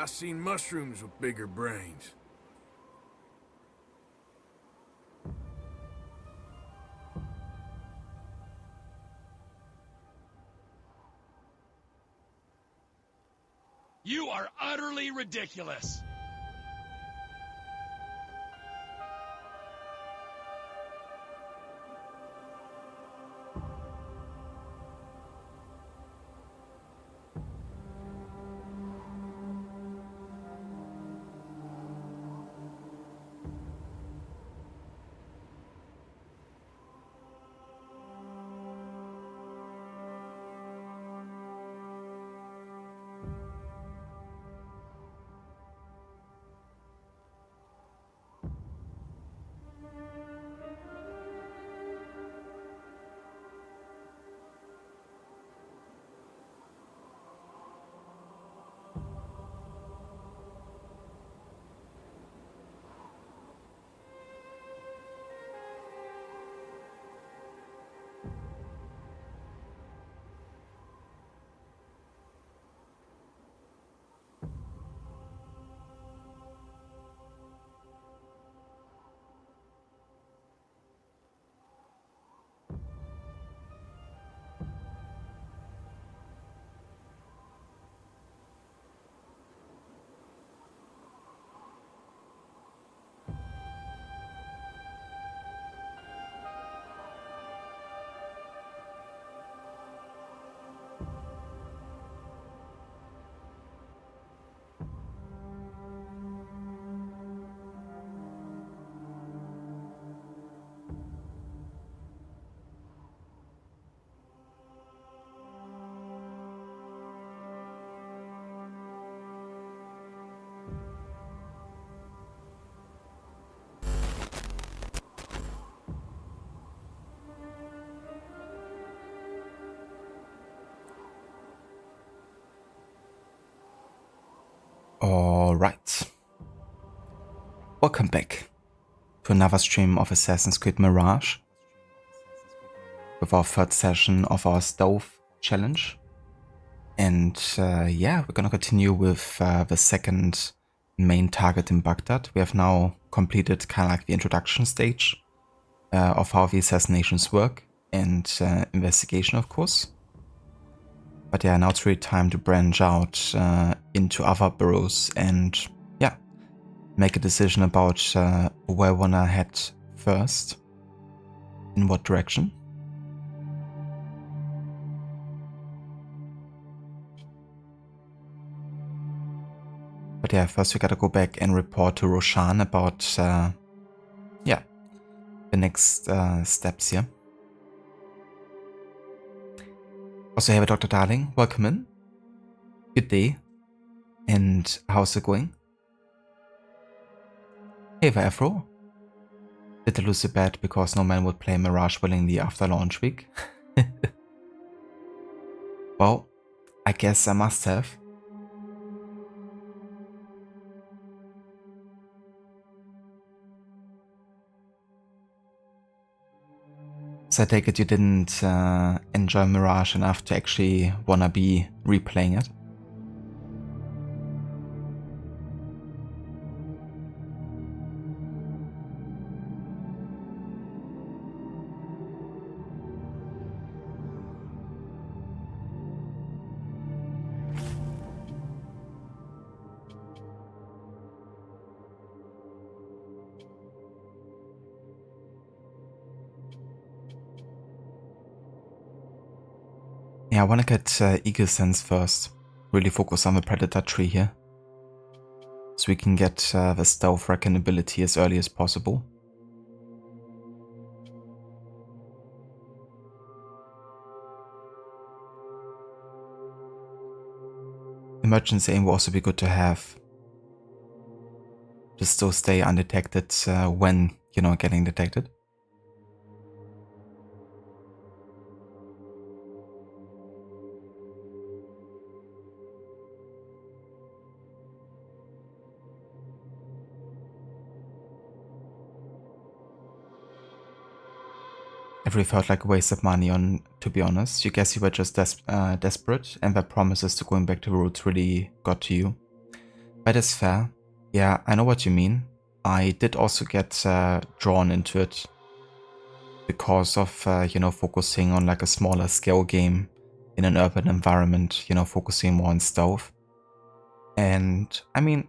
I seen mushrooms with bigger brains. You are utterly ridiculous. Alright. Welcome back to another stream of Assassin's Creed Mirage with our third session of our Stove Challenge. And yeah, we're gonna continue with the second main target in Baghdad. We have now completed kind of like the introduction stage of how the assassinations work and investigation, of course. But yeah, now it's really time to branch out into other boroughs and yeah, make a decision about where I wanna head first, in what direction. But yeah, first we gotta go back and report to Roshan about yeah, the next steps here. Also, hey, Dr. Darling, welcome in. Good day. And how's it going? Hey there, Afro. Did I lose a bet because no man would play Mirage willingly after launch week? Well, I guess I must have. So I take it you didn't enjoy Mirage enough to actually wanna be replaying it? Yeah, I wanna get Eagle Sense first. Really focus on the Predator tree here. So we can get the stealth reckon ability as early as possible. Emergency aim will also be good to have. Just to stay undetected when, you know, getting detected. It really felt like a waste of money on, to be honest. You guess you were just desperate and the promises to going back to the roots really got to you. That is fair. Yeah, I know what you mean. I did also get drawn into it because of, you know, focusing on like a smaller scale game in an urban environment, you know, focusing more on stealth. And I mean,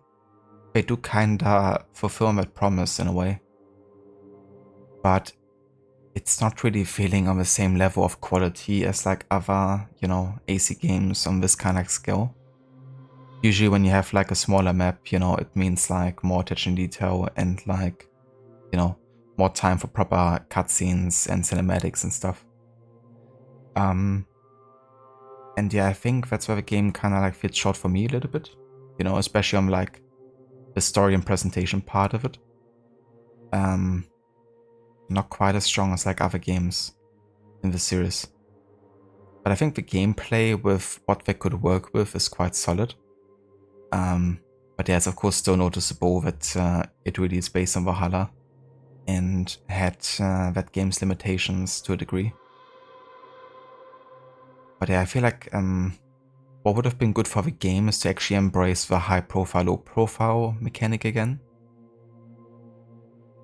they do kinda fulfill that promise in a way. But it's not really feeling on the same level of quality as like other, you know, AC games on this kind of scale. Usually when you have like a smaller map, you know, it means like more attention detail and like, you know, more time for proper cutscenes and cinematics and stuff. And yeah, I think that's where the game kind of like fits short for me a little bit, you know, especially on like the story and presentation part of it. Not quite as strong as like other games in the series. But I think the gameplay with what they could work with is quite solid. But yeah, it's of course still noticeable that it really is based on Valhalla and had that game's limitations to a degree. But yeah, I feel like what would have been good for the game is to actually embrace the high profile, low profile mechanic again,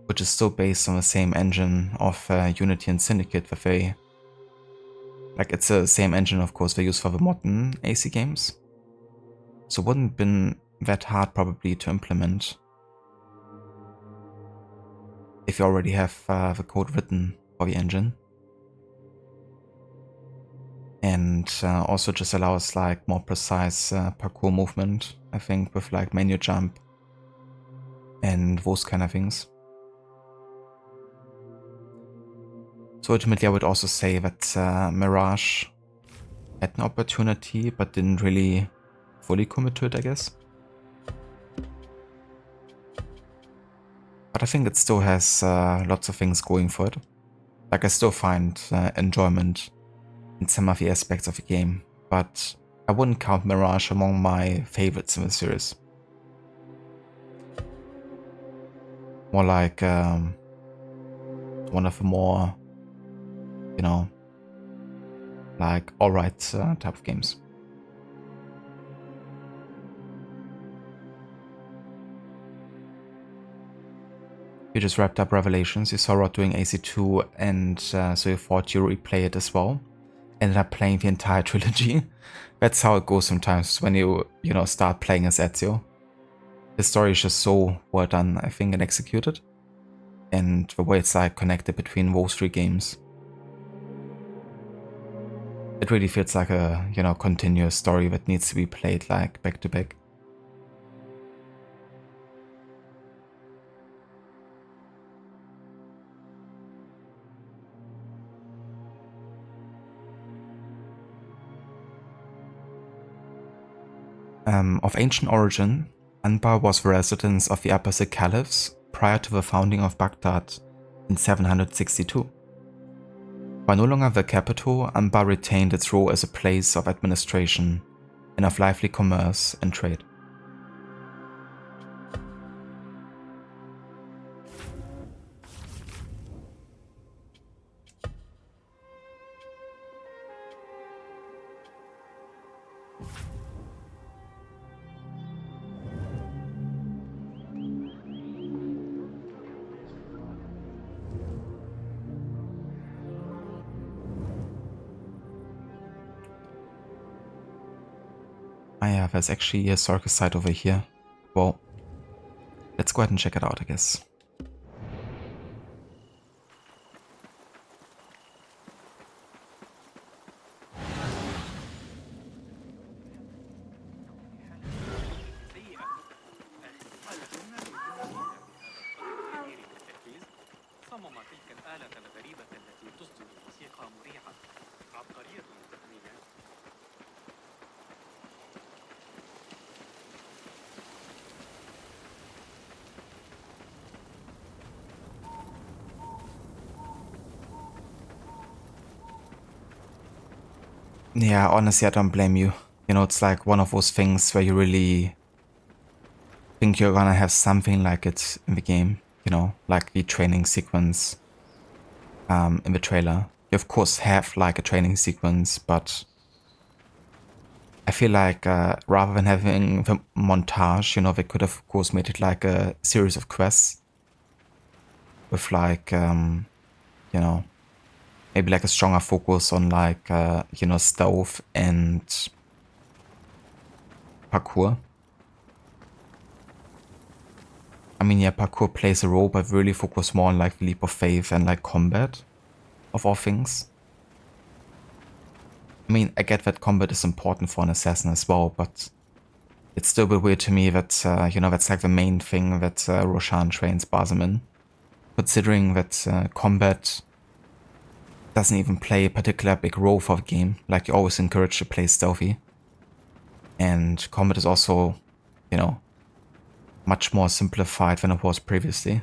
which is still based on the same engine of Unity and Syndicate that they, like it's the same engine of course they use for the modern AC games. So it wouldn't have been that hard probably to implement if you already have the code written for the engine. And also just allows like more precise parkour movement, I think, with like menu jump and those kind of things. So ultimately I would also say that Mirage had an opportunity but didn't really fully commit to it, I guess. But I think it still has lots of things going for it. Like I still find enjoyment in some of the aspects of the game, but I wouldn't count Mirage among my favorites in the series. More like one of the more, you know, like alright type of games. You just wrapped up Revelations, you saw Rod doing AC2 and so you thought you replay it as well. Ended up playing the entire trilogy. That's how it goes sometimes when you know, start playing as Ezio. The story is just so well done, I think, and executed. And the way it's like connected between those three games. It really feels like a, you know, continuous story that needs to be played like back to back. Of ancient origin, Anbar was the residence of the Abbasid caliphs prior to the founding of Baghdad in 762. While no longer the capital, Anbar retained its role as a place of administration and of lively commerce and trade. Ah yeah, there's actually a historical site over here. Well, let's go ahead and check it out, I guess. Yeah, honestly, I don't blame you. You know, it's like one of those things where you really think you're gonna have something like it in the game, you know, like the training sequence in the trailer. You of course have like a training sequence, but I feel like rather than having the montage, you know, they could have, of course, made it like a series of quests with like, you know, maybe like a stronger focus on like, you know, stealth and parkour. I mean, yeah, parkour plays a role, but really focus more on like the leap of faith and like combat of all things. I mean, I get that combat is important for an assassin as well, but it's still a bit weird to me that, you know, that's like the main thing that Roshan trains Basim in. Considering that combat doesn't even play a particular big role for the game, like you're always encouraged to play stealthy. And combat is also, you know, much more simplified than it was previously.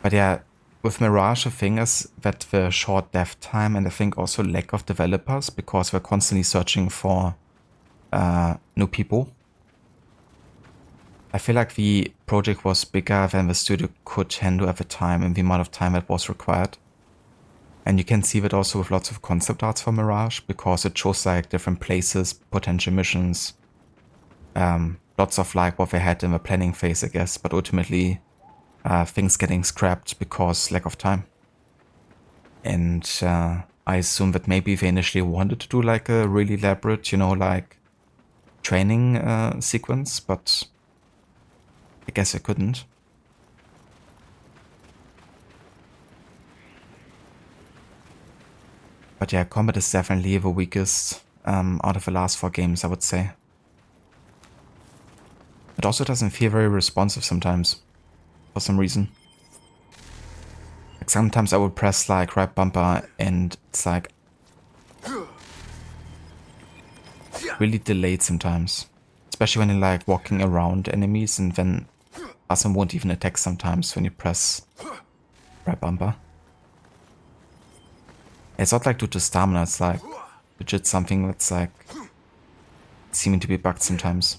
But yeah, with Mirage, the thing is that the short dev time and I think also lack of developers, because we're constantly searching for new people. I feel like the project was bigger than the studio could handle at the time and the amount of time that was required. And you can see that also with lots of concept arts for Mirage, because it shows like different places, potential missions, lots of like what they had in the planning phase, I guess, but ultimately things getting scrapped because lack of time. And I assume that maybe they initially wanted to do like a really elaborate, you know, like training sequence, but I guess I couldn't. But yeah, combat is definitely the weakest out of the last 4 games, I would say. It also doesn't feel very responsive sometimes, for some reason. Like sometimes I would press like right bumper and it's like really delayed sometimes. Especially when you're like walking around enemies and then Basim won't even attack sometimes when you press right bumper. It's not like due to stamina, it's like legit something that's like seeming to be bugged sometimes.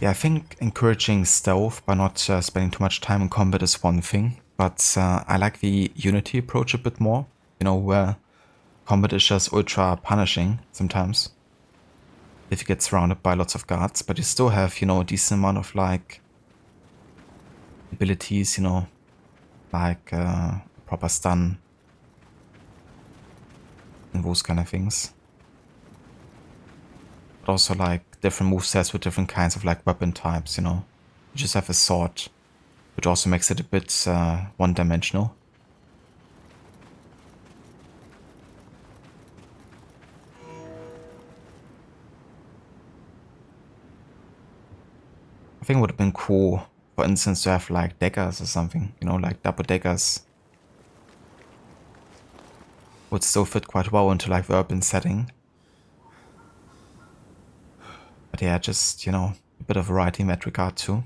Yeah, I think encouraging stealth by not spending too much time in combat is one thing, but I like the Unity approach a bit more, you know, where combat is just ultra punishing sometimes if you get surrounded by lots of guards, but you still have, you know, a decent amount of like abilities, you know, like proper stun and those kind of things. But also like different movesets with different kinds of like weapon types, you know. You just have a sword, which also makes it a bit one-dimensional. I think it would have been cool, for instance, to have like daggers or something, you know, like double daggers. Would still fit quite well into like the urban setting. But yeah, just, you know, a bit of variety in that regard too.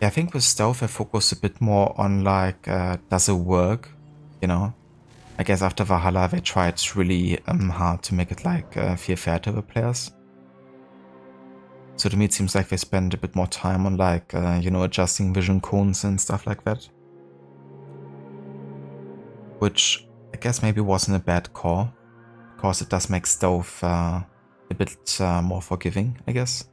Yeah, I think with stealth I focus a bit more on like, does it work, you know? I guess after Valhalla they tried really hard to make it like feel fair to the players. So to me it seems like they spend a bit more time on like, you know, adjusting vision cones and stuff like that. Which I guess maybe wasn't a bad call, because it does make stealth a bit more forgiving, I guess.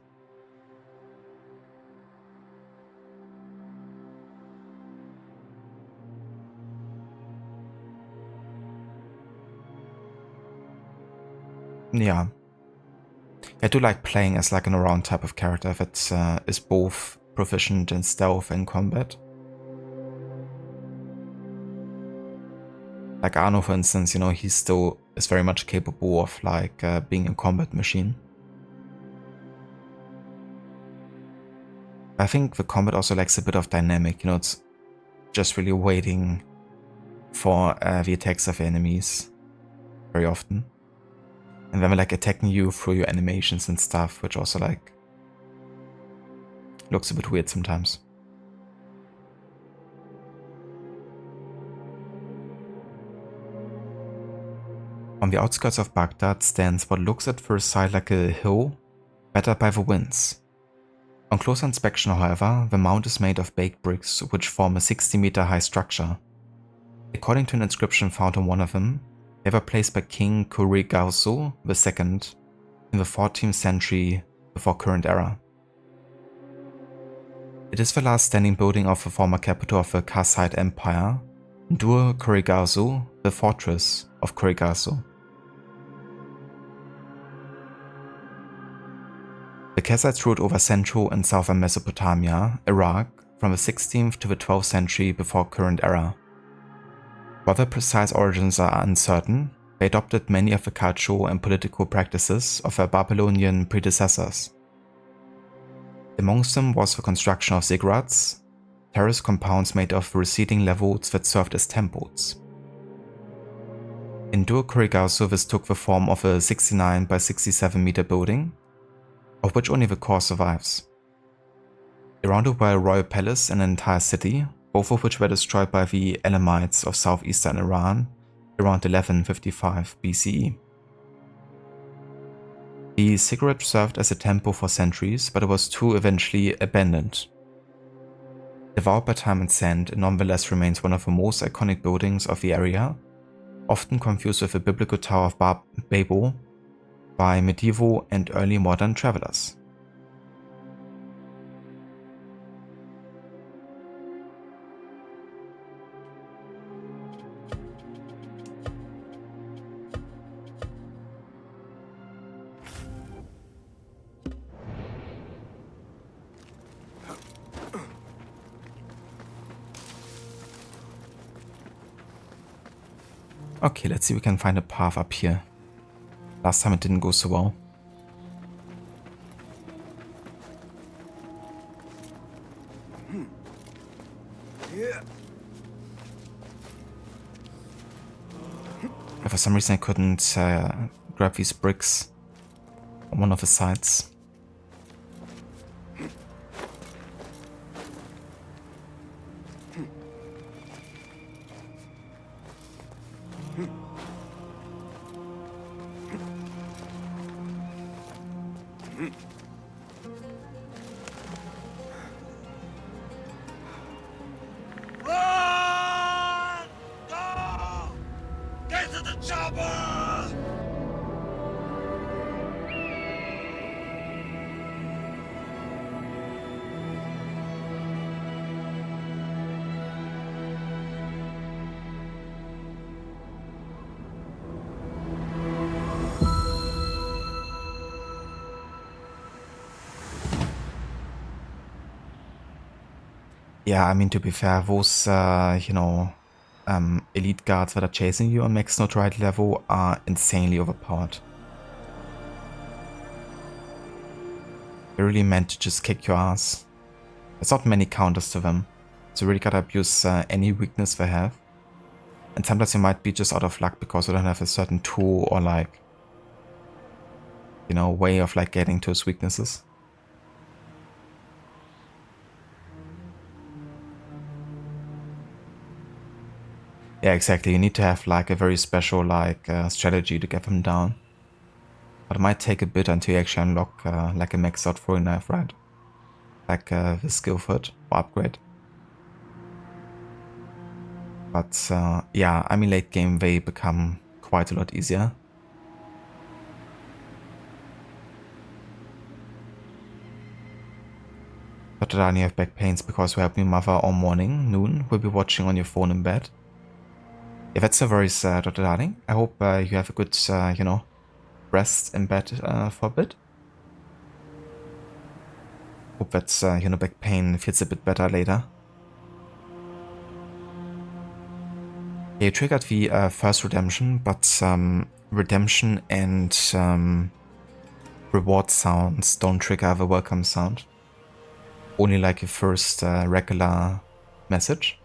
Yeah. I do like playing as like an around type of character that is both proficient in stealth and combat. Like Arno, for instance, you know, he still is very much capable of like being a combat machine. I think the combat also lacks a bit of dynamic, you know, it's just really waiting for the attacks of enemies very often. And then they're like attacking you through your animations and stuff, which also like looks a bit weird sometimes. On the outskirts of Baghdad stands what looks at first sight like a hill, battered by the winds. On closer inspection, however, the mound is made of baked bricks which form a 60-meter high structure. According to an inscription found on one of them, they were placed by King Kurigalzu II in the 14th century before current era. It is the last standing building of the former capital of the Kassite Empire, Dur Kurigalzu, the fortress of Kurigalzu. The Kassites ruled over central and southern Mesopotamia, Iraq, from the 16th to the 12th century before current era. While their precise origins are uncertain, they adopted many of the cultural and political practices of their Babylonian predecessors. Amongst them was the construction of ziggurats, terrace compounds made of receding levels that served as temples. In Dur Kurigalzu, this took the form of a 69 by 67 meter building, of which only the core survives. Around it were a royal palace and an entire city, both of which were destroyed by the Elamites of southeastern Iran around 1155 BCE. The ziggurat served as a temple for centuries, but it was too eventually abandoned. Devoured by time and sand, it nonetheless remains one of the most iconic buildings of the area, often confused with the biblical Tower of Babel by medieval and early modern travelers. Okay, let's see if we can find a path up here. Last time it didn't go so well. Yeah, for some reason I couldn't grab these bricks on one of the sides. Run! Go! Get to the chopper! Yeah, I mean, to be fair, those, elite guards that are chasing you on max notoriety level are insanely overpowered. They're really meant to just kick your ass. There's not many counters to them, so you really gotta abuse any weakness they have. And sometimes you might be just out of luck because you don't have a certain tool or like, way of like getting to his weaknesses. Yeah, exactly. You need to have like a very special strategy to get them down. But it might take a bit until you actually unlock like a maxed out throwing knife, right? Like the skill foot or upgrade. But yeah, I mean late game they become quite a lot easier. Dr. Dani, you have back pains because you helped me mother all morning, noon. We'll be watching on your phone in bed. Yeah, that's so very sad, Dr. Darling. I hope you have a good, rest in bed for a bit. Hope that, back pain feels a bit better later. Yeah, you triggered the first redemption, but redemption and reward sounds don't trigger the welcome sound. Only like a first regular message.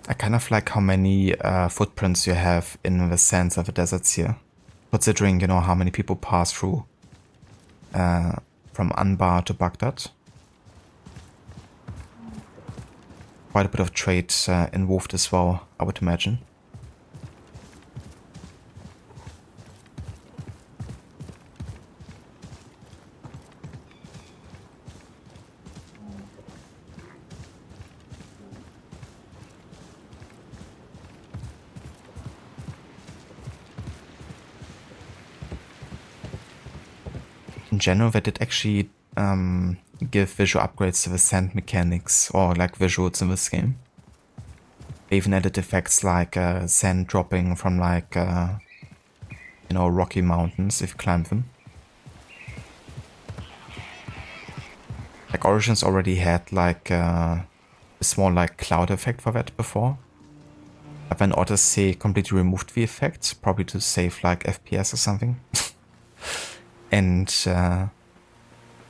I kind of like how many footprints you have in the sands of the deserts here. Considering, you know, how many people pass through from Anbar to Baghdad. Quite a bit of trade involved as well, I would imagine. In general, they did actually give visual upgrades to the sand mechanics, or like visuals in this game. They even added effects like sand dropping from like, you know, rocky mountains if you climb them. Like Origins already had like a small like cloud effect for that before. But then Odyssey completely removed the effect, probably to save like FPS or something. And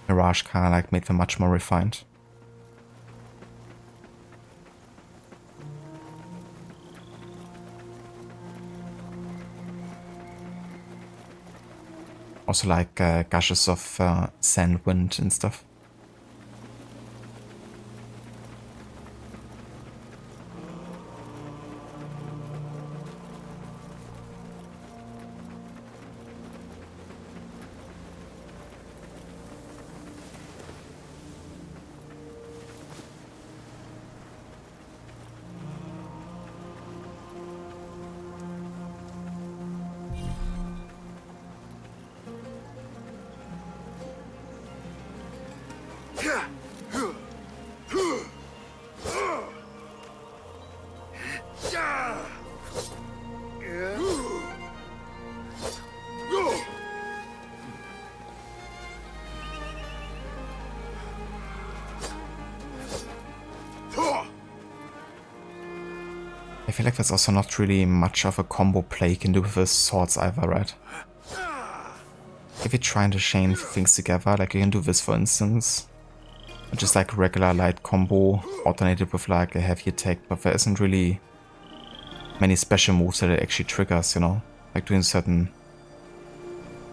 Mirage kind of like made them much more refined. Also like gushes of sand wind and stuff. I feel like there's also not really much of a combo play you can do with the swords either, right? If you're trying to chain things together, like you can do this for instance. Just like regular light combo alternated with like a heavy attack, but there isn't really many special moves that it actually triggers, you know? Like doing certain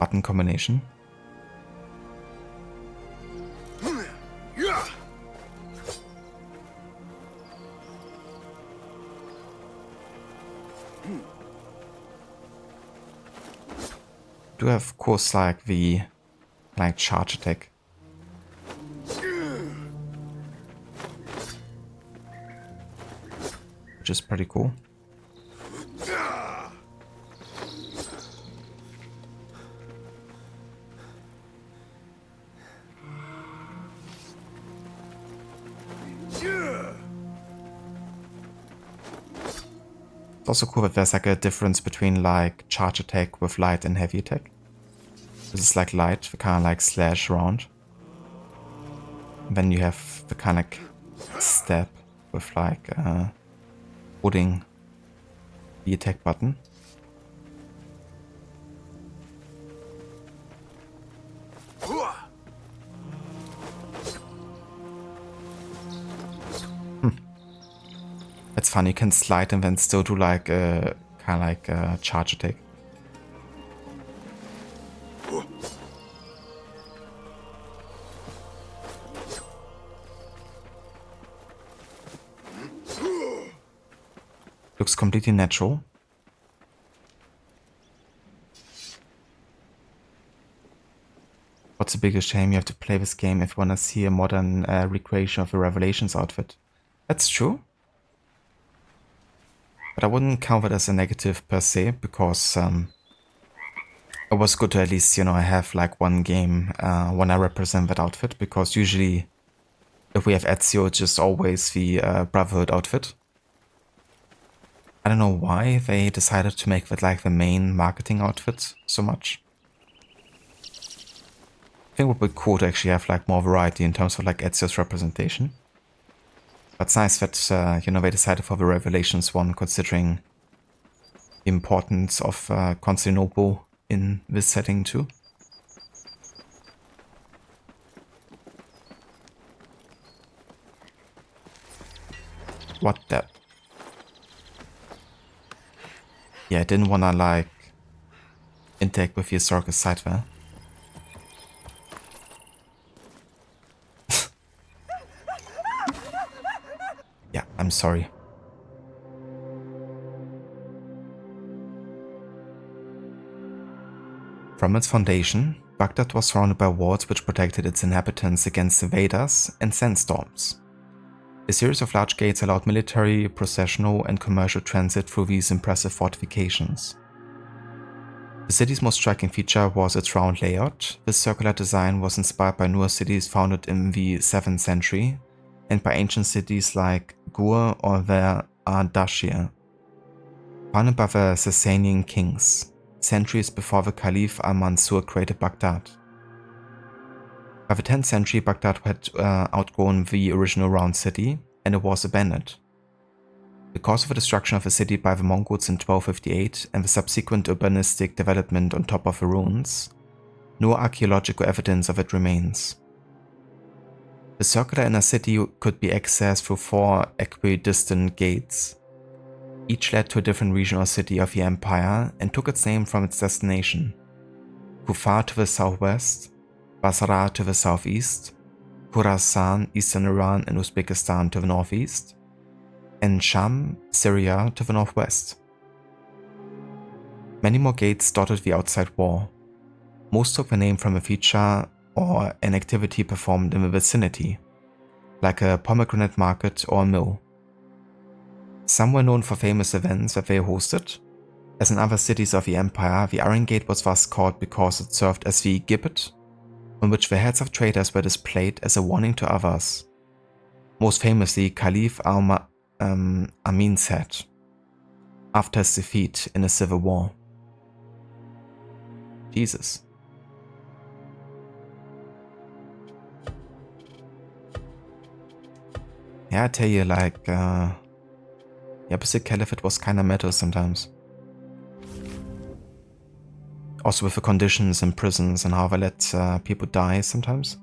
button combination. Do have, of course, like the charge attack, which is pretty cool. It's also cool that there's like a difference between like charge attack with light and heavy attack. This is like light, the kind of like slash around. And then you have the kind of like stab with like holding the attack button. It's fun, you can slide and then still do like a kind of like a charge attack. Looks completely natural. What's the biggest shame? You have to play this game if you want to see a modern recreation of the Revelations outfit. That's true. But I wouldn't count it as a negative per se, because it was good to at least, you know, have like one game when I represent that outfit, because usually if we have Ezio, it's just always the Brotherhood outfit. I don't know why they decided to make that like the main marketing outfit so much. I think it would be cool to actually have like more variety in terms of like Ezio's representation. But it's nice that, you know, they decided for the Revelations one, considering the importance of Constantinople in this setting too. What the... yeah, I didn't wanna like interact with the historical site there. Yeah, I'm sorry. From its foundation, Baghdad was surrounded by walls which protected its inhabitants against invaders and sandstorms. A series of large gates allowed military, processional, and commercial transit through these impressive fortifications. The city's most striking feature was its round layout. This circular design was inspired by newer cities founded in the 7th century and by ancient cities like Gur or the Ardashir, founded by the Sasanian kings, centuries before the Caliph al-Mansur created Baghdad. By the 10th century, Baghdad had outgrown the original round city, and it was abandoned. Because of the destruction of the city by the Mongols in 1258 and the subsequent urbanistic development on top of the ruins, no archaeological evidence of it remains. The circular inner city could be accessed through 4 equidistant gates. Each led to a different region or city of the empire and took its name from its destination: Kufa to the southwest, Basra to the southeast, Khorasan, eastern Iran and Uzbekistan to the northeast, and Sham, Syria to the northwest. Many more gates dotted the outside wall. Most took their name from a feature or an activity performed in the vicinity, like a pomegranate market or a mill. Some were known for famous events that they hosted. As in other cities of the empire, the Iron Gate was thus called because it served as the gibbet, on which the heads of traders were displayed as a warning to others. Most famously, Caliph al-Amin's head, after his defeat in a civil war. Jesus. Yeah, I tell you, like, the opposite caliphate was kinda metal sometimes. Also with the conditions in prisons and how they let people die sometimes.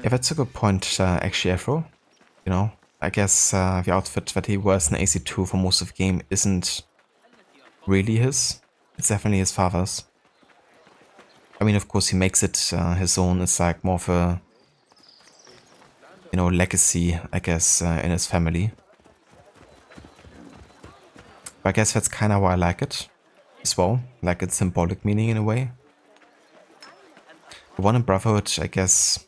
Yeah, that's a good point, actually, Afro. You know, I guess the outfit that he wears in AC2 for most of the game isn't really his. It's definitely his father's. I mean, of course, he makes it his own. It's like more of a, you know, legacy, I guess, in his family. But I guess that's kind of why I like it as well. Like its symbolic meaning in a way. The one in Brotherhood, I guess,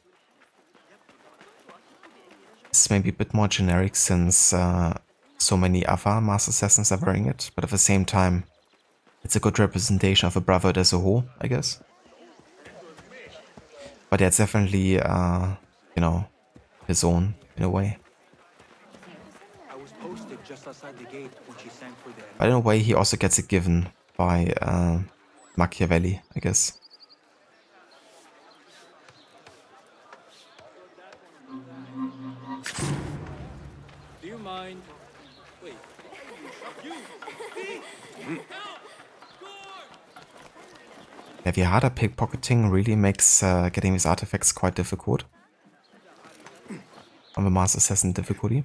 is maybe a bit more generic since so many other Master Assassins are wearing it. But at the same time, it's a good representation of a Brotherhood as a whole, I guess. But yeah, it's definitely, you know, his own in a way. But in a way, he also gets it given by Machiavelli, I guess. Do you mind? Wait. Yeah, the harder pickpocketing really makes getting these artifacts quite difficult. On the Master Assassin difficulty.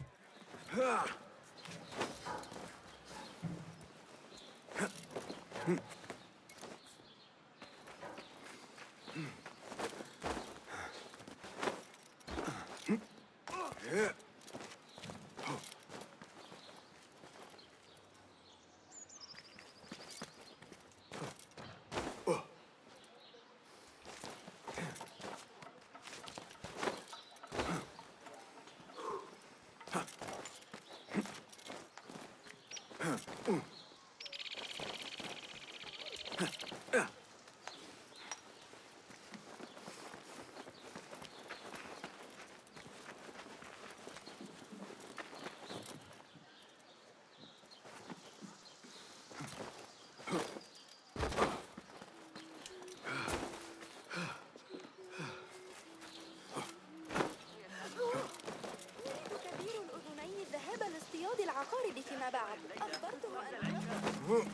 And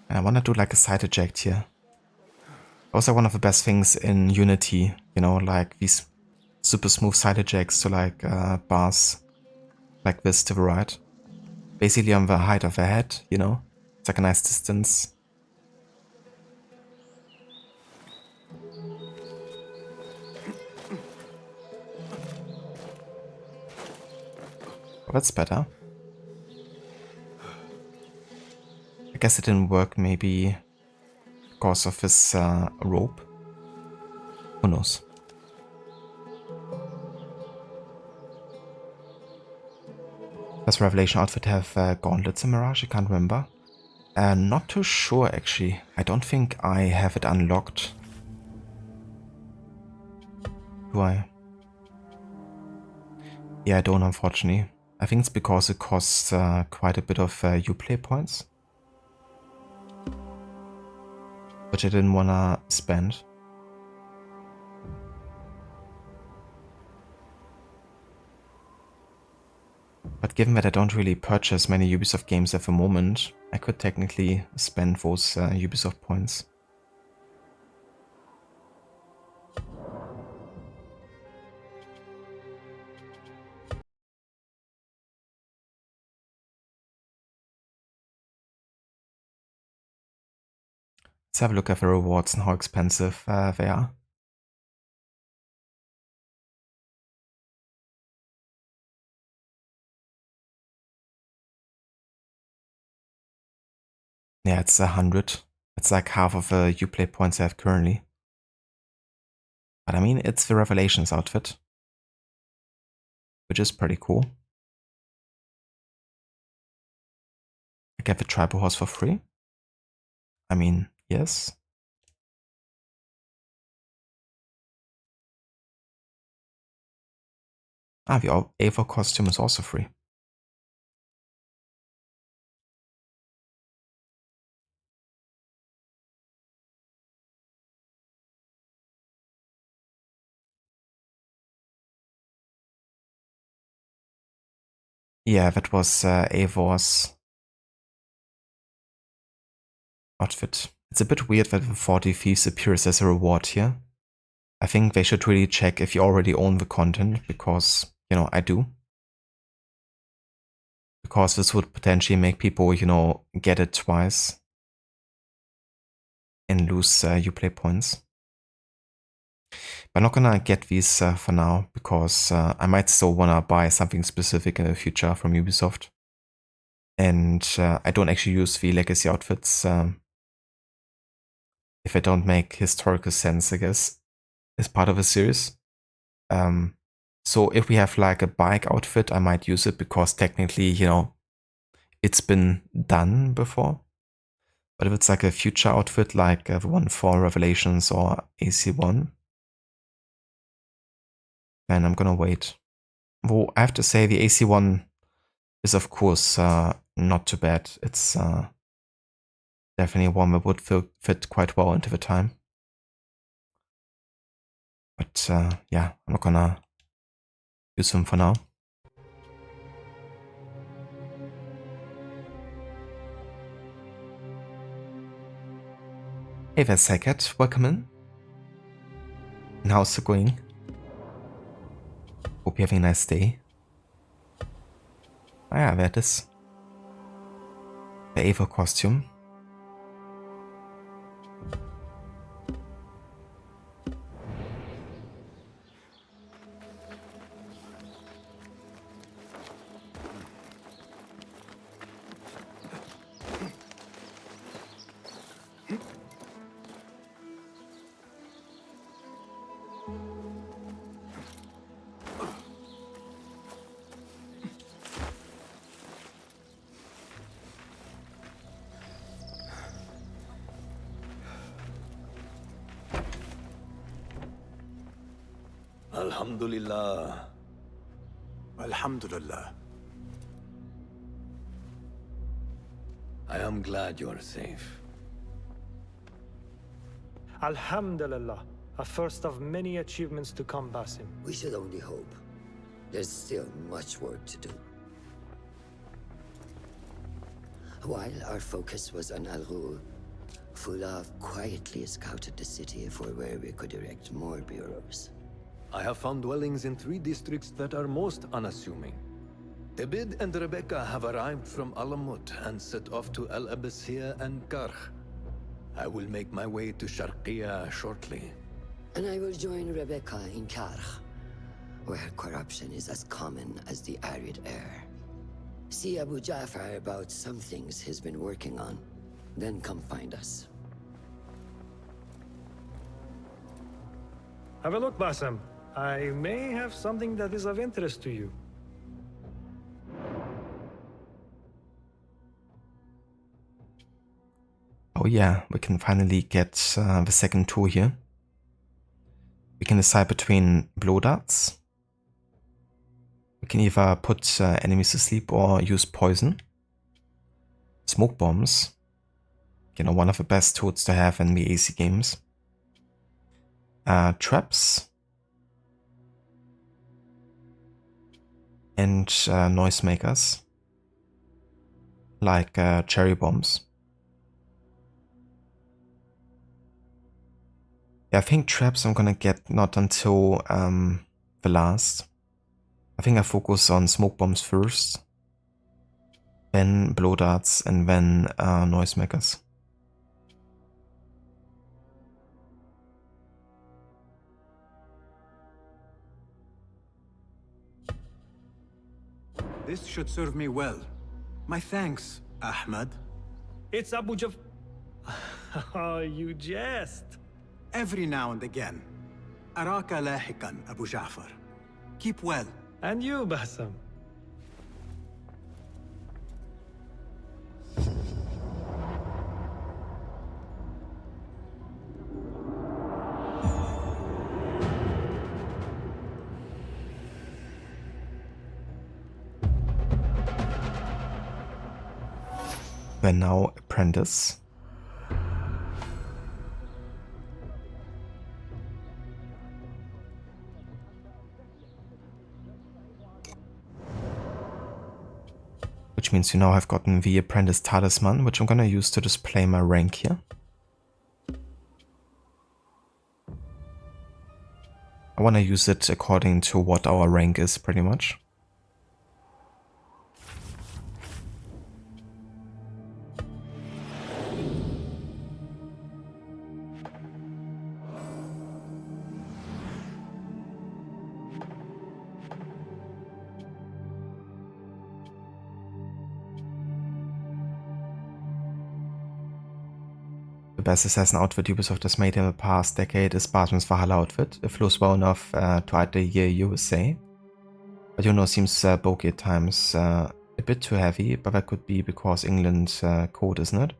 I want to do like a side eject here. Also one of the best things in Unity, you know, like these super smooth side ejects to like bars like this to the right. Basically on the height of the head, you know, it's like a nice distance. Oh, that's better. I guess it didn't work maybe because of this rope. Who knows? Does Revelation outfit have gauntlets in Mirage? I can't remember. Not too sure actually. I don't think I have it unlocked. Do I? Yeah, I don't, unfortunately. I think it's because it costs quite a bit of Uplay points, which I didn't wanna spend. But given that I don't really purchase many Ubisoft games at the moment, I could technically spend those Ubisoft points. Let's have a look at the rewards and how expensive they are. Yeah, it's 100. It's like half of the Uplay points I have currently. But I mean, it's the Revelations outfit, which is pretty cool. I get the tribal horse for free. I mean, yes. Ah, the Ava costume is also free. Yeah, that was Evor's outfit. It's a bit weird that the 40 Thieves appears as a reward here. I think they should really check if you already own the content, because, you know, I do. Because this would potentially make people, you know, get it twice and lose Uplay points. But I'm not gonna get these for now, because I might still wanna buy something specific in the future from Ubisoft. And I don't actually use the legacy outfits if I don't make historical sense, I guess, as part of a series. So if we have like a bike outfit, I might use it because technically, you know, it's been done before. But if it's like a future outfit, like the one for Revelations or AC1, then I'm gonna wait. Well, I have to say the AC1 is of course not too bad. It's definitely one that would fit quite well into the time. But yeah, I'm not gonna use them for now. Hey there, Saket. Welcome in. And how's it going? Hope you're having a nice day. Ah ja, wer das? Der Eva costume. Alhamdulillah. Alhamdulillah. I am glad you are safe. Alhamdulillah. A first of many achievements to come, Basim. We should only hope. There's still much work to do. While our focus was on Al-Ghul, Fulov quietly scouted the city for where we could erect more bureaus. I have found dwellings in 3 districts that are most unassuming. Tebid and Rebecca have arrived from Alamut and set off to El Abbasiyah and Karkh. I will make my way to Sharqiya shortly. And I will join Rebecca in Karkh, where corruption is as common as the arid air. See Abu Ja'far about some things he's been working on, then come find us. Have a look, Basim. I may have something that is of interest to you. Oh yeah, we can finally get the second tour here. We can decide between blow darts. We can either put enemies to sleep or use poison. Smoke bombs. You know, one of the best tools to have in the AC games. Traps. And noisemakers. Like cherry bombs. Yeah, I think traps I'm gonna get not until the last. I think I focus on smoke bombs first, then blow darts, and then noisemakers. This should serve me well. My thanks, Ahmad. It's Abu Jaf... Oh, you jest. Every now and again. Araka lahikan, Abu Ja'far. Keep well. And you, Basim. We're now apprentice. Which means you now have gotten the apprentice talisman, which I'm gonna use to display my rank here. I wanna use it according to what our rank is, pretty much. The best assassin outfit Ubisoft has made in the past decade is Basim's Valhalla outfit. It flows well enough to add the year USA. But you know, seems bulky at times, a bit too heavy, but that could be because England's cold, isn't it?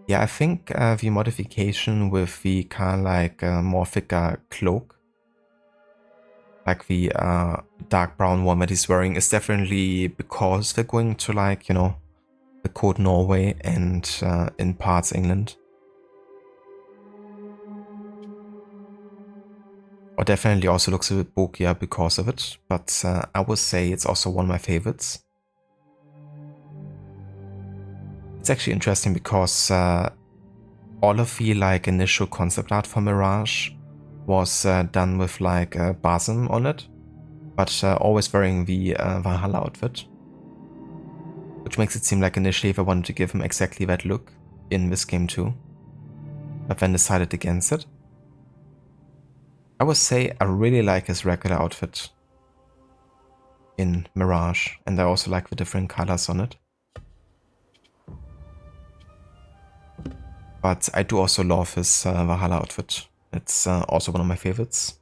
Yeah, I think the modification with the kind of like more thicker cloak, like the dark brown one that he's wearing, is definitely because they're going to, like, you know, the cold Norway and in parts England. Or definitely also looks a bit bulkier because of it, but I would say it's also one of my favorites. It's actually interesting because all of the like initial concept art for Mirage was done with like Basim on it, but always wearing the Valhalla outfit. Which makes it seem like initially they wanted to give him exactly that look in this game too, but then decided against it. I would say I really like his regular outfit in Mirage, and I also like the different colors on it. But I do also love his Valhalla outfit. It's also one of my favorites.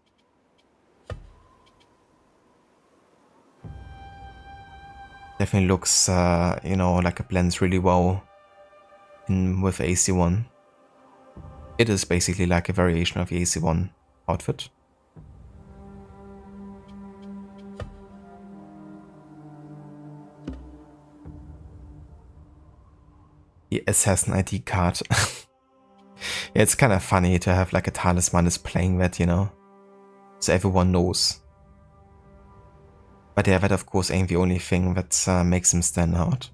Definitely looks, you know, like it blends really well in with AC1. It is basically like a variation of the AC1 outfit. The assassin ID card. It's kind of funny to have like a talisman is playing that, you know, so everyone knows. But yeah, that of course ain't the only thing that makes him stand out.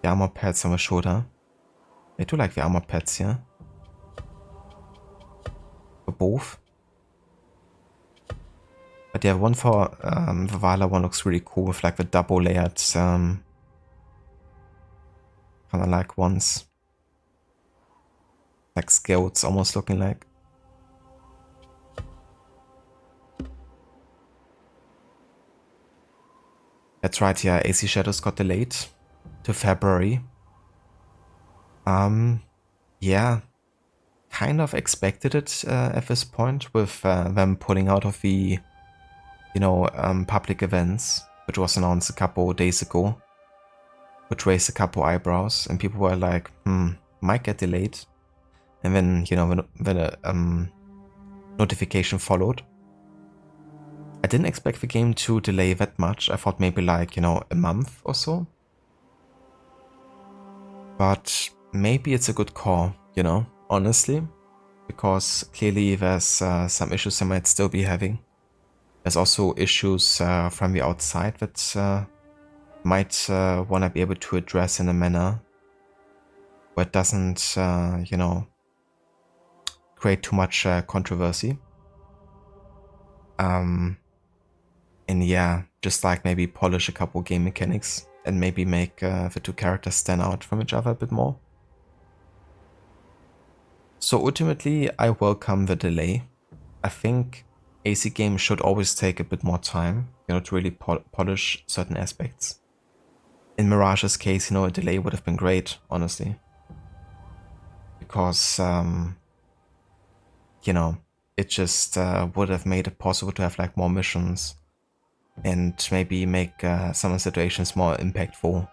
The armor pads on the shoulder. I do like the armor pads here. For both. But yeah, one for the Vala one looks really cool with like the double layered kind of like ones. Like scouts almost looking like. That's right, yeah, AC Shadows got delayed to February. Yeah, kind of expected it at this point with them pulling out of the, you know, public events, which was announced a couple days ago, which raised a couple eyebrows, and people were like, might get delayed. And then, you know, when a notification followed. I didn't expect the game to delay that much. I thought maybe like, you know, a month or so. But maybe it's a good call, you know, honestly, because clearly there's some issues I might still be having. There's also issues from the outside that might want to be able to address in a manner where it doesn't, you know, create too much controversy. And yeah, just like maybe polish a couple game mechanics and maybe make the two characters stand out from each other a bit more. So ultimately, I welcome the delay. I think AC games should always take a bit more time, you know, to really polish certain aspects. In Mirage's case, you know, a delay would have been great, honestly. Because, you know, it just would have made it possible to have like more missions and maybe make some situations more impactful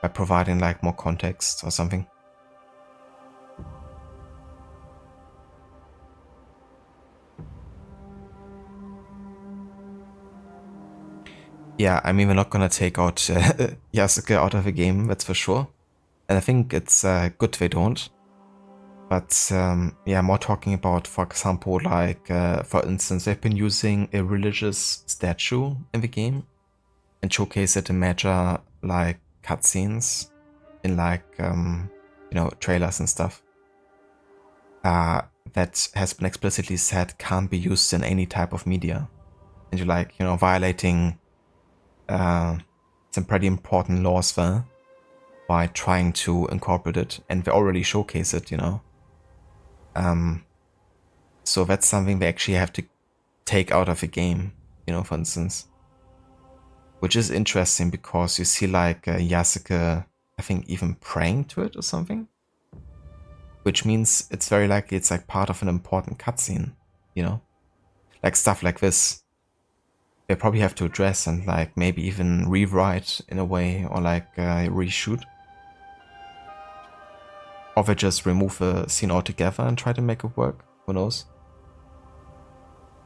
by providing like more context or something. Yeah, I mean, we're not gonna take out Yasuke out of the game, that's for sure. And I think it's good they don't. But yeah, more talking about, for example, like, for instance, they've been using a religious statue in the game and showcase it in major, like, cutscenes in, like, you know, trailers and stuff. That has been explicitly said can't be used in any type of media. And you're like, you know, violating some pretty important laws there by trying to incorporate it, and they already showcase it, you know. So that's something they actually have to take out of the game, you know, for instance. Which is interesting because you see like Yasuke, I think, even praying to it or something. Which means it's very likely it's like part of an important cutscene, you know. Like stuff like this. They probably have to address and like maybe even rewrite in a way or like reshoot. Or they just remove the scene altogether and try to make it work. Who knows?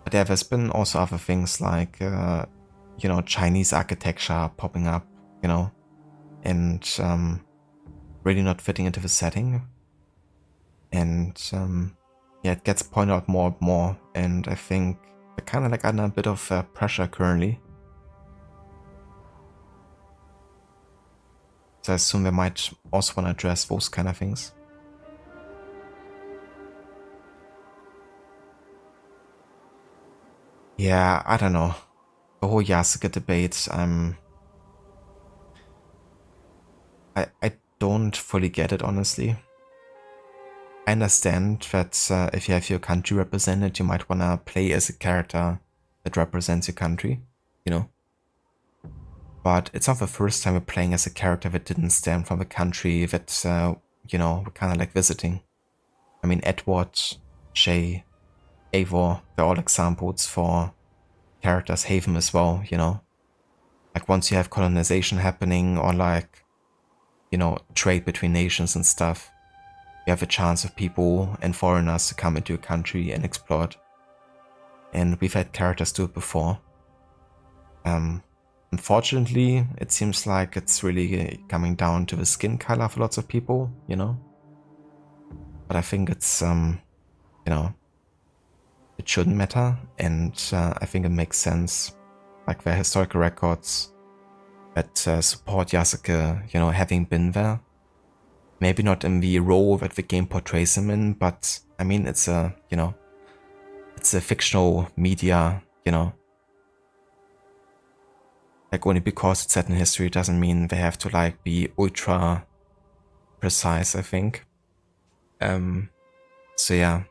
But yeah, there's been also other things like, you know, Chinese architecture popping up, you know, and really not fitting into the setting. And yeah, it gets pointed out more and more. And I think they're kind of like under a bit of pressure currently. So I assume they might also want to address those kind of things. Yeah, I don't know. The whole Yasuke debate, I don't fully get it, honestly. I understand that if you have your country represented, you might want to play as a character that represents your country, you know? But it's not the first time we're playing as a character that didn't stand from the country that, you know, we're kind of like visiting. I mean, Edward, Shay, Eivor, they're all examples for characters. Haven as well, you know? Like once you have colonization happening or like, you know, trade between nations and stuff, you have a chance of people and foreigners to come into your country and explore it. And we've had characters do it before. Unfortunately, it seems like it's really coming down to the skin color for lots of people, you know? But I think it's, you know, it shouldn't matter, and I think it makes sense. Like, the historical records that support Yasuke, you know, having been there. Maybe not in the role that the game portrays him in, but I mean, it's a, you know, it's a fictional media, you know. Like, only because it's set in history doesn't mean they have to, like, be ultra precise, I think. So yeah.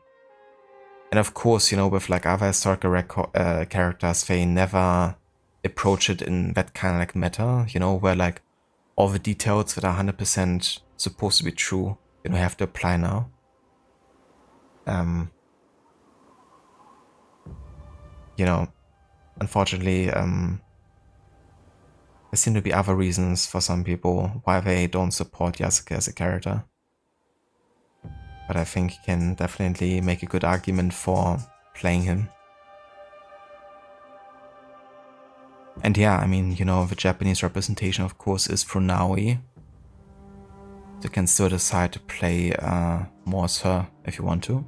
And of course, you know, with like other historical characters, they never approach it in that kind of like meta, you know, where like all the details that are 100% supposed to be true, you know, have to apply now. You know, unfortunately, there seem to be other reasons for some people why they don't support Yasuke as a character. But I think you can definitely make a good argument for playing him. And yeah, I mean, you know, the Japanese representation, of course, is Funawi. So you can still decide to play more as her if you want to.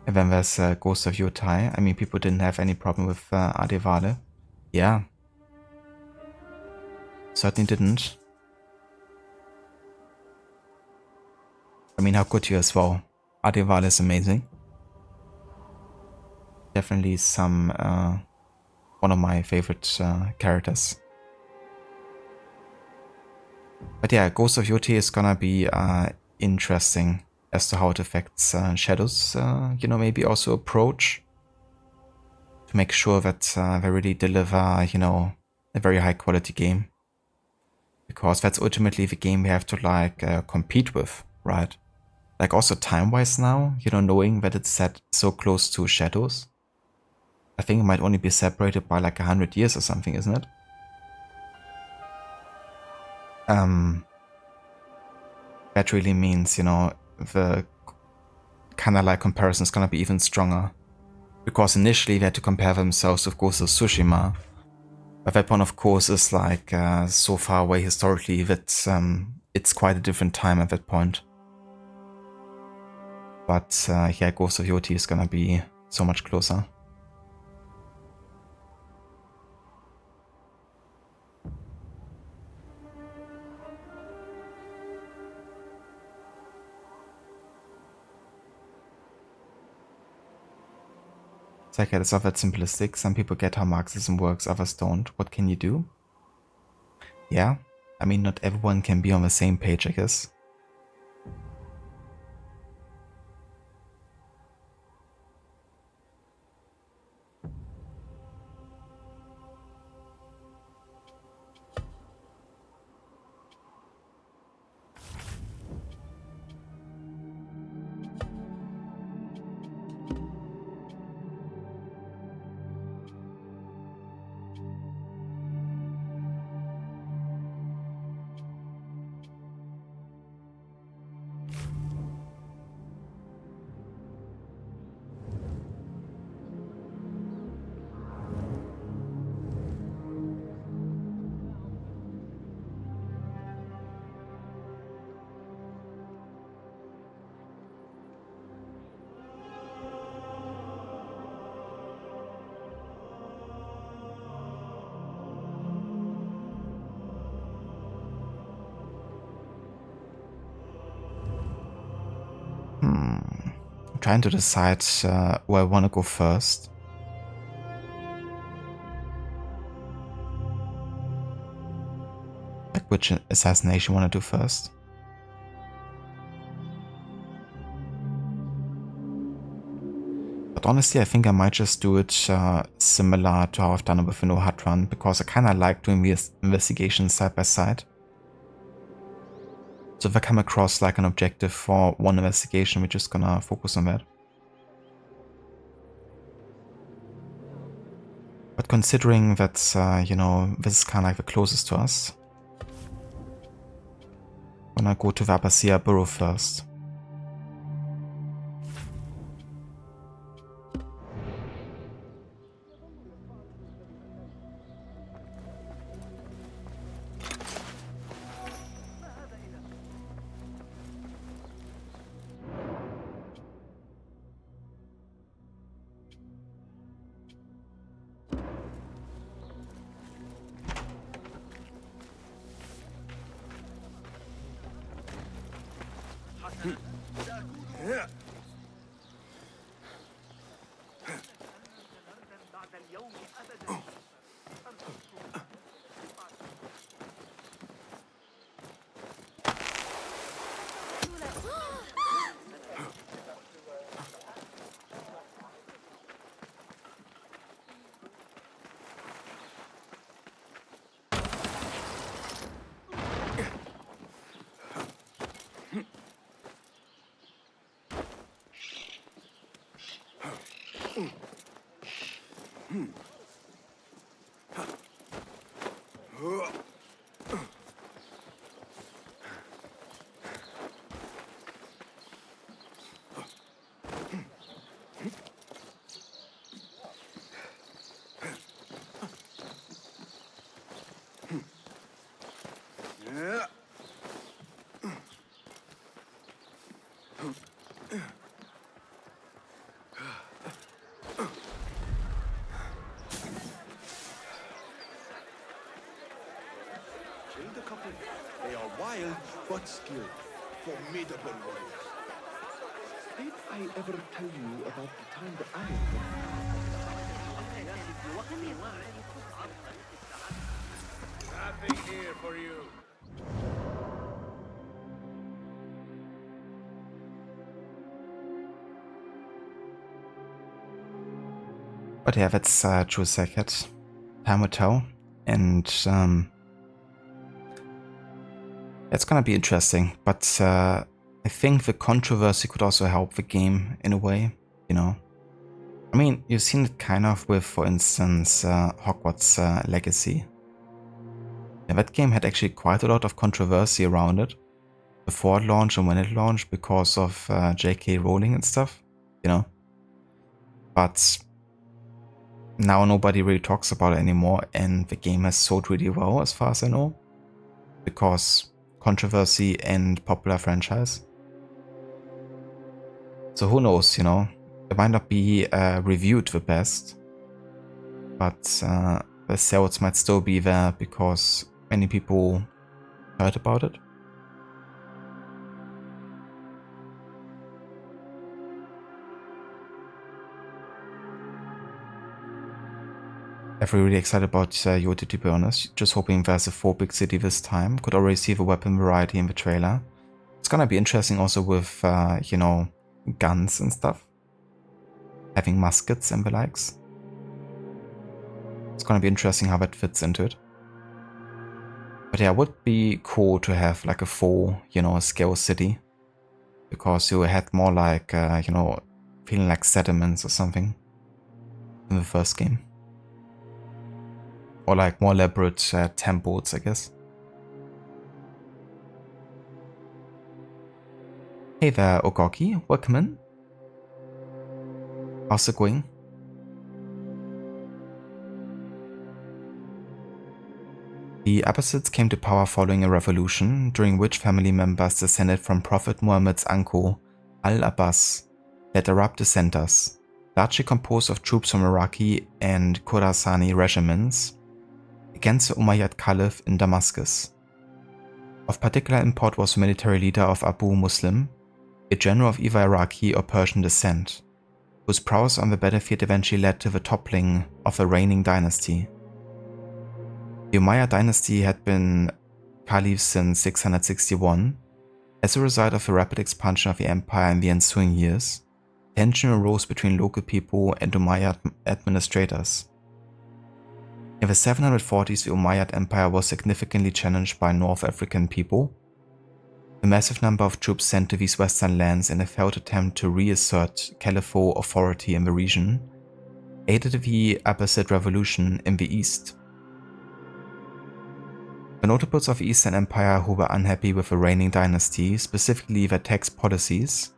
And then there's Ghost of Yotai. I mean, people didn't have any problem with Adevale. Yeah. Certainly didn't. I mean, how could you as well? Adevale is amazing. Definitely some one of my favorite characters. But yeah, Ghost of Yotai is gonna be interesting as to how it affects Shadow's, you know, maybe also approach to make sure that they really deliver, you know, a very high quality game. Because that's ultimately the game we have to like compete with, right? Like also time-wise now, you know, knowing that it's set so close to Shadows. I think it might only be separated by like 100 years or something, isn't it? That really means, you know, the kind of like comparison is gonna be even stronger. Because initially they had to compare themselves with Ghost of Tsushima. But that one, of course, is like so far away historically that it's quite a different time at that point. But yeah, Ghost of Yotai is gonna be so much closer. It's like, it's not that simplistic. Some people get how Marxism works, others don't. What can you do? Yeah, I mean, not everyone can be on the same page, I guess. I'm trying to decide where I want to go first. Like which assassination I want to do first. But honestly, I think I might just do it similar to how I've done it with the No Hut run, because I kind of like doing these investigations side by side. So if I come across like an objective for one investigation, we're just gonna focus on that. But considering that, you know, this is kind of like the closest to us, Gonna go to the Abbasia Borough first. They are wild but skilled, formidable warriors. Did I ever tell you about the time the Nothing here for you. But yeah, that's true second. Time will tell. And it's gonna be interesting. But I think the controversy could also help the game in a way, you know. I mean, you've seen it kind of with, for instance, Hogwarts Legacy. Yeah, that game had actually quite a lot of controversy around it before it launched and when it launched because of J.K. Rowling and stuff, you know. But now nobody really talks about it anymore, and the game has sold really well as far as I know, because controversy and popular franchise. So who knows, you know, it might not be reviewed the best, but the sales might still be there because many people heard about it. I'm really excited about Yota, to be honest. Just hoping there's a 4 big city this time. Could already see the weapon variety in the trailer. It's gonna be interesting also with, you know, guns and stuff. Having muskets and the likes. It's gonna be interesting how that fits into it. But yeah, it would be cool to have like a full, you know, scale city. Because you had more like, you know, feeling like settlements or something in the first game. Or like more elaborate temples, I guess. Hey there, Ogoki. Welcome in. How's it going? The Abbasids came to power following a revolution, during which family members descended from Prophet Muhammad's uncle, Al-Abbas, led Arab dissenters, largely composed of troops from Iraqi and Khorasani regiments, against the Umayyad Caliph in Damascus. Of particular import was the military leader of Abu Muslim, a general of either Iraqi or Persian descent, whose prowess on the battlefield eventually led to the toppling of the reigning dynasty. The Umayyad dynasty had been caliph since 661. As a result of the rapid expansion of the empire in the ensuing years, tension arose between local people and Umayyad administrators. In the 740s, the Umayyad Empire was significantly challenged by North African people. The massive number of troops sent to these western lands in a failed attempt to reassert caliphal authority in the region aided the Abbasid revolution in the east. The notables of the Eastern Empire who were unhappy with the reigning dynasty, specifically their tax policies,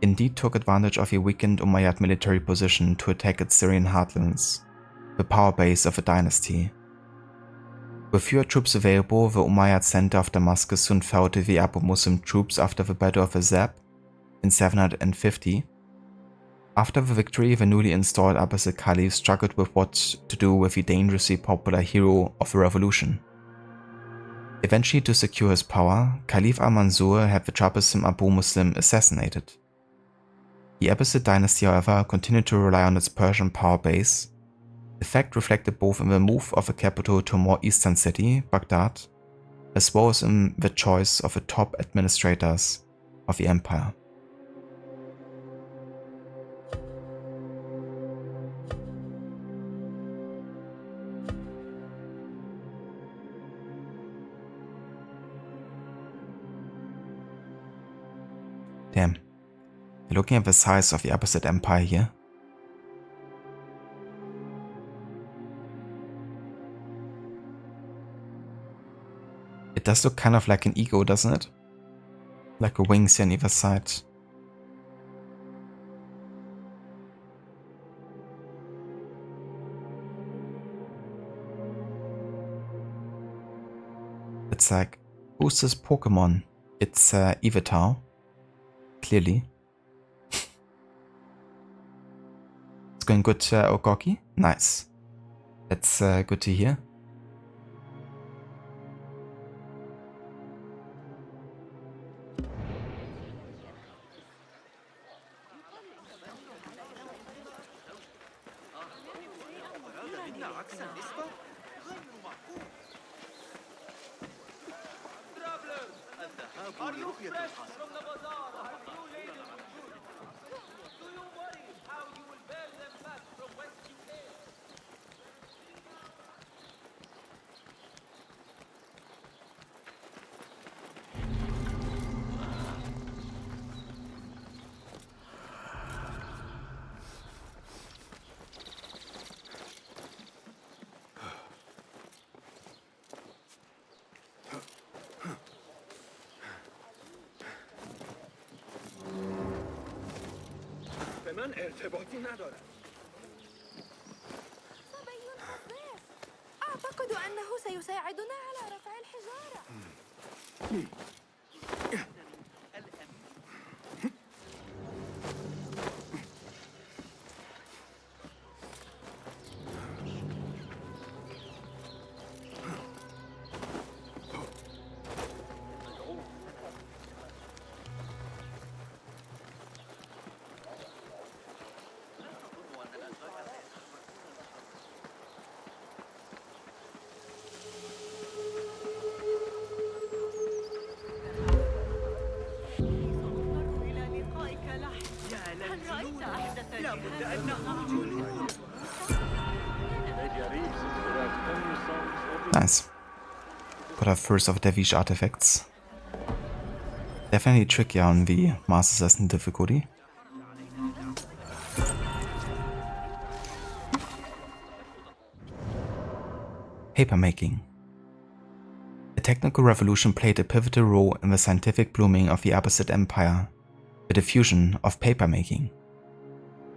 indeed took advantage of the weakened Umayyad military position to attack its Syrian heartlands, the power base of the dynasty. With fewer troops available, the Umayyad center of Damascus soon fell to the Abu Muslim troops after the Battle of Azab in 750. After the victory, the newly installed Abbasid Caliph struggled with what to do with the dangerously popular hero of the revolution. Eventually, to secure his power, Caliph al-Mansur had the troublesome Abu Muslim assassinated. The Abbasid dynasty, however, continued to rely on its Persian power base, a fact reflected both in the move of the capital to a more eastern city, Baghdad, as well as in the choice of the top administrators of the empire. Damn. Looking at the size of the Abbasid Empire here. It does look kind of like an eagle, doesn't it? Like a wings on either side. It's like, who's this Pokemon? It's Yveltal. Clearly. It's going good, Ogoki? Nice. That's good to hear. من ارتباطی ندارد. صبي نظيف. أعتقد أنه سيساعدنا على رفع الحجارة. Nice. Got our first of Dervish artifacts. Definitely trickier on the Master Assassin difficulty. Papermaking. The technical revolution played a pivotal role in the scientific blooming of the Abbasid Empire, the diffusion of papermaking.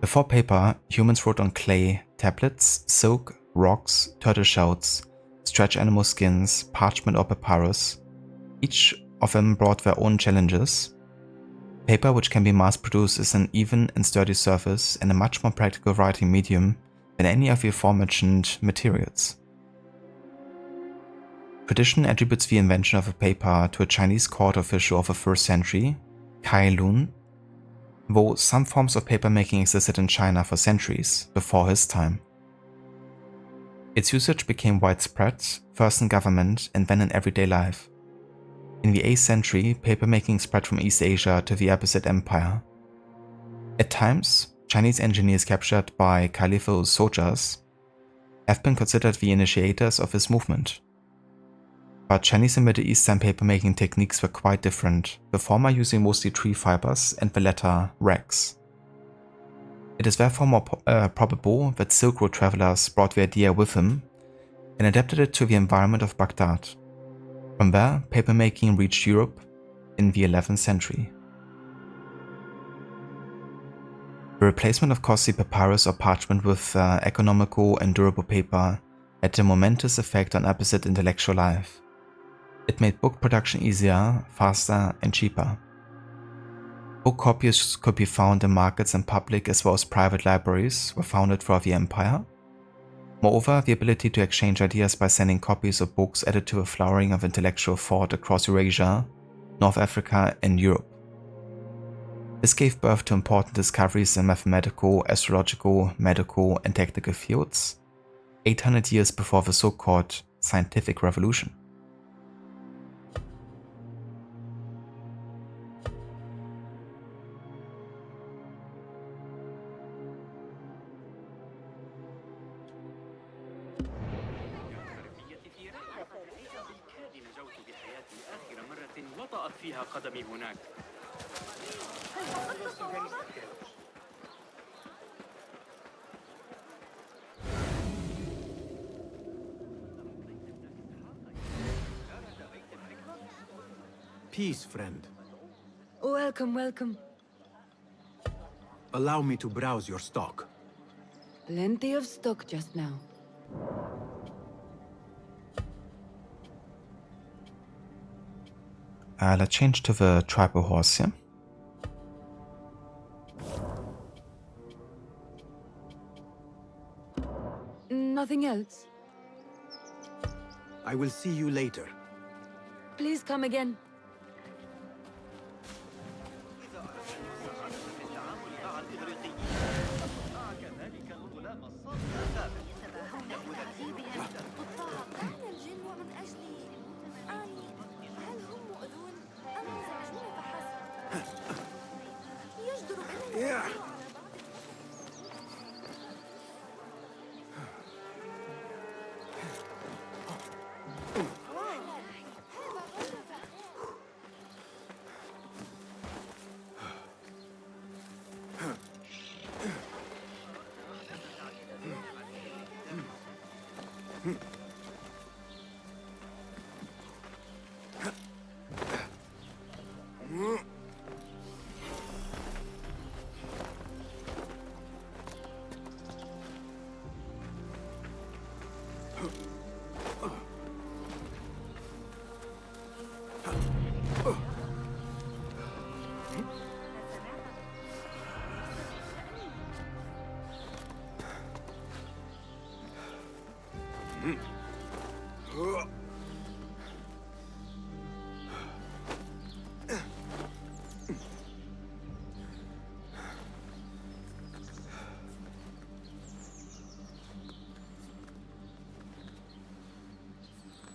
Before paper, humans wrote on clay, tablets, silk, rocks, turtle shells, stretch animal skins, parchment or papyrus. Each of them brought their own challenges. Paper, which can be mass-produced, is an even and sturdy surface and a much more practical writing medium than any of the aforementioned materials. Tradition attributes the invention of a paper to a Chinese court official of the 1st century, Cai Lun, though some forms of papermaking existed in China for centuries before his time. Its usage became widespread, first in government and then in everyday life. In the 8th century, papermaking spread from East Asia to the Abbasid Empire. At times, Chinese engineers captured by caliphal soldiers have been considered the initiators of this movement. But Chinese and Middle Eastern papermaking techniques were quite different, the former using mostly tree fibers and the latter rags. It is therefore more probable that Silk Road travelers brought the idea with them and adapted it to the environment of Baghdad, From there, papermaking reached Europe in the 11th century. The replacement of costly papyrus or parchment with economical and durable paper had a momentous effect on Abbasid intellectual life. It made book production easier, faster, and cheaper. Book copies could be found in markets and public as well as private libraries were founded throughout the empire. Moreover, the ability to exchange ideas by sending copies of books added to a flowering of intellectual thought across Eurasia, North Africa, and Europe. This gave birth to important discoveries in mathematical, astrological, medical, and technical fields, 800 years before the so-called scientific revolution. Peace, friend. Welcome, welcome. Allow me to browse your stock. Plenty of stock just now. Let's change to the tribal horse here. Nothing else? I will see you later. Please come again.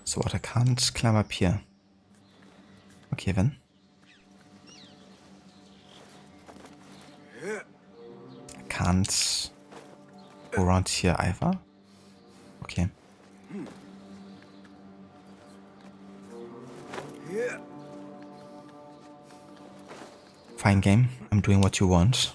So what, I can't climb up here. Okay then. I can't go around here either. Okay. Fine game, I'm doing what you want.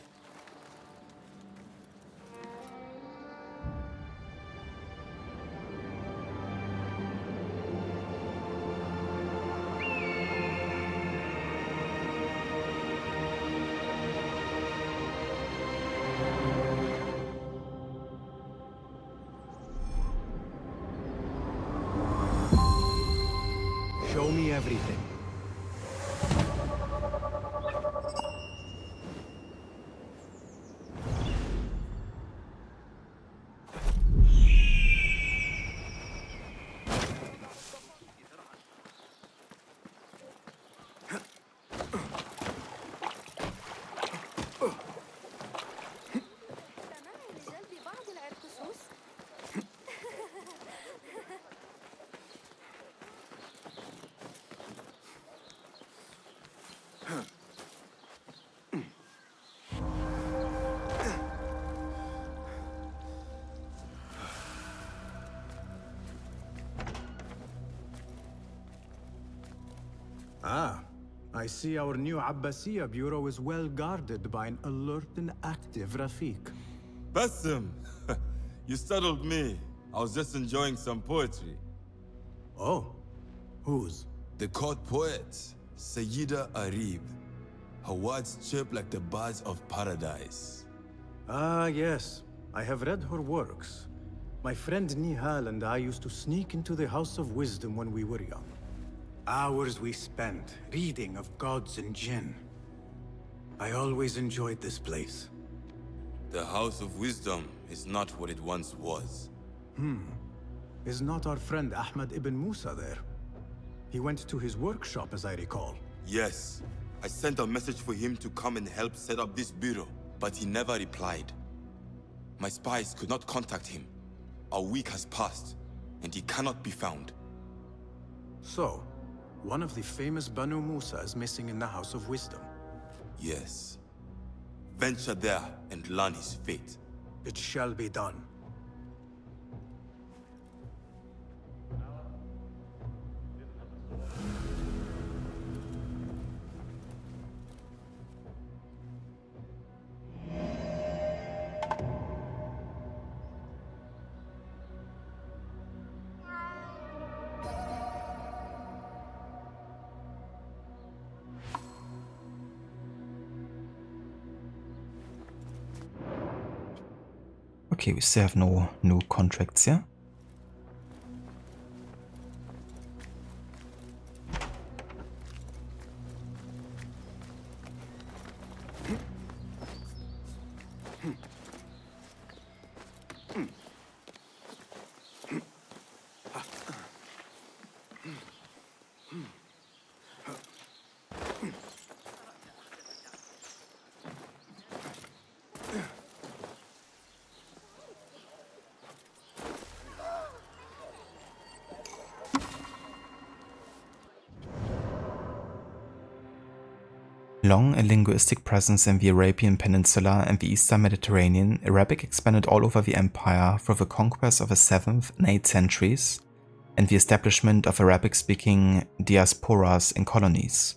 Show me everything. Ah, I see our new Abbasiya bureau is well guarded by an alert and active Rafiq. Basim! You startled me. I was just enjoying some poetry. Oh, whose? The court poet, Sayyida Arib. Her words chirp like the birds of paradise. Ah, yes. I have read her works. My friend Nihal and I used to sneak into the House of Wisdom when we were young. Hours we spent reading of gods and jinn. I always enjoyed this place. The House of Wisdom is not what it once was. Is not our friend Ahmad ibn Musa there? He went to his workshop, as I recall. Yes, I sent a message for him to come and help set up this bureau, but he never replied. My spies could not contact him. A week has passed, and he cannot be found. So, one of the famous Banu Musa is missing in the House of Wisdom. Yes. Venture there and learn his fate. It shall be done. Okay, we still have no new contracts here. Long a linguistic presence in the Arabian Peninsula and the Eastern Mediterranean, Arabic expanded all over the empire through the conquest of the 7th and 8th centuries and the establishment of Arabic-speaking diasporas in colonies.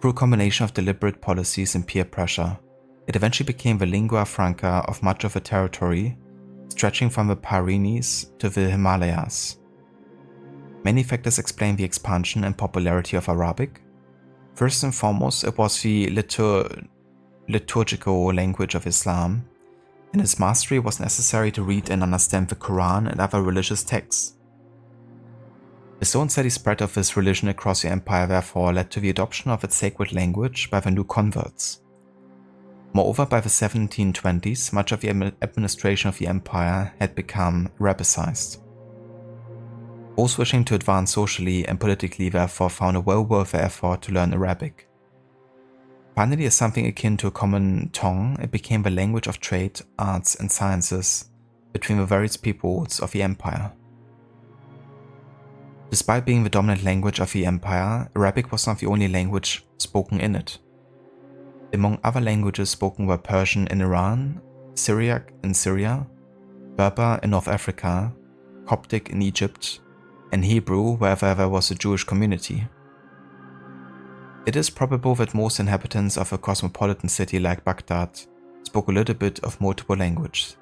Through a combination of deliberate policies and peer pressure, it eventually became the lingua franca of much of the territory, stretching from the Pyrenees to the Himalayas. Many factors explain the expansion and popularity of Arabic. First and foremost, it was the liturgical language of Islam, and its mastery was necessary to read and understand the Quran and other religious texts. The slow and steady spread of this religion across the empire therefore led to the adoption of its sacred language by the new converts. Moreover, by the 1720s, much of the administration of the empire had become Arabicized. Those wishing to advance socially and politically therefore found it well worth the effort to learn Arabic. Finally, as something akin to a common tongue, it became the language of trade, arts and sciences between the various peoples of the empire. Despite being the dominant language of the empire, Arabic was not the only language spoken in it. Among other languages spoken were Persian in Iran, Syriac in Syria, Berber in North Africa, Coptic in Egypt, and Hebrew wherever there was a Jewish community. It is probable that most inhabitants of a cosmopolitan city like Baghdad spoke a little bit of multiple languages.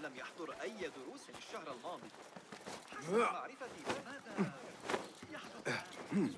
لم يحضر أي دروس الشهر الماضي. حسب معرفتي ماذا يحدث؟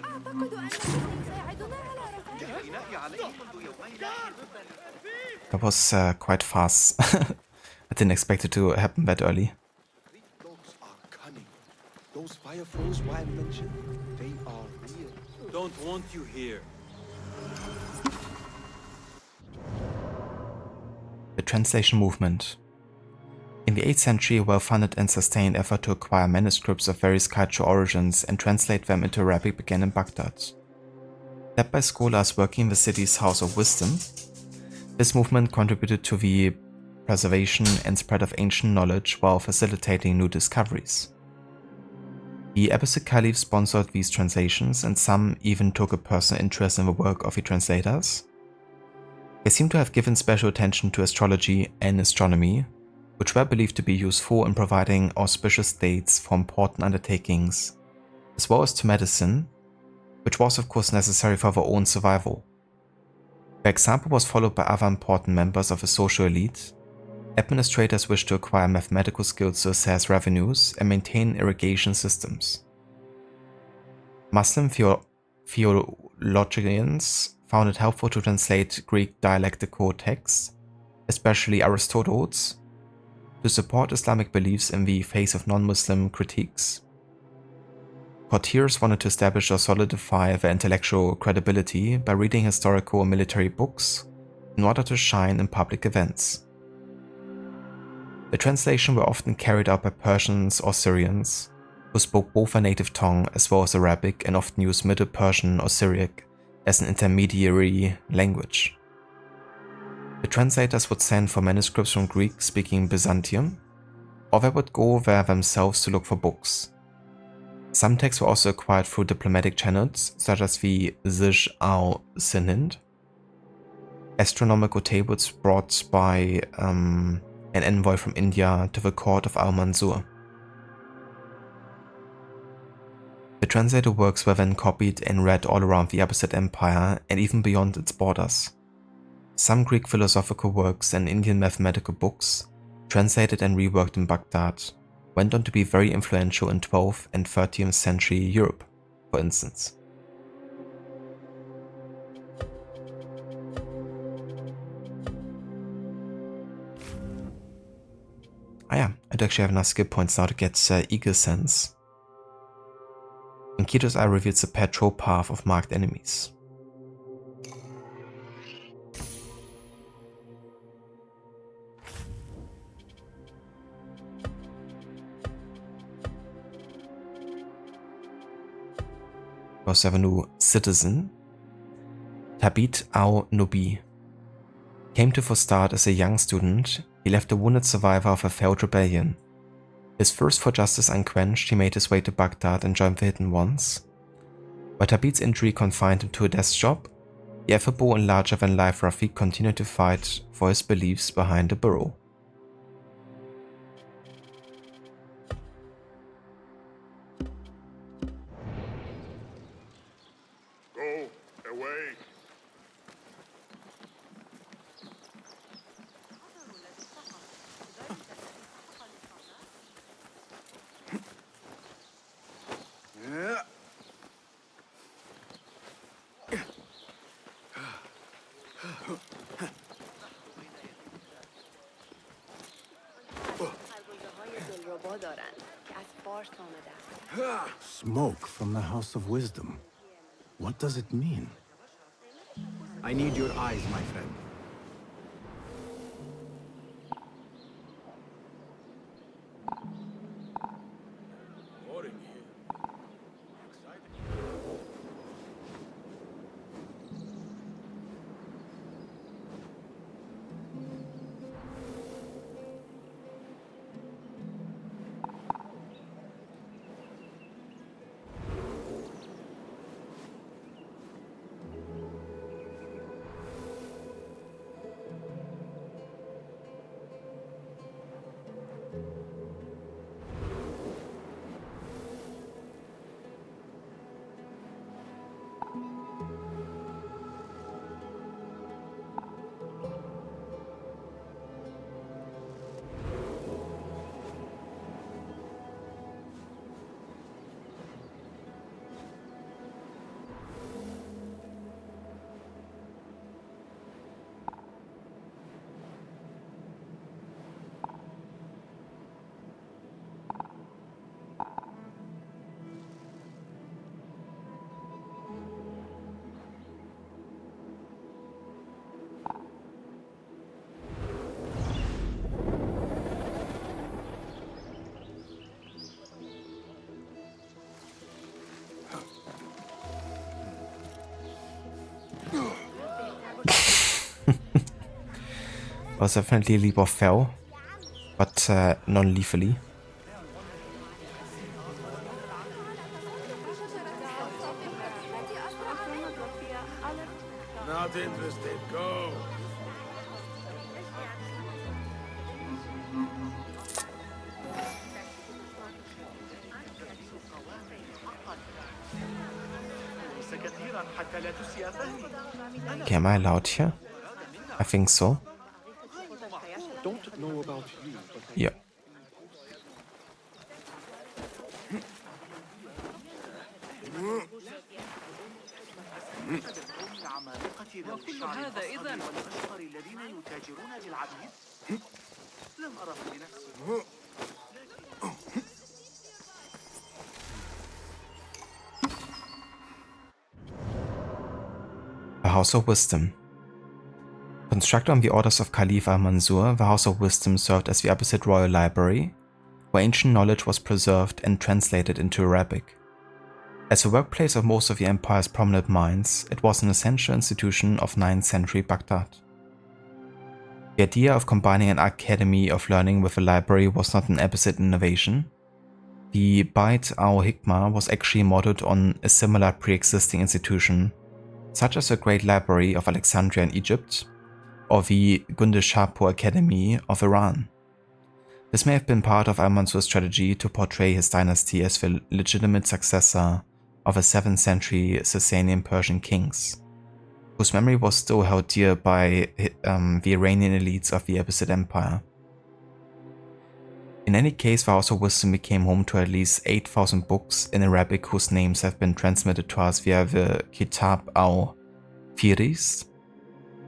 أعتقد أنه سيساعدنا على رفع البناء عليه منذ يومين. That was quite fast. I didn't expect it to happen that early. Great dogs are cunning. Those fire foes Wyatt mentioned, don't want you here. The translation movement. In the 8th century, a well-funded and sustained effort to acquire manuscripts of various cultural origins and translate them into Arabic began in Baghdad. Led by scholars working in the city's House of Wisdom, this movement contributed to the preservation and spread of ancient knowledge while facilitating new discoveries. The Abbasid Caliph sponsored these translations, and some even took a personal interest in the work of the translators. They seem to have given special attention to astrology and astronomy, which were believed to be useful in providing auspicious dates for important undertakings, as well as to medicine, which was of course necessary for their own survival. Their example was followed by other important members of the social elite. Administrators wished to acquire mathematical skills to assess revenues and maintain irrigation systems. Muslim theologians found it helpful to translate Greek dialectical texts, especially Aristotle's, to support Islamic beliefs in the face of non-Muslim critiques. Courtiers wanted to establish or solidify their intellectual credibility by reading historical and military books in order to shine in public events. The translation were often carried out by Persians or Syrians, who spoke both a native tongue as well as Arabic and often used Middle Persian or Syriac as an intermediary language. The translators would send for manuscripts from Greek-speaking Byzantium, or they would go there themselves to look for books. Some texts were also acquired through diplomatic channels, such as the Zij al-Sinind, astronomical tables brought by an envoy from India to the court of Al-Mansur. The translated works were then copied and read all around the Abbasid Empire and even beyond its borders. Some Greek philosophical works and Indian mathematical books, translated and reworked in Baghdad, went on to be very influential in 12th and 13th century Europe, for instance. I do actually have enough skill points now to get Eagle Sense. And Kito's Eye reveals the patrol path of marked enemies. We also have a new citizen, Tabit al-Nubi. Came to Fustad as a young student, he left a wounded survivor of a failed rebellion. His thirst for justice unquenched, he made his way to Baghdad and joined the Hidden Ones. While Tabit's injury confined him to a desk job, the affable and larger-than-life RAFIQ continued to fight for his beliefs behind the burrow. Go away. Smoke from the House of Wisdom. What does it mean? I need your eyes, my friend. Was definitely a leap of fail, but non-lethally. Not interested. Go. Okay, am I allowed here? I think so. Don't know about you, but Yeah. وكل هذا إذن والأشقر الذين يتاجرون بالعبيد لم أره بنفسي. The House of Wisdom. Constructed on the orders of Caliph al-Mansur, the House of Wisdom served as the Abbasid royal library, where ancient knowledge was preserved and translated into Arabic. As the workplace of most of the empire's prominent minds, it was an essential institution of 9th century Baghdad. The idea of combining an academy of learning with a library was not an Abbasid innovation. The Bait al-Hikmah was actually modeled on a similar pre-existing institution, such as the Great Library of Alexandria in Egypt, or the Gundeshapur Academy of Iran. This may have been part of al-Mansur's strategy to portray his dynasty as the legitimate successor of the 7th century Sasanian Persian kings, whose memory was still held dear by the Iranian elites of the Abbasid Empire. In any case, the House of Wisdom became home to at least 8,000 books in Arabic whose names have been transmitted to us via the Kitab al-Firis,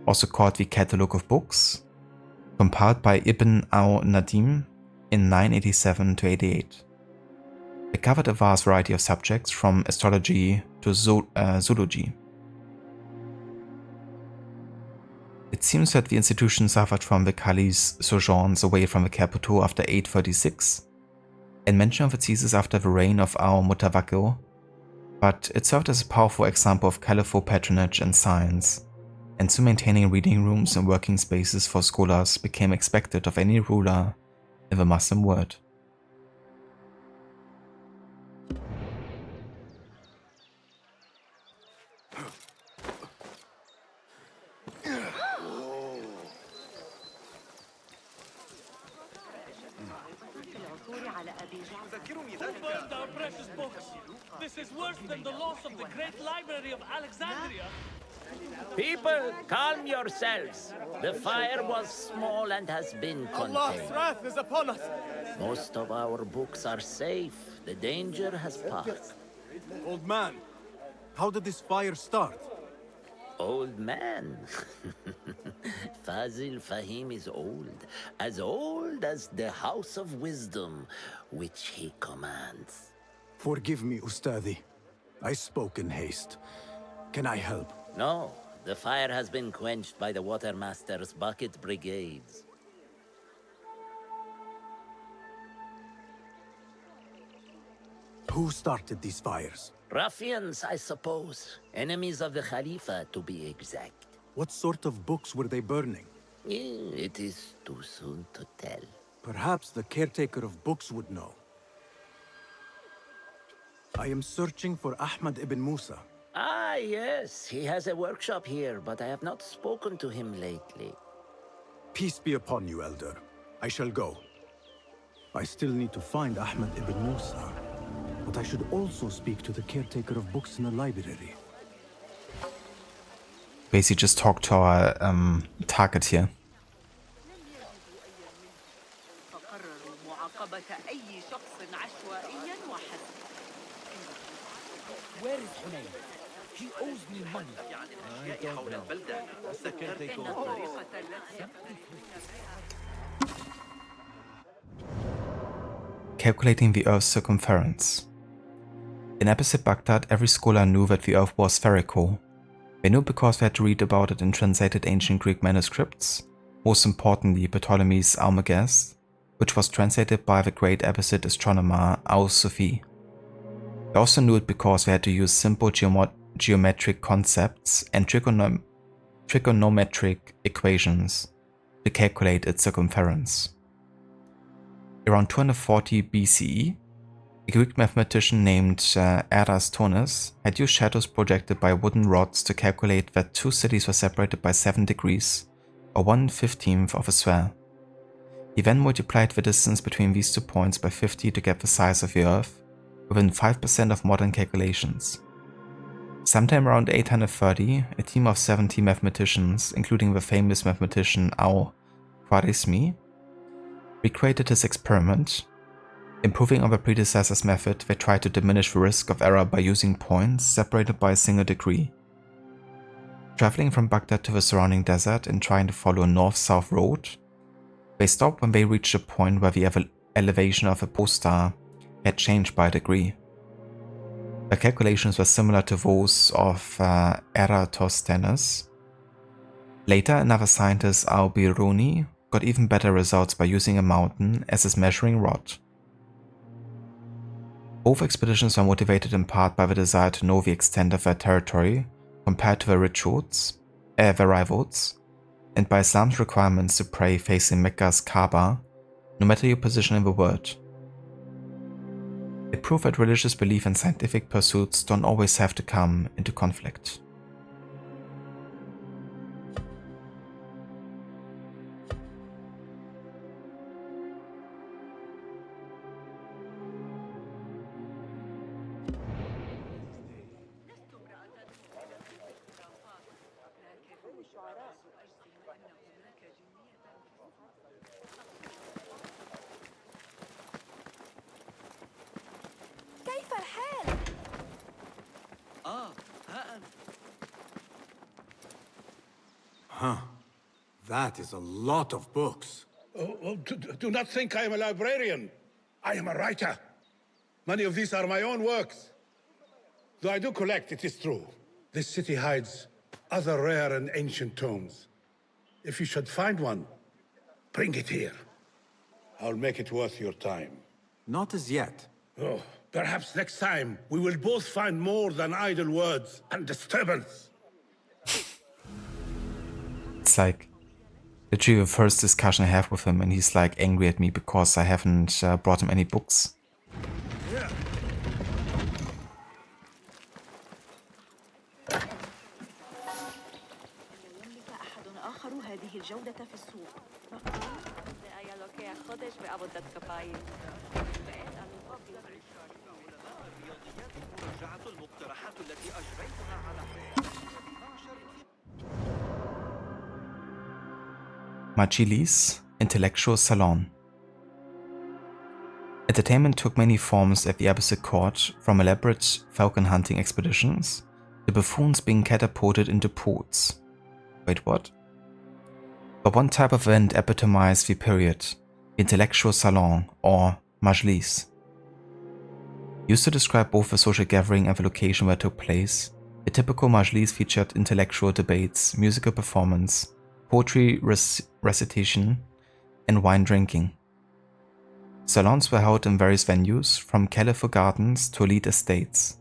also called the Catalogue of Books, compiled by Ibn al-Nadim in 987–88. It covered a vast variety of subjects from astrology to zoology. It seems that the institution suffered from the Caliph's sojourns away from the capital after 836, and mention of its ceases after the reign of al-Mutawakkil, but it served as a powerful example of caliphal patronage and science, and so maintaining reading rooms and working spaces for scholars became expected of any ruler in the Muslim world. Who burned our precious books? This is worse than the loss of the great library of Alexandria. People, calm yourselves. The fire was small and has been contained. Allah's wrath is upon us. Most of our books are safe. The danger has passed. Old man, how did this fire start? Old man? Fazil Fahim is old as the House of Wisdom, which he commands. Forgive me, Ustadi. I spoke in haste. Can I help? No, the fire has been quenched by the Watermaster's bucket brigades. Who started these fires? Ruffians, I suppose. Enemies of the Khalifa, to be exact. What sort of books were they burning? It is too soon to tell. Perhaps the caretaker of books would know. I am searching for Ahmad ibn Musa. Ah, yes. He has a workshop here, but I have not spoken to him lately. Peace be upon you, Elder. I shall go. I still need to find Ahmad ibn Musa, but I should also speak to the caretaker of books in the library. Basically just talk to our target here. Where is Hunayn? He owes me money. I don't know. The caretaker. Calculating the Earth's circumference. In Abbasid Baghdad, every scholar knew that the Earth was spherical. They knew because they had to read about it in translated ancient Greek manuscripts, most importantly Ptolemy's AHMAD'S, which was translated by the great Abbasid astronomer Al-Sufi. They also knew it because they had to use simple geometric concepts and trigonometric equations to calculate its circumference. Around 240 BCE, a Greek mathematician named Eratosthenes had used shadows projected by wooden rods to calculate that two cities were separated by 7 degrees, or 1/15 of a sphere. He then multiplied the distance between these 2 points by 50 to get the size of the Earth, within 5% of modern calculations. Sometime around 830, a team of 70 mathematicians, including the famous mathematician Al-Khwarizmi, recreated his experiment. Improving on the predecessor's method, they tried to diminish the risk of error by using points separated by a single degree. Traveling from Baghdad to the surrounding desert and trying to follow a north-south road, they stopped when they reached a point where the elevation of a pole star had changed by a degree. The calculations were similar to those of Eratosthenes. Later, another scientist, Al-Biruni, got even better results by using a mountain as his measuring rod. Both expeditions were motivated in part by the desire to know the extent of their territory compared to their rivals, and by Islam's requirements to pray facing Mecca's Kaaba, no matter your position in the world. It proved that religious belief and scientific pursuits don't always have to come into conflict. كيف الحال؟ ها أنت. Huh. That is a lot of books. Do not think I am a librarian. I am a writer. Many of these are my own works. Though I do collect, it is true. This city hides other rare and ancient tomes. If you should find one, bring it here. I'll make it worth your time. Not as yet. Oh, perhaps next time we will both find more than idle words and disturbance. It's like literally the first discussion I have with him, and he's like angry at me because I haven't brought him any books. Majlis, Intellectual Salon. Entertainment took many forms at the Abbasid court, from elaborate falcon hunting expeditions to buffoons being catapulted into ports. Wait, what? But one type of event epitomized the period, the intellectual salon, or majlis. Used to describe both the social gathering and the location where it took place, a typical majlis featured intellectual debates, musical performance, poetry recitation, and wine drinking. Salons were held in various venues, from caliphate gardens to elite estates.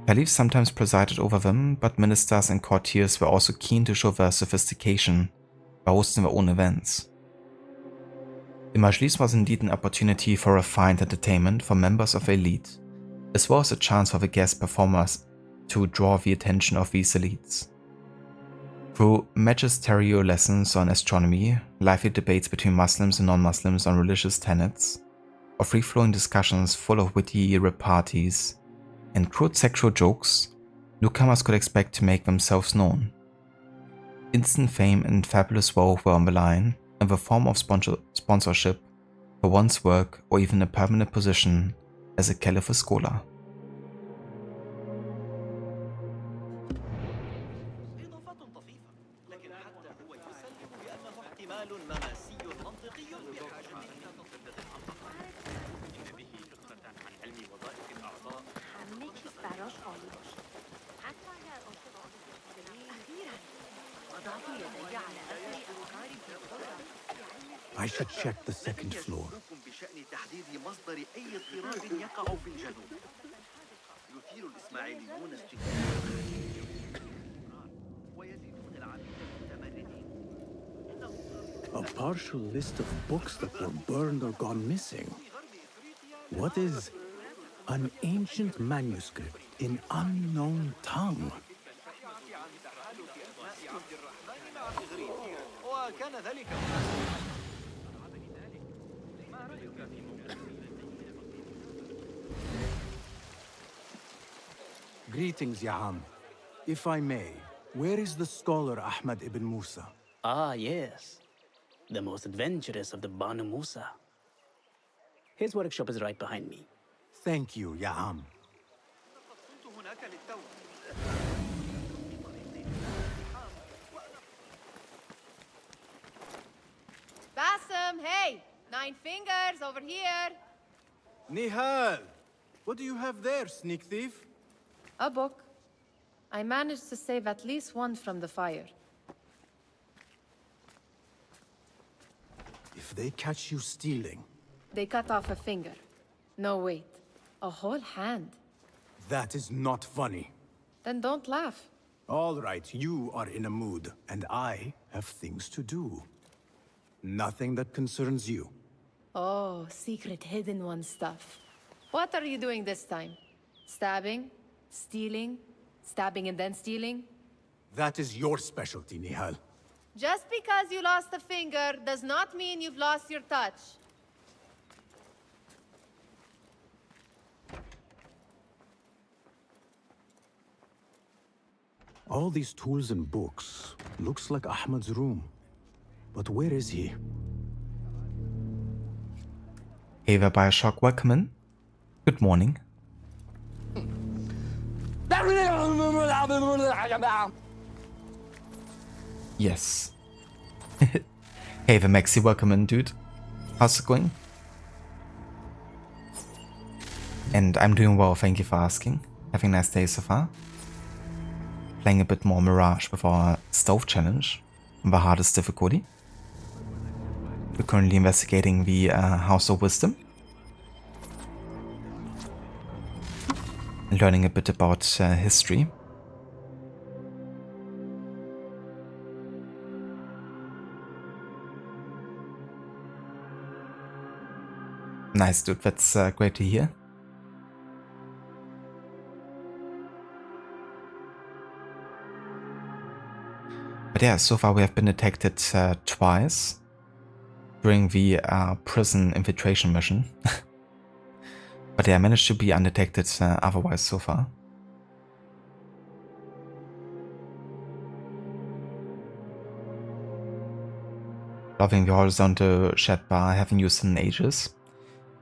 Caliphs sometimes presided over them, but ministers and courtiers were also keen to show their sophistication by hosting their own events. The majlis was indeed an opportunity for refined entertainment for members of the elite, as well as a chance for the guest performers to draw the attention of these elites. Through magisterial lessons on astronomy, lively debates between Muslims and non-Muslims on religious tenets, or free-flowing discussions full of witty repartees and crude sexual jokes, newcomers could expect to make themselves known. Instant fame and fabulous wealth were on the line, in the form of sponsorship for one's work or even a permanent position as a caliphate scholar. I should check the second floor. يحيل الإسماعيليون ويزيدون العبيد المتمردين. A partial list of books that were burned or gone missing. What is an ancient manuscript in unknown tongue? وكان ذلك Greetings, Yaham. If I may, where is the scholar Ahmad ibn Musa? Ah, yes. The most adventurous of the BANU MUSA. His workshop is right behind me. Thank you, Yaham. Bassem, hey! 9 fingers over here. Nihal! What do you have there, sneak thief? A book. I managed to save at least one from the fire. If they catch you stealing, They cut off a finger. No, wait. A whole hand. that is not funny. Then don't laugh. All right, you are in a mood, and I have things to do. Nothing that concerns you. Oh, secret hidden one stuff. What are you doing this time? Stabbing? Stealing? Stabbing and then stealing? That is your specialty, Nihal. Just because you lost a finger does not mean you've lost your touch. All these tools and books. Looks like Ahmad's room. But where is he? Hey there, Bioshock, welcome in. Good morning. Yes. Hey there, Maxi, welcome in, dude. How's it going? And I'm doing well, thank you for asking. Having a nice day so far. Playing a bit more Mirage with our Stove Challenge on the hardest difficulty. We're currently investigating the House of Wisdom. And learning a bit about history. Nice, dude, that's great to hear. But yeah, so far we have been detected twice during the prison infiltration mission. But yeah, I managed to be undetected otherwise so far. Loving the horizontal chat bar, I haven't used it in ages.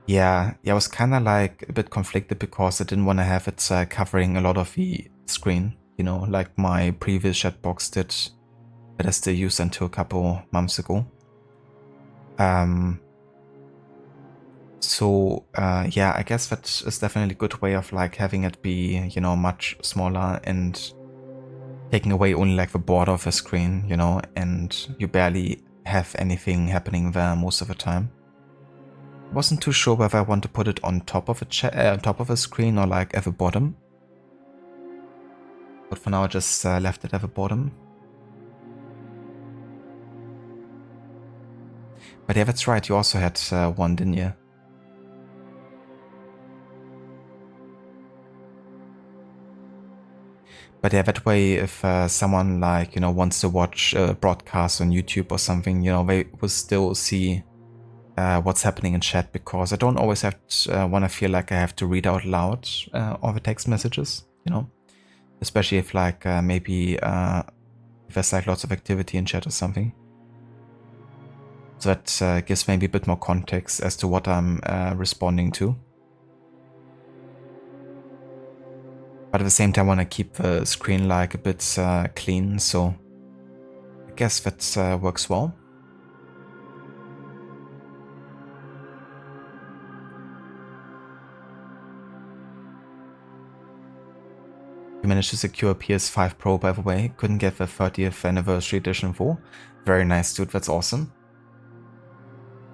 Yeah, I was kinda like a bit conflicted because I didn't want to have it covering a lot of the screen, you know, like my previous chat box did, that I still used until a couple months ago. So yeah, I guess that is definitely a good way of like having it be, you know, much smaller and taking away only like the border of the screen, you know, and you barely have anything happening there most of the time. Wasn't too sure whether I want to put it on top of a top of a screen or like at the bottom. But for now, I just left it at the bottom. But yeah, that's right. You also had one, didn't you? But yeah, that way, if someone like, you know, wants to watch a broadcast on YouTube or something, you know, they will still see what's happening in chat, because I don't always have to, want to feel like I have to read out loud all the text messages, you know, especially if like maybe if there's like lots of activity in chat or something. So that gives maybe a bit more context as to what I'm responding to. But at the same time, I want to keep the screen like a bit clean, so I guess that works well. We managed to secure a PS5 Pro, by the way. Couldn't get the 30th anniversary edition for. Very nice, dude. That's awesome.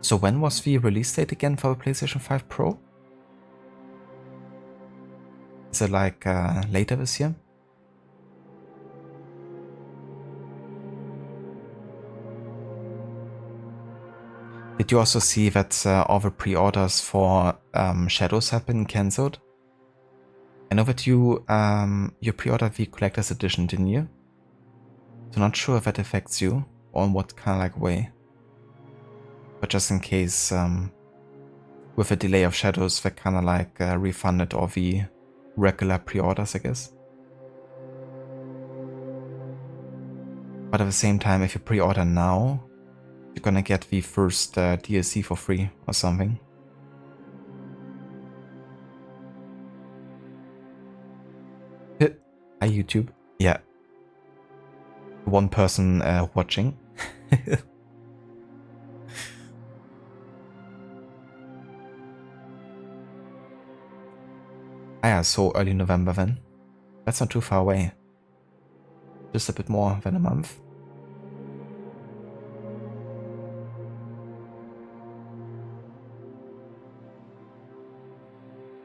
So when was the release date again for the PlayStation 5 Pro? Is it like later this year? Did you also see that all the pre-orders for Shadows have been cancelled? I know that you pre-ordered the Collector's Edition, didn't you? So not sure if that affects you or in what kind of like way. But just in case, with a delay of Shadows, they kind of like refunded all the regular pre-orders, I guess. But at the same time, if you pre-order now, you're gonna get the first DLC for free or something. Hi YouTube. Yeah. One person watching. Yeah, so early November then. That's not too far away. Just a bit more than a month.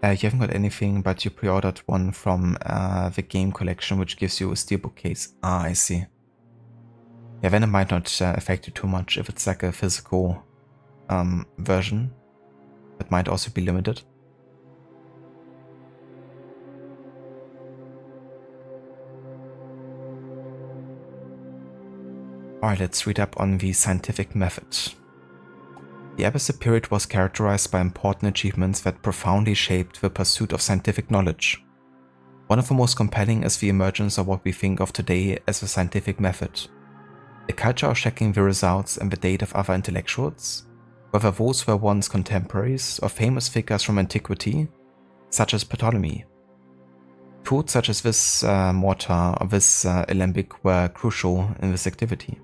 You haven't got anything, but you pre-ordered one from the game collection, which gives you a steelbook case. Ah, I see. Yeah, then it might not affect you too much if it's like a physical version. It might also be limited. Alright, let's read up on the scientific method. The Episode period was characterized by important achievements that profoundly shaped the pursuit of scientific knowledge. One of the most compelling is the emergence of what we think of today as the scientific method. The culture of checking the results and the data of other intellectuals, whether those were once contemporaries or famous figures from antiquity, such as Ptolemy. Tools such as this mortar or this alembic were crucial in this activity.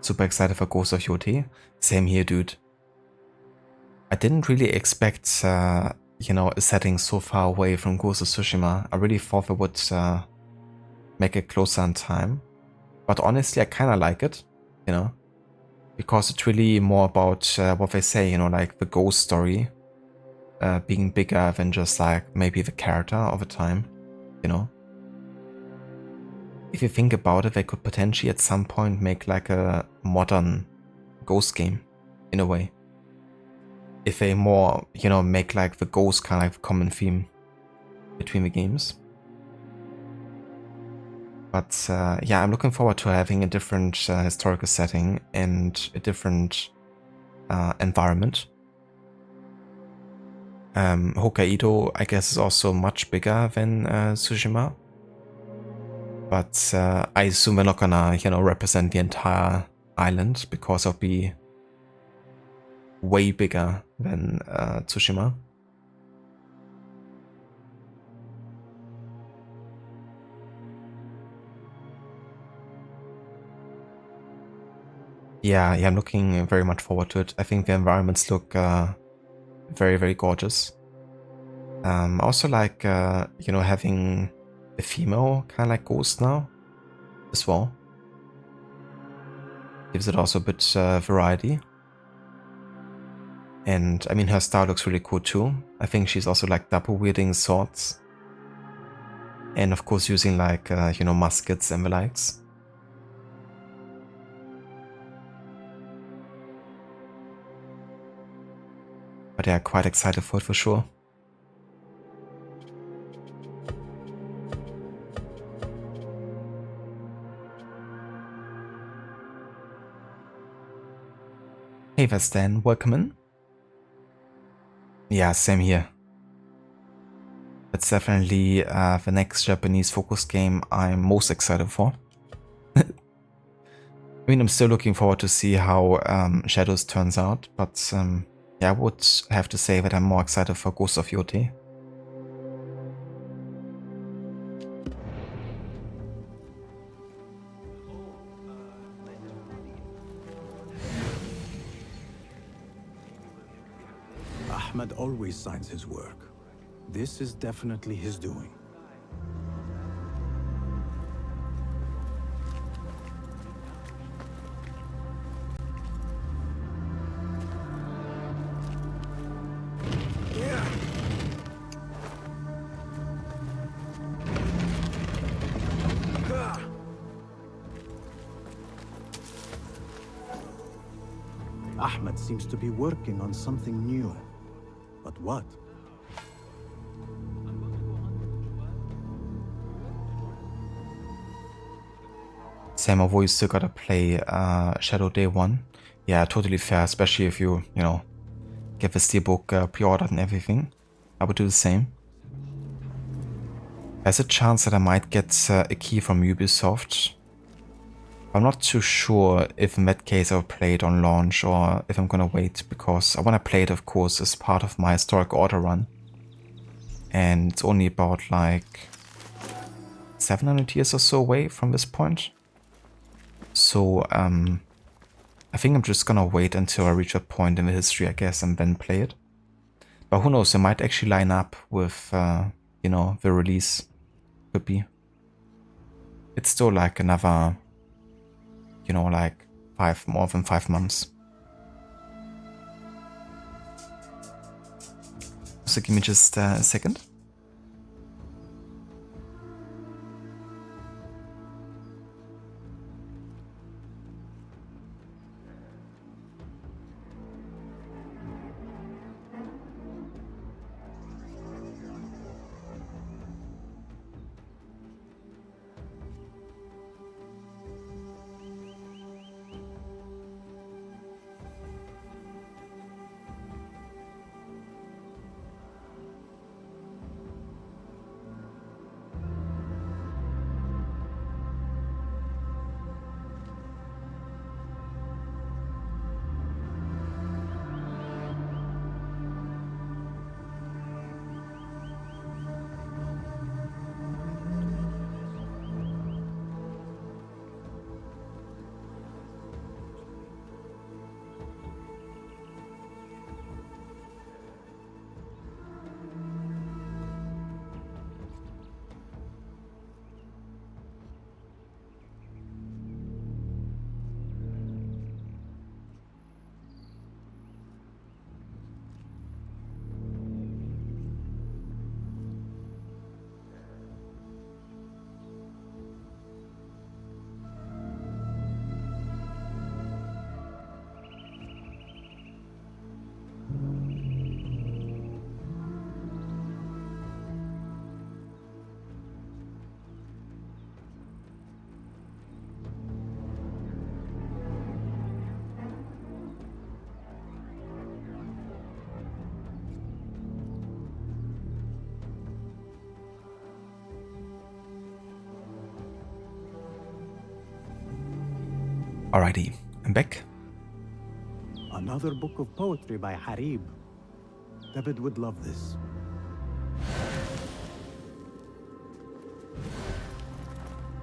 Super excited for Ghost of Yoti. Same here, dude. I didn't really expect, you know, a setting so far away from Ghost of Tsushima. I really thought they would make it closer in time. But honestly, I kind of like it, you know, because it's really more about what they say, you know, like the ghost story being bigger than just like maybe the character of a time, you know. If you think about it, they could potentially at some point make like a modern ghost game, in a way. If they more, you know, make like the ghost kind of like common theme between the games. But yeah, I'm looking forward to having a different historical setting and a different environment. Hokkaido, I guess, is also much bigger than Tsushima. But I assume we're not gonna, you know, represent the entire island because it'll be way bigger than Tsushima. Yeah, I'm looking very much forward to it. I think the environments look very, very gorgeous. Also like, you know, having a female kind of like ghost now as well. Gives it also a bit variety. And I mean, her style looks really cool too. I think she's also like double wielding swords. And of course using like, you know, muskets and the likes. But yeah, quite excited for it for sure. Hey there, Stan, welcome in. Yeah, same here. That's definitely the next Japanese focus game I'm most excited for. I mean, I'm still looking forward to see how Shadows turns out, but yeah, I would have to say that I'm more excited for Ghost of Yoti. Ahmad always signs his work. This is definitely his doing. Ahmed seems to be working on something new. But what? Same of you still gotta play Shadow Day 1. Yeah, totally fair, especially if you know, get the Steelbook pre-ordered and everything. I would do the same. There's a chance that I might get a key from Ubisoft. I'm not too sure if in that case I'll play it on launch or if I'm gonna wait, because I wanna play it, of course, as part of my historic order run. And it's only about like 700 years or so away from this point. So I think I'm just gonna wait until I reach a point in the history, I guess, and then play it. But who knows, it might actually line up with, you know, the release. Could be. It's still like another, you know, like more than 5 months. So give me just a second. Alrighty, I'm back. Another book of poetry by Harib. David would love this.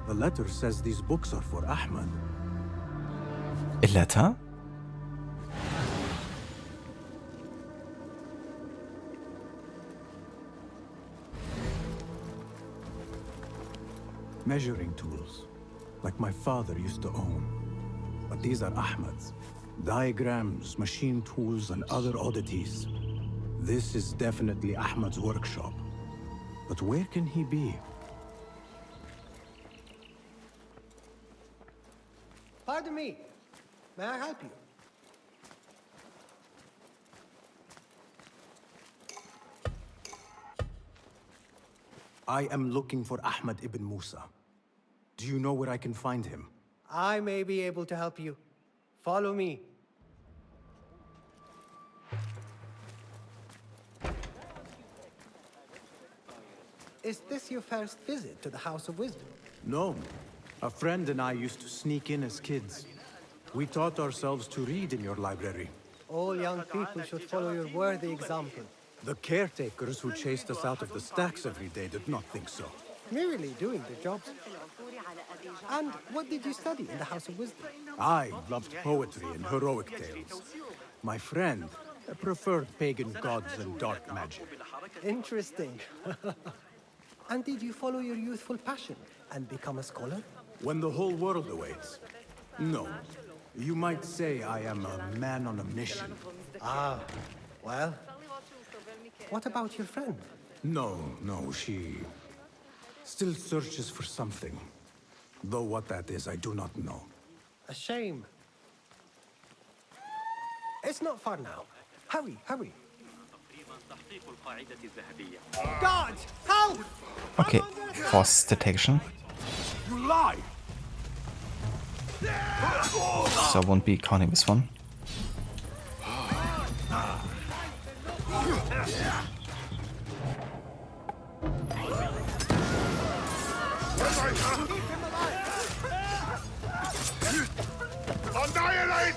The letter says these books are for Ahmed. A letter? Measuring tools, like my father used to own. But these are Ahmed's. Diagrams, machine tools, and other oddities. This is definitely Ahmed's workshop. But where can he be? Pardon me. May I help you? I am looking for Ahmed ibn Musa. Do you know where I can find him? I may be able to help you. Follow me. Is this your first visit to the House of Wisdom? No. A friend and I used to sneak in as kids. We taught ourselves to read in your library. All young people should follow your worthy example. The caretakers who chased us out of the stacks every day did not think so. Merely doing the job. And what did you study in the House of Wisdom? I loved poetry and heroic tales. My friend preferred pagan gods and dark magic. Interesting. And did you follow your youthful passion and become a scholar? When the whole world awaits. No. You might say I am a man on a mission. Ah, well. What about your friend? No, she still searches for something. Though what that is, I do not know. A shame. It's not far now. Hurry, hurry. تحقيق القاعدة الذهبية. God, help! Okay, force detection. You lie! So I won't be counting this one. Annihilate!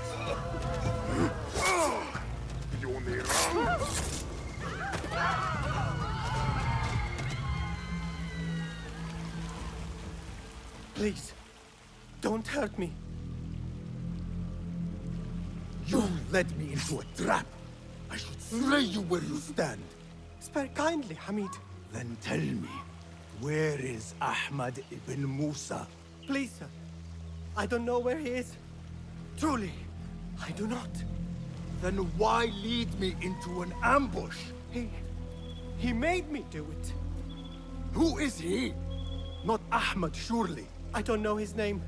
You only wrong. Please, don't hurt me. You led me into a trap. I should slay you where you stand. Spare kindly, Hamid. Then tell me, where is Ahmad ibn Musa? Please, sir. I don't know where he is. Truly, I do not. Then why lead me into an ambush? He made me do it. Who is he? Not Ahmad, surely. I don't know his name.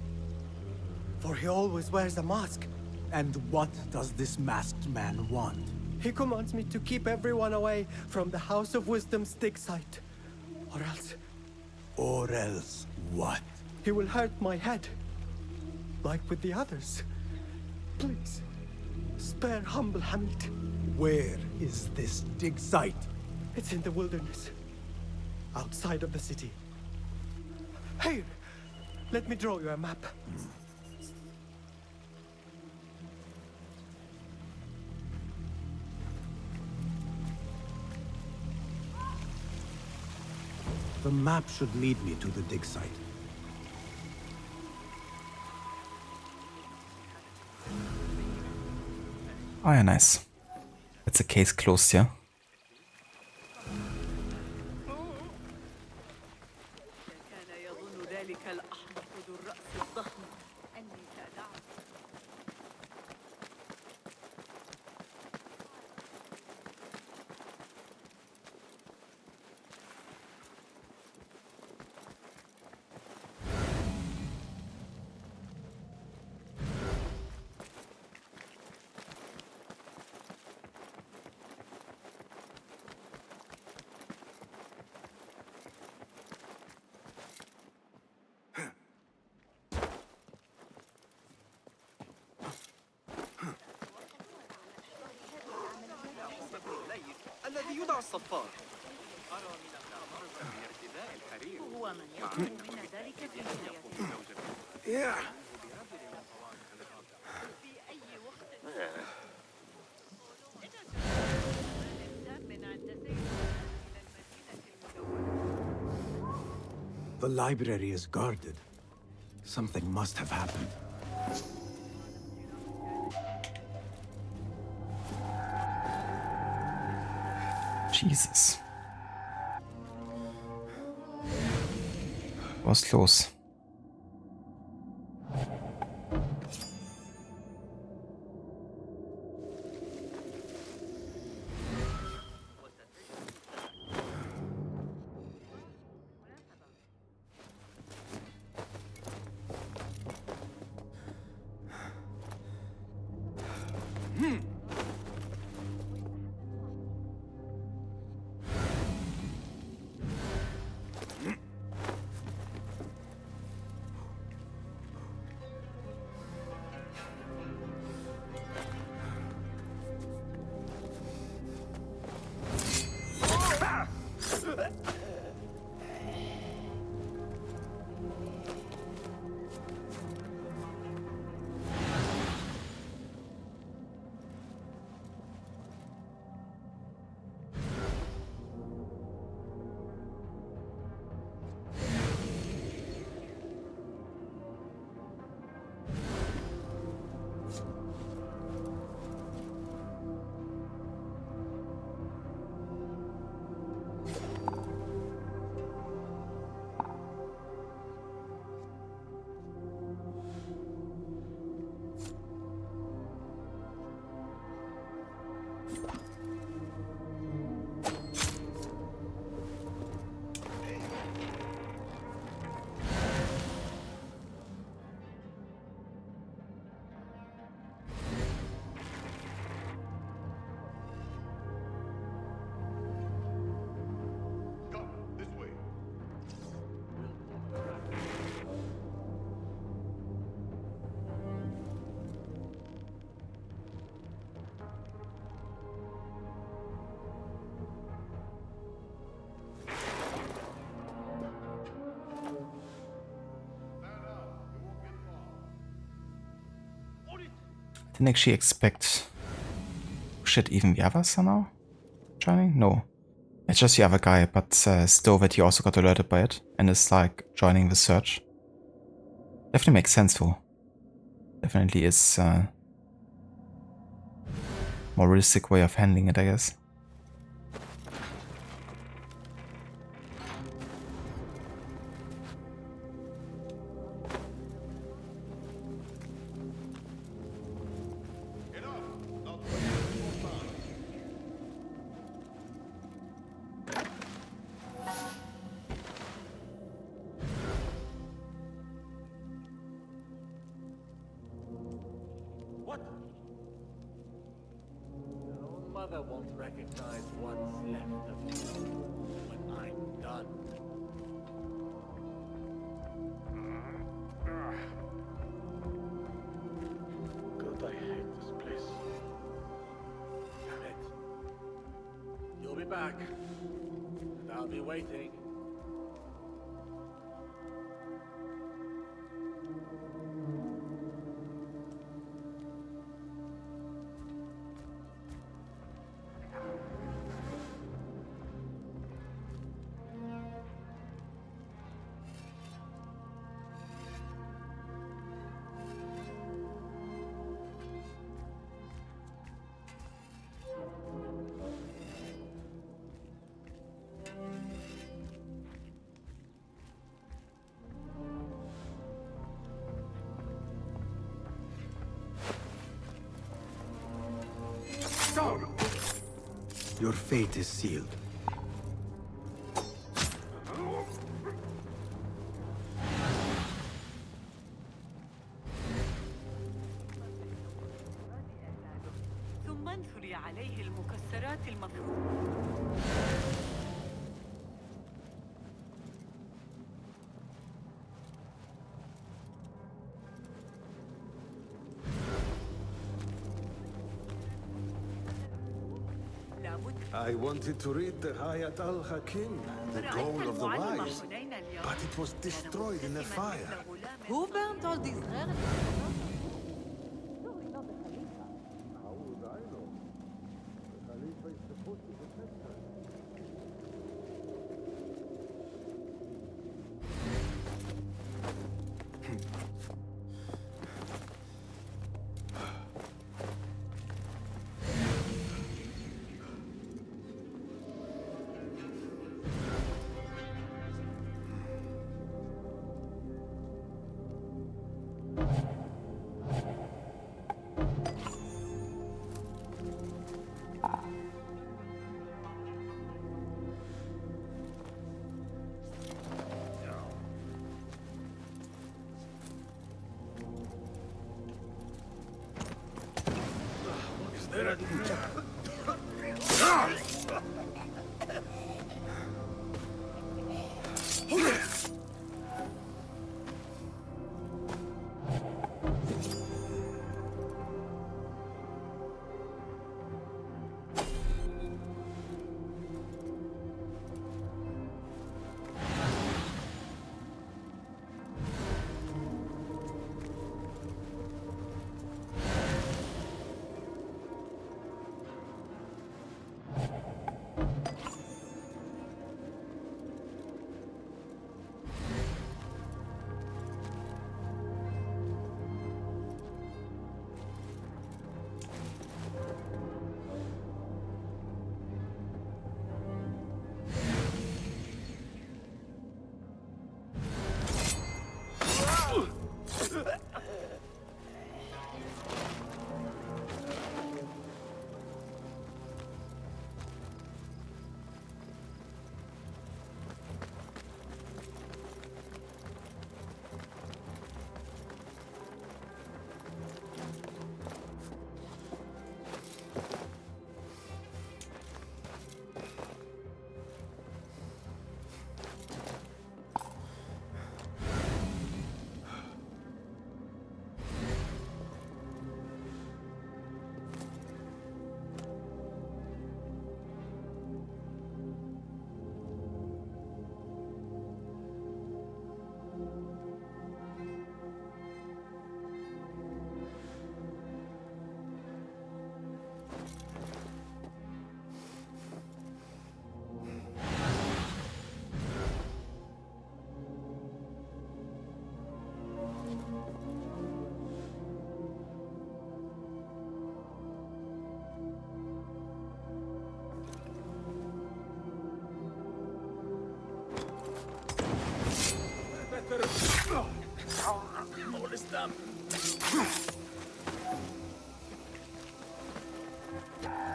For he always wears a mask. And what does this masked man want? He commands me to keep everyone away from the House of Wisdom's dig site. Or else... Or else what? He will hurt my head. Like with the others. Please, spare humble Hamid. Where is this dig site? It's in the wilderness. Outside of the city. Here, let me draw you a map. The map should lead me to the dig site. Oh yeah, nice. It's a case closed here. كان يظن ذلك الأحمق ذو الرأس الضخم أني سأدعه. الذي يدعى الصفار. أرى من الأمر بارتداء الحرير. هو من يطلب منا ذلك في حياته. في أي وقت. من عند سيد إلى المدينة المدونة. The library is guarded. Something must have happened. Jesus. Was ist los? Didn't actually expect... Shit, even the others are now joining? No. It's just the other guy, but still that he also got alerted by it and is like joining the search. Definitely makes sense though. Definitely is more realistic way of handling it, I guess. What? Your mother won't recognize what's left of you when I'm done. God, I hate this place. Damn it. You'll be back. And I'll be waiting. Your fate is sealed. ثم انثري عليه المكسرات المفروضة. I wanted to read the Hayat al-Hakim, the goal of the wise, but it was destroyed in a fire. Who burnt all these relics? How would I know? The Khalifa is supposed to protect us.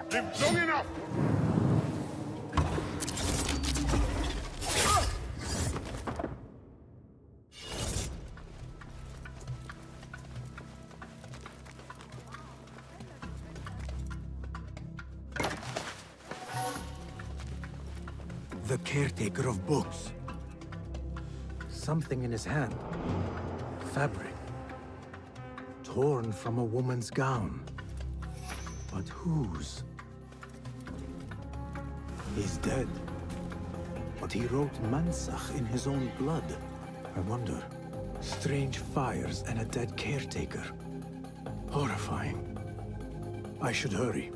Lived long enough! The caretaker of books. Something in his hand. Fabric. Torn from a woman's gown. But whose? He's dead. But he wrote Mansach in his own blood. I wonder. Strange fires and a dead caretaker. Horrifying. I should hurry.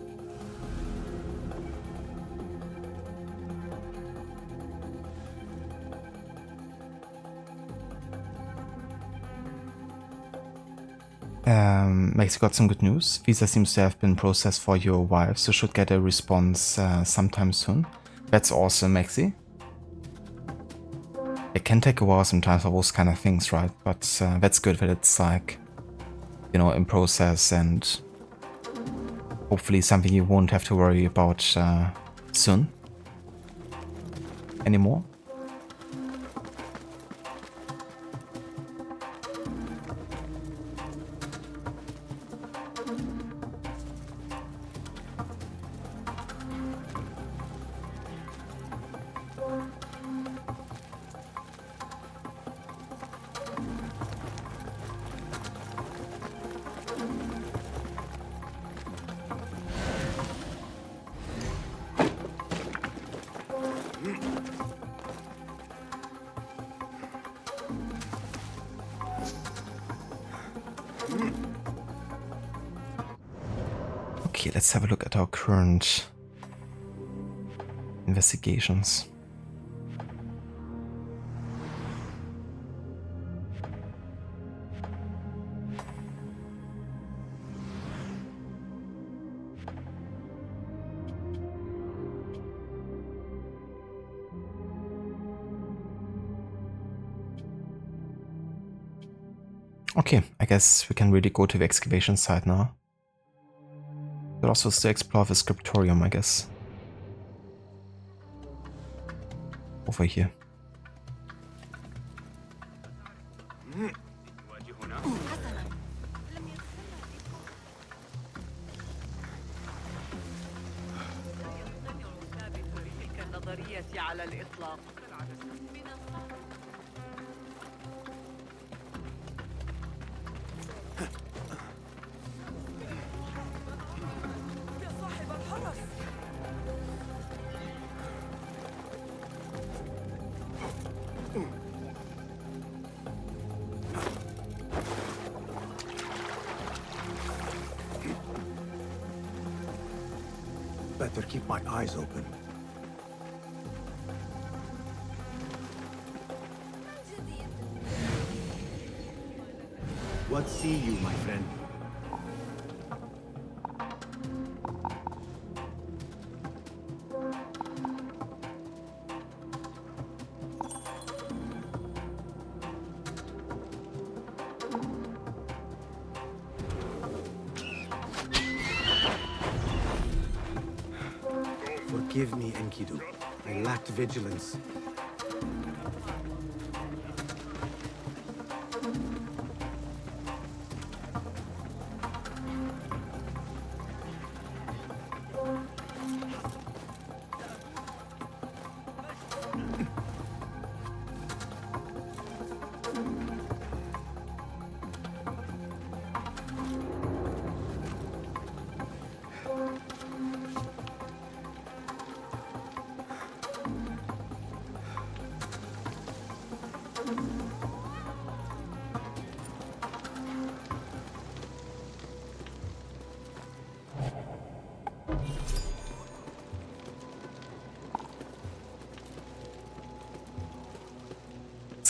Max got some good news. Visa seems to have been processed for your wife, so should get a response sometime soon. That's awesome, Maxi. It can take a while sometimes for those kind of things, right? But that's good that it's like, you know, in process and hopefully something you won't have to worry about soon anymore. Okay, let's have a look at our current investigations. Okay, I guess we can really go to the excavation site now. But also still explore the scriptorium, I guess. Over here. Better keep my eyes open. What see you, my friend? Forgive me, Enkidu. I lacked vigilance.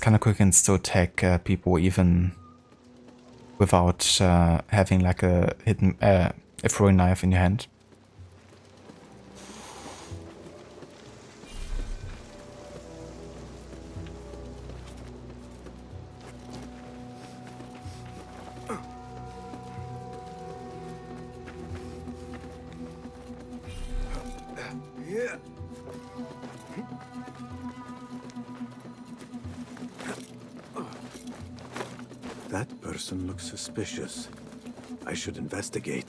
Kind of quick and still tag people even without having like a hidden a throwing knife in your hand. person looks suspicious. I should investigate.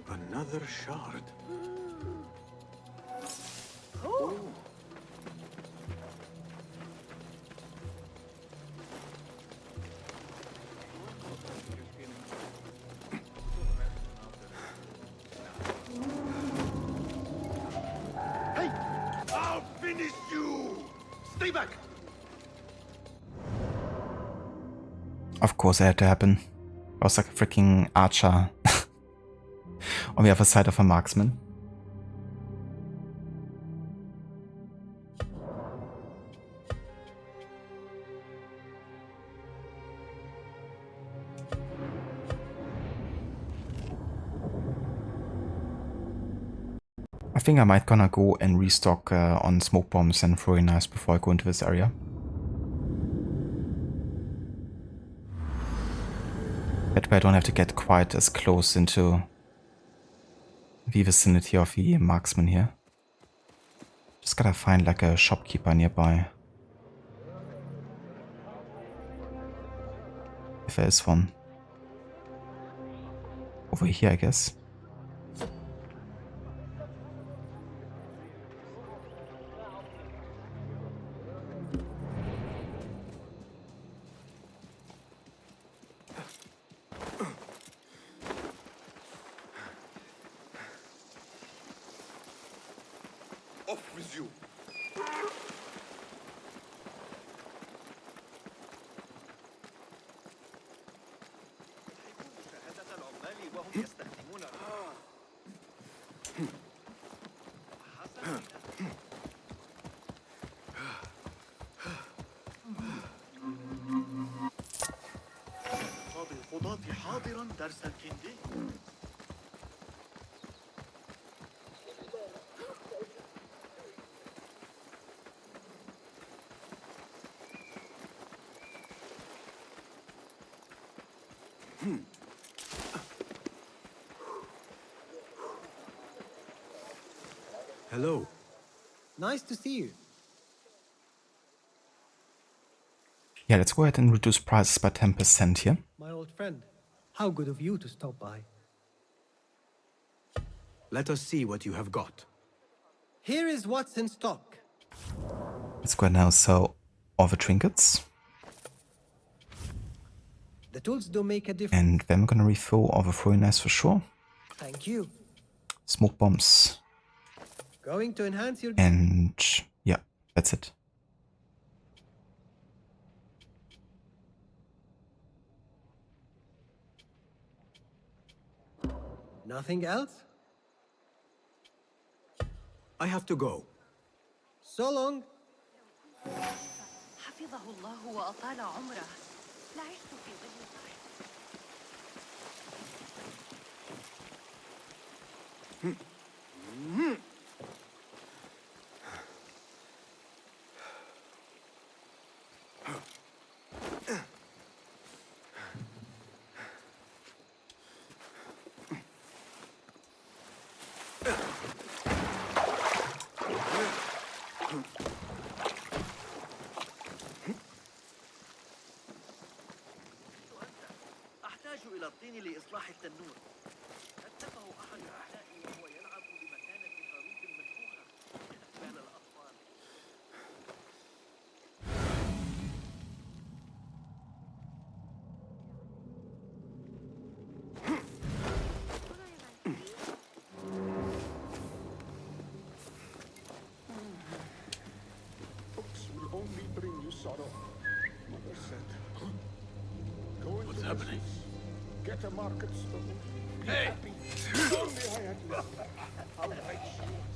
Another shard. Hey! I'll finish you! Stay back! Of course it had to happen. I was like a freaking archer on the other side of a marksman. I think I might gonna go and restock on smoke bombs and throwing knives before I go into this area. That way I don't have to get quite as close into the vicinity of the marksman here. Just gotta find like a shopkeeper nearby. If there is one. Over here, I guess. Off with you! القضاة حاضرا درس الكندي. Hello. Nice to see you. Yeah, let's go ahead and reduce prices by 10% here. My old friend. How good of you to stop by. Let us see what you have got. Here is what's in stock. Let's go ahead and now sell all the trinkets. The tools do make a difference. And then we're gonna refill all the throwing knives for sure. Thank you. Smoke bombs. Going to enhance your... And yeah, that's it. Nothing else? I have to go. So long. حفظه الله وأطال عمره. لعشت في ظل البحر. أحتاج إلى الطين لإصلاح التنور. كتبه أحد أعدائي وهو يلعب بمكانة خريف منفوخة لأطفال الأطفال. Books will only bring you sorrow. Mother said. Go into What's happening? business, get a market stone. Be Hey! happy. Only I had listened. How right she was.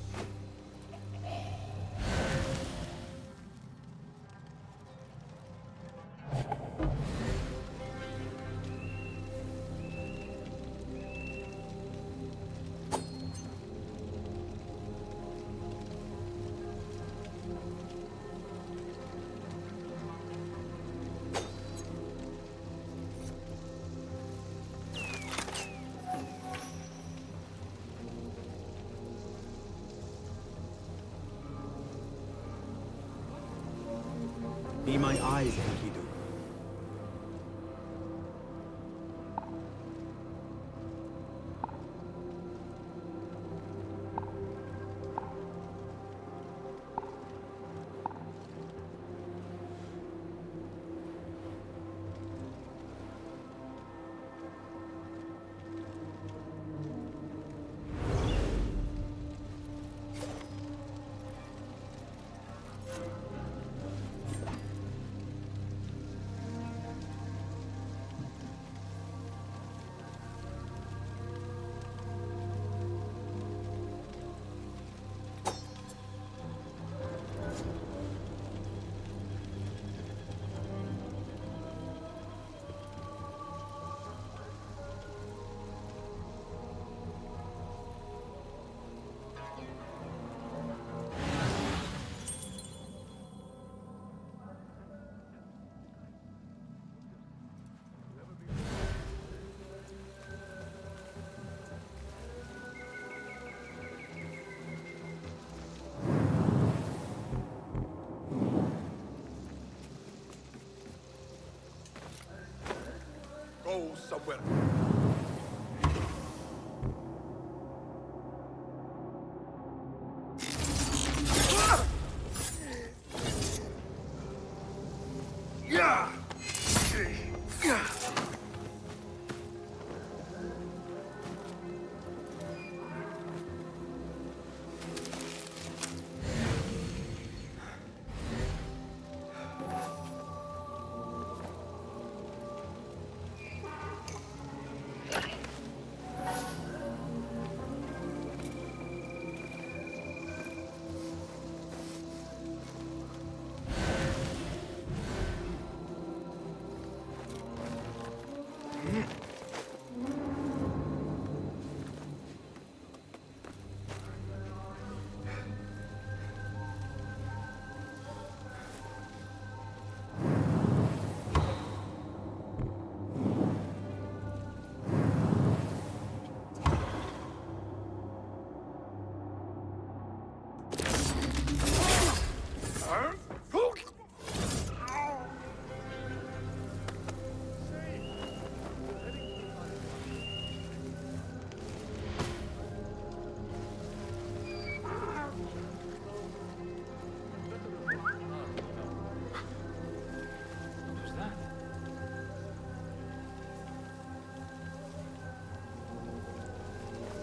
my eyes, Enkidu. Go somewhere. Yeah.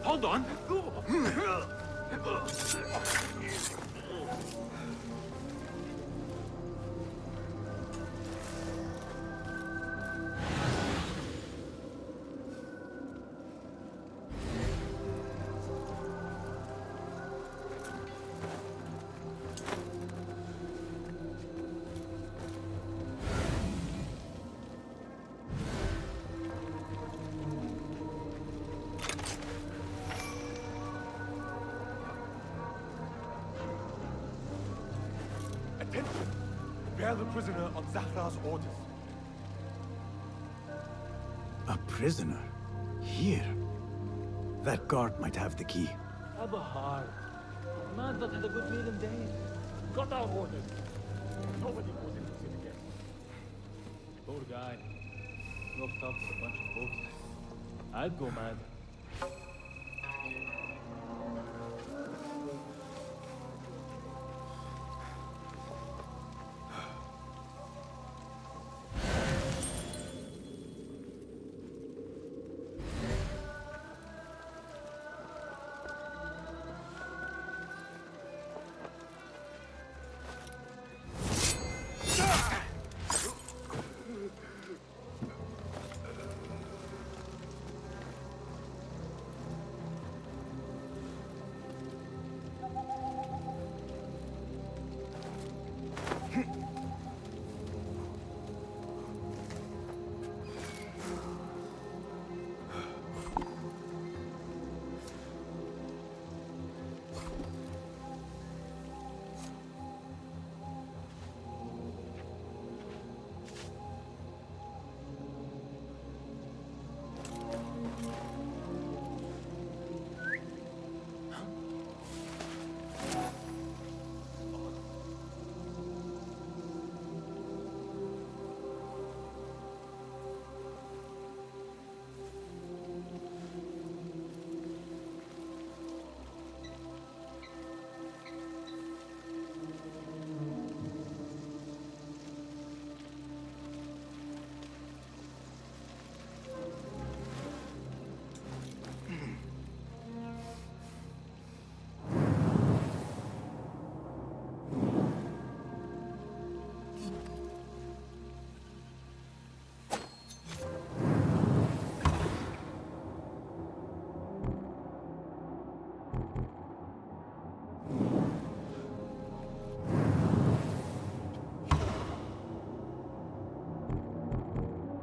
Hold on. Attention! Bear the prisoner on Zahra's orders. A prisoner? Here? That guard might have the key. Have a heart. Man that had a good meal in days. Got our orders. Nobody goes into it again. Poor guy. Locked up with a bunch of books. I'd go mad.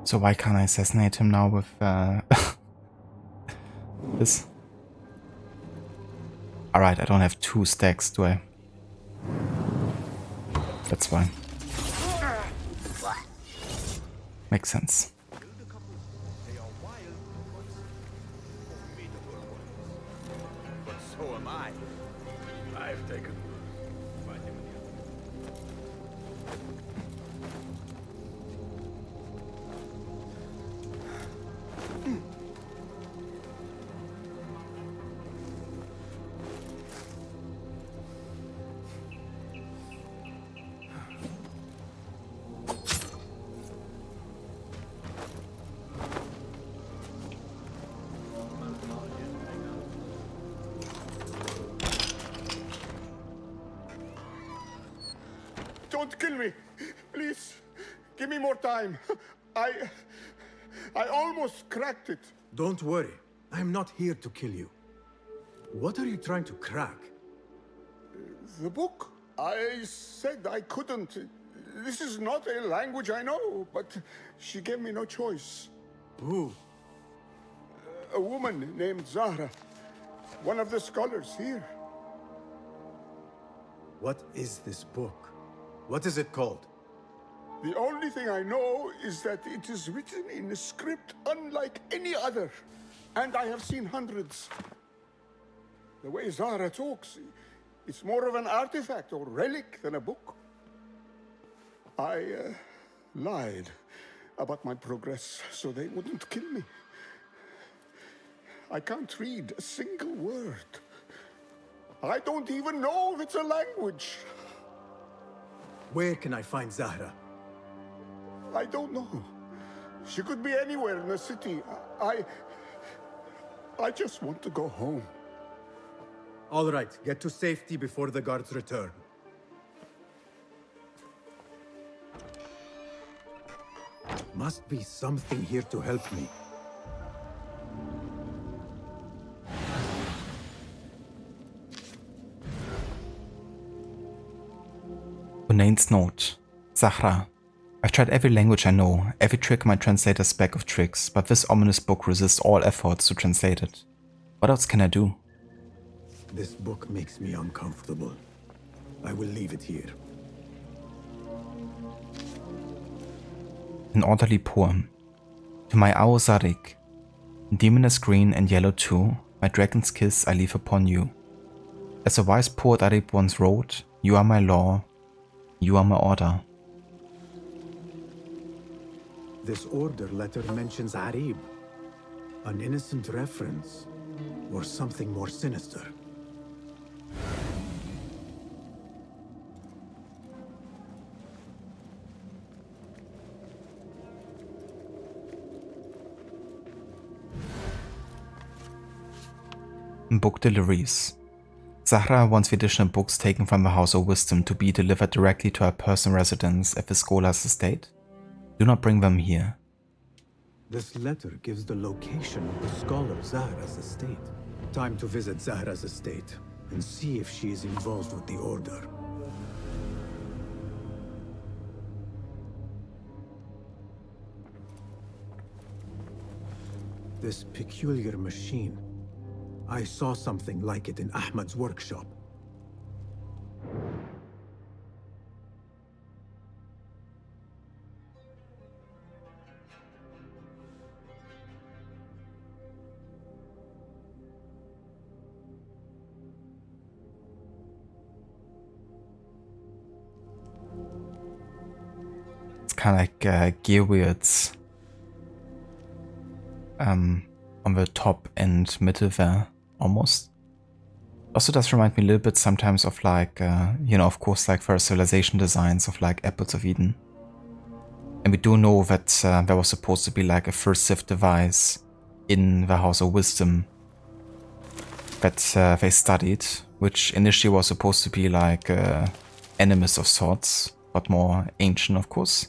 So why can't I assassinate him now with this? Alright, I don't have 2 stacks, do I? That's fine. Makes sense. But so am I. I've taken. Don't kill me. Please. Give me more time. I almost cracked it. Don't worry. I'm not here to kill you. What are you trying to crack? The book? I said I couldn't. This is not a language I know, but she gave me no choice. Who? A woman named Zahra. One of the scholars here. What is this book? What is it called? The only thing I know is that it is written in a script unlike any other. And I have seen hundreds. The way Zahra talks, it's more of an artifact or relic than a book. I lied about my progress so they wouldn't kill me. I can't read a single word. I don't even know if it's a language. Where can I find Zahra? I don't know. She could be anywhere in the city. I just want to go home. All right, get to safety before the guards return. Must be something here to help me. Hunain's note. Zahra. I've tried every language I know, every trick my translator's bag of tricks, but this ominous book resists all efforts to translate it. What else can I do? This book makes me uncomfortable. I will leave it here. An orderly poem. To my Ao Zarik. Demoness green and yellow too, my dragon's kiss I leave upon you. As a wise poet Arib once wrote, you are my law, you are my order. This order letter mentions Arib. An innocent reference, or something more sinister. Book deliveries. Zahra wants additional books taken from the House of Wisdom to be delivered directly to her personal residence at the scholar's estate. Do not bring them here. This letter gives the location of the scholar Zahra's estate. Time to visit Zahra's estate and see if she is involved with the order. This peculiar machine. I saw something like it in Ahmad's workshop. It's kind of like gear wheels on the top and middle there, almost. Also does remind me a little bit sometimes of like, you know, of course, like for civilization designs of like Apples of Eden. And we do know that there was supposed to be like a first Sith device in the House of Wisdom that they studied, which initially was supposed to be like enemies of sorts, but more ancient, of course.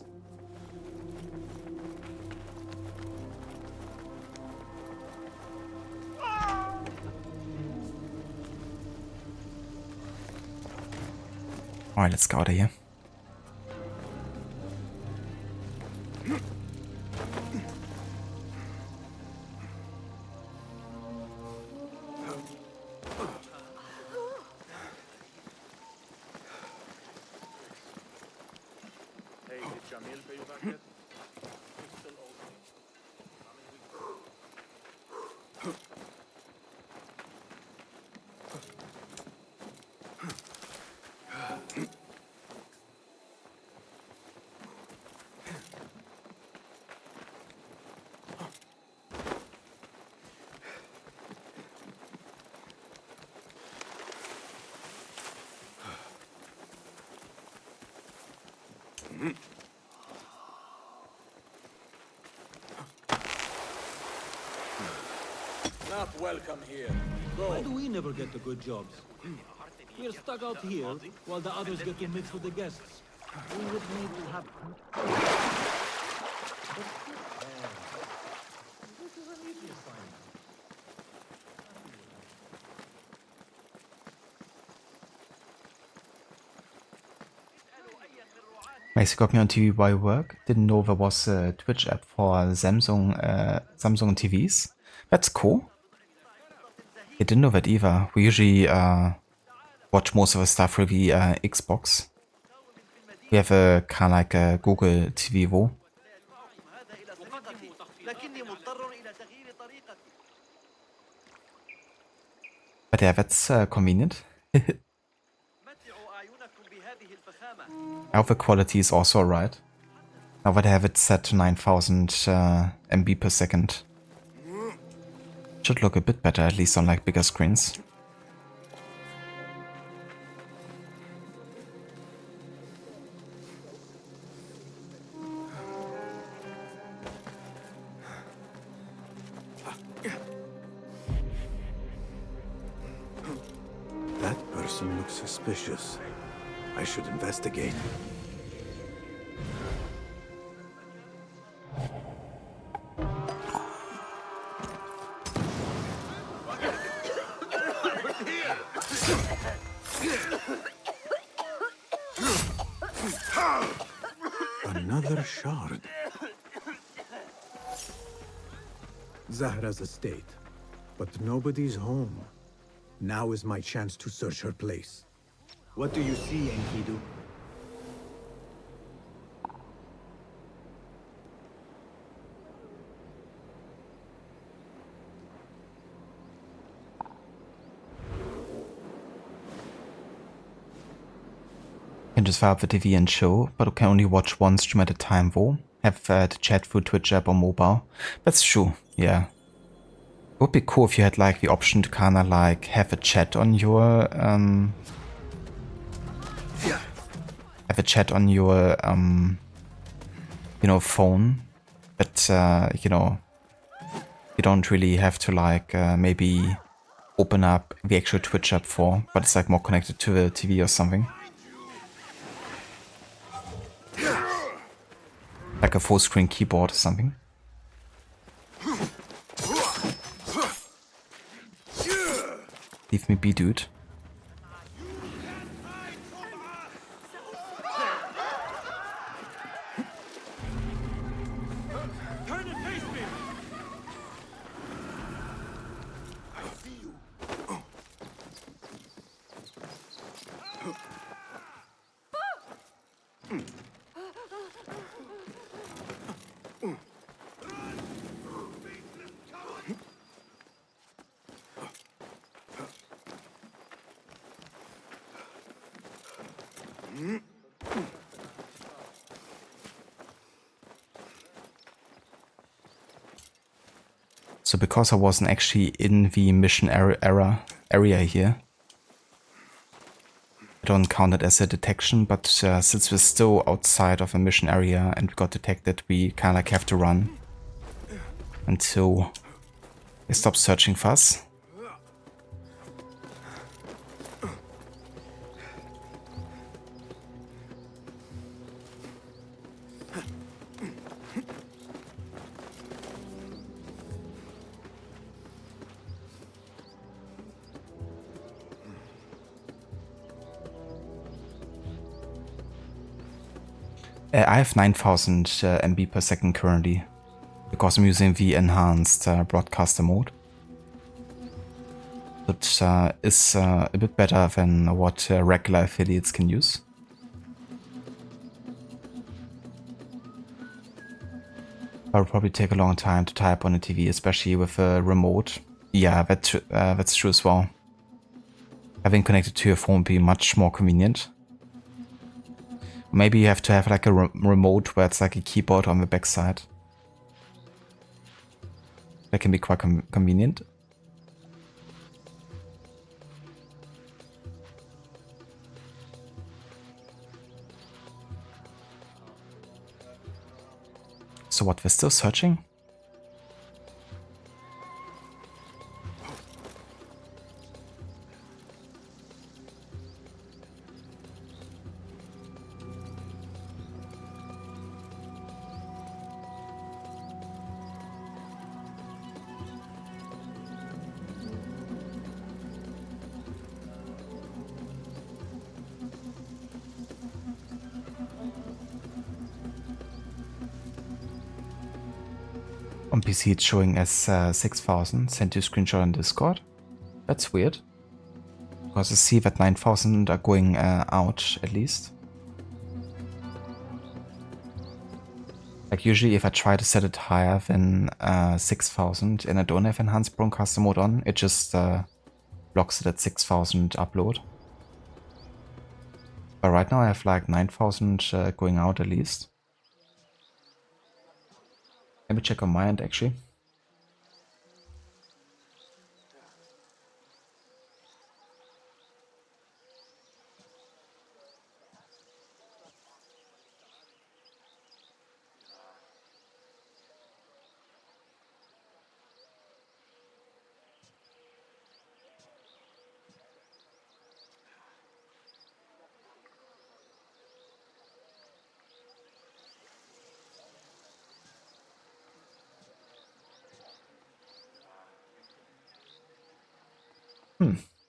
Alright, let's go out of here. Not welcome here. Why do we never get the good jobs? We're stuck out here while the others get to mix with the guests. We would need to have... This is an easy assignment. Macy got me on TV while work. Didn't know there was a Twitch app for Samsung TVs. That's cool. I didn't know that either. We usually watch most of the stuff through the Xbox. We have a kind of like a Google TV though. But yeah, that's convenient. I hope the quality is also alright. Now that I have it set to 9000 MB per second. Should look a bit better, at least on like bigger screens. That person looks suspicious. I should investigate. Another shard. Zahra's estate, but nobody's home. Now is my chance to search her place. What do you see, Enkidu? You can just fire up the TV and show, but you can only watch one stream at a time though. Have to chat through Twitch app or mobile. That's true, yeah. It would be cool if you had like the option to kinda like have a chat on your you know, phone. But you know, you don't really have to like maybe open up the actual Twitch app for, but it's like more connected to the TV or something. Like a full screen keyboard or something. Leave me be, dude. So because I wasn't actually in the mission area here, I don't count it as a detection, but since we're still outside of a mission area and we got detected, we kind of like have to run until they stop searching for us. I have 9000 MB per second currently, because I'm using the enhanced broadcaster mode. That is a bit better than what regular affiliates can use. But it'll probably take a long time to type on a TV, especially with a remote. Yeah, that's true as well. Having connected to your phone would be much more convenient. Maybe you have to have like a remote where it's like a keyboard on the backside. That can be quite convenient. So what, we're still searching? On PC it's showing as 6,000, sent you a screenshot on Discord. That's weird. Because I see that 9,000 are going out at least. Like usually if I try to set it higher than 6,000 and I don't have enhanced broadcaster mode on, it just blocks it at 6,000 upload. But right now I have like 9,000 going out at least. Let me check on my end actually.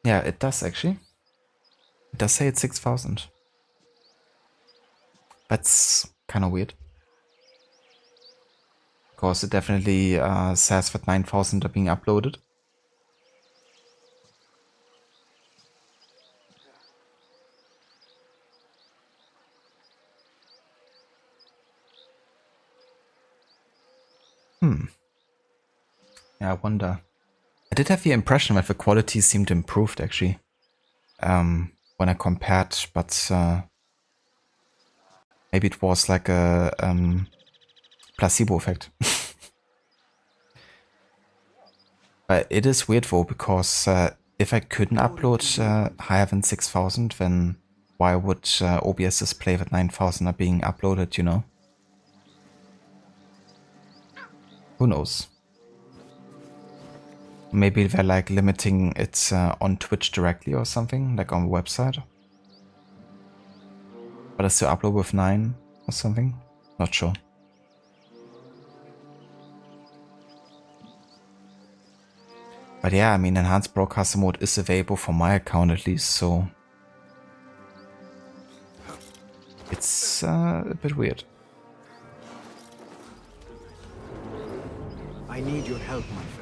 Yeah, it does actually. It does say it's 6,000. That's kind of weird. Because it definitely says that 9,000 are being uploaded. Yeah, I wonder. I did have the impression that the quality seemed improved actually. When I compared, but maybe it was like a placebo effect. But it is weird though, because if I couldn't upload higher than 6,000, then why would OBS display that 9,000 are being uploaded, you know? Who knows? Maybe they're like limiting it on Twitch directly or something, like on the website. But I still upload with 9 or something? Not sure. But yeah, I mean, enhanced broadcaster mode is available for my account at least, so it's a bit weird. I need your help, my friend.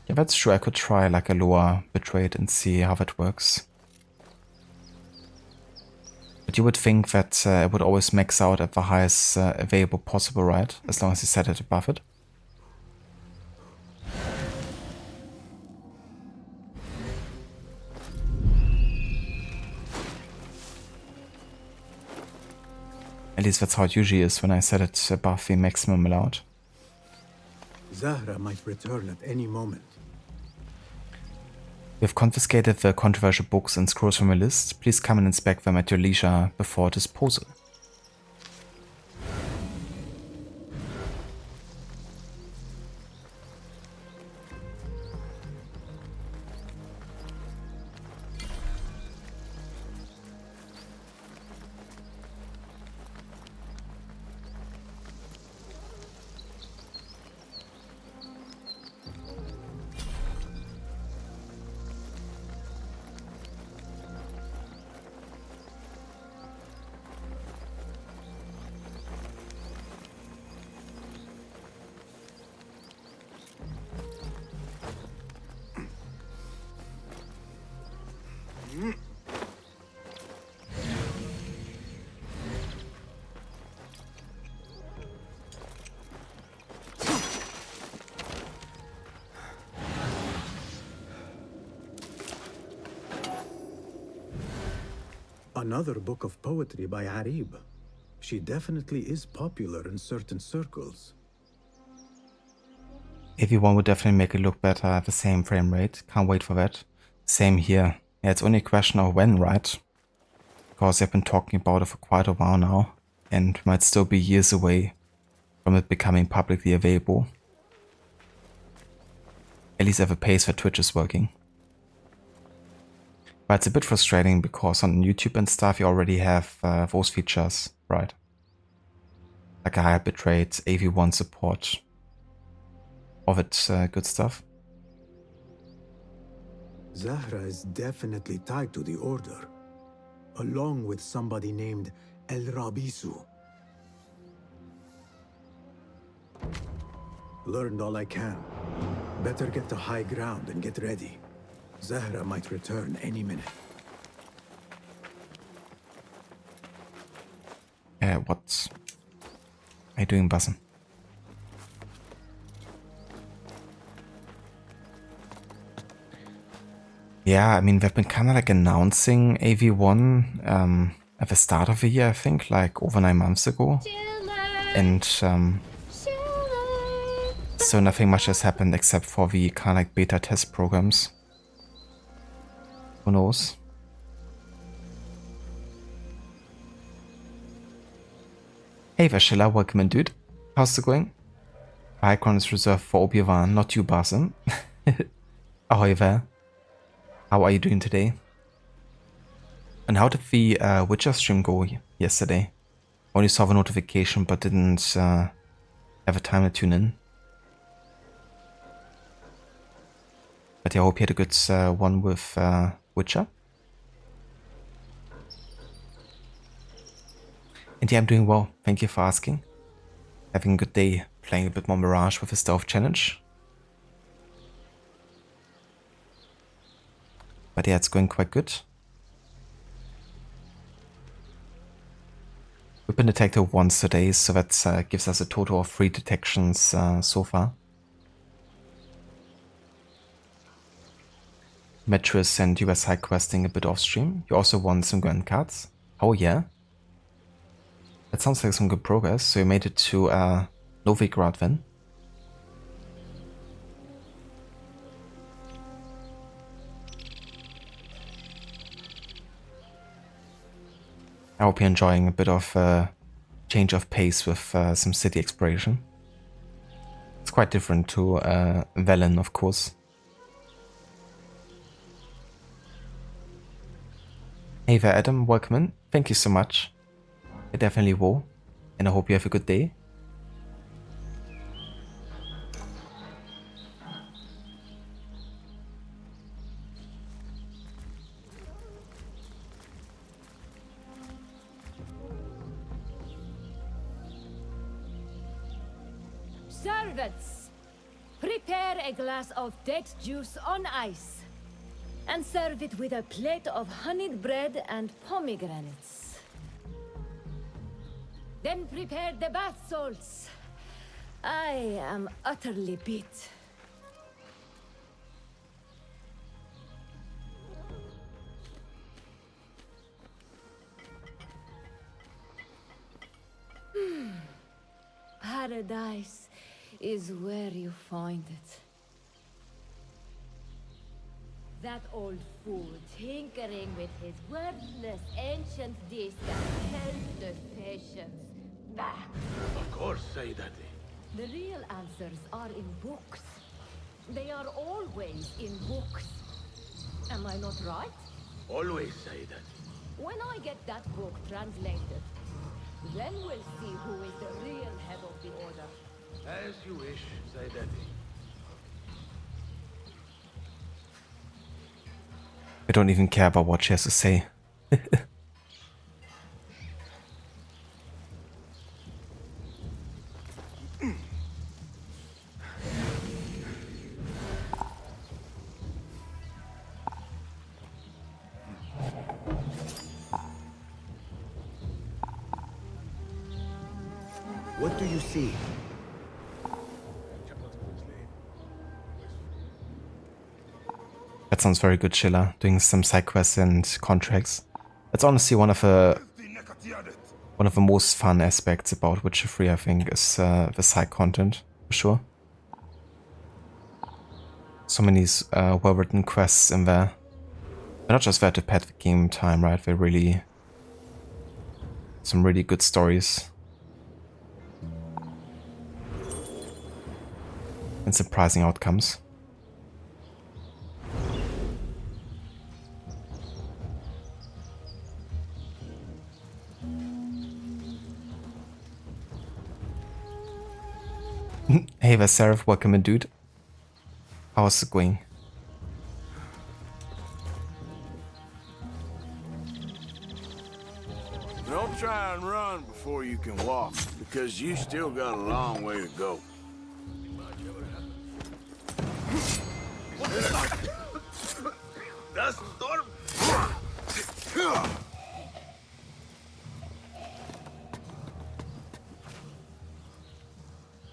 Yeah, that's true. I could try like a lower bitrate and see how that works. But you would think that it would always max out at the highest available possible, right? As long as you set it above it. At least that's how it usually is when I set it above the maximum allowed. Zahra might return at any moment. We have confiscated the controversial books and scrolls from your list. Please come and inspect them at your leisure before disposal. Another book of poetry by Arib. She definitely is popular in certain circles. AV1 would definitely make it look better at the same frame rate. Can't wait for that. Same here. Yeah, it's only a question of when, right? Because they've been talking about it for quite a while now, and might still be years away from it becoming publicly available. At least at the pace that Twitch is working. But it's a bit frustrating because on YouTube and stuff you already have those features, right? Like a higher bitrate, AV1 support, all that good stuff. Zahra is definitely tied to the Order, along with somebody named El Rabisu. Learned all I can. Better get to high ground and get ready. Zahra might return any minute. What are you doing, Basim? Yeah, I mean, they've been kind of like announcing AV1 at the start of the year, I think, like over 9 months ago. And so nothing much has happened except for the kind of like beta test programs. Who knows? Hey Vashila, welcome in, dude. How's it going? Icon is reserved for Obi-Wan, not you, Basim. Ahoy there. How are you doing today? And how did the Witcher stream go yesterday? Only saw the notification but didn't have a time to tune in. But yeah, I hope you had a good one with Witcher. And yeah, I'm doing well. Thank you for asking. Having a good day playing a bit more Mirage with the Stealth Challenge. But yeah, it's going quite good. We've been detected once today, so that gives us a total of 3 detections so far. Metris and you were side questing a bit off stream. You also won some grand cards. Oh yeah? That sounds like some good progress. So you made it to Novigrad then. I hope you're enjoying a bit of change of pace with some city exploration. It's quite different to Velen, of course. Hey there, Adam. Welcome in. Thank you so much. I definitely will. And I hope you have a good day. Servants, prepare a glass of date juice on ice and serve it with a plate of honeyed bread and pomegranates. Then prepare the bath salts. I am utterly beat. Paradise is where you find it. That old fool tinkering with his worthless ancient dish that held the patience. Bah! Of course, Sayyidati. The real answers are in books. They are always in books. Am I not right? Always say that. When I get that book translated, then we'll see who is the real head of the Order. As you wish, Sayyidati. I don't even care about what she has to say. What do you see? That sounds very good, Chilla. Doing some side quests and contracts. That's honestly one of the most fun aspects about Witcher 3, I think, is the side content, for sure. So many well-written quests in there. They're not just there to pad the game time, right? They're really some really good stories. And surprising outcomes. Hey there, Seraph, welcome in, dude. How's it going? Don't try and run before you can walk, because you still got a long way to go.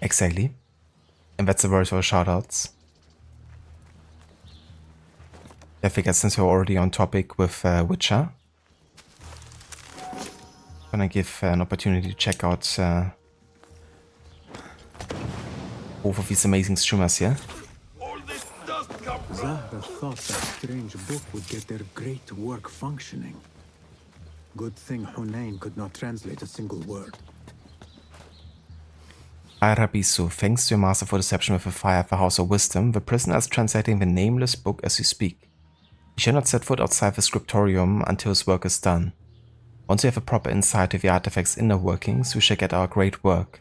Exactly. And that's the word for shoutouts. I figured since we're already on topic with Witcher, I'm gonna give an opportunity to check out both of these amazing streamers here. Zahra thought that strange book would get their great work functioning. Good thing Hunain could not translate a single word. Arabisu, thanks to your master for deception with the fire of the House of Wisdom, the prisoner is translating the nameless book as we speak. He shall not set foot outside the scriptorium until his work is done. Once we have a proper insight to the artifact's inner workings, we shall get our great work,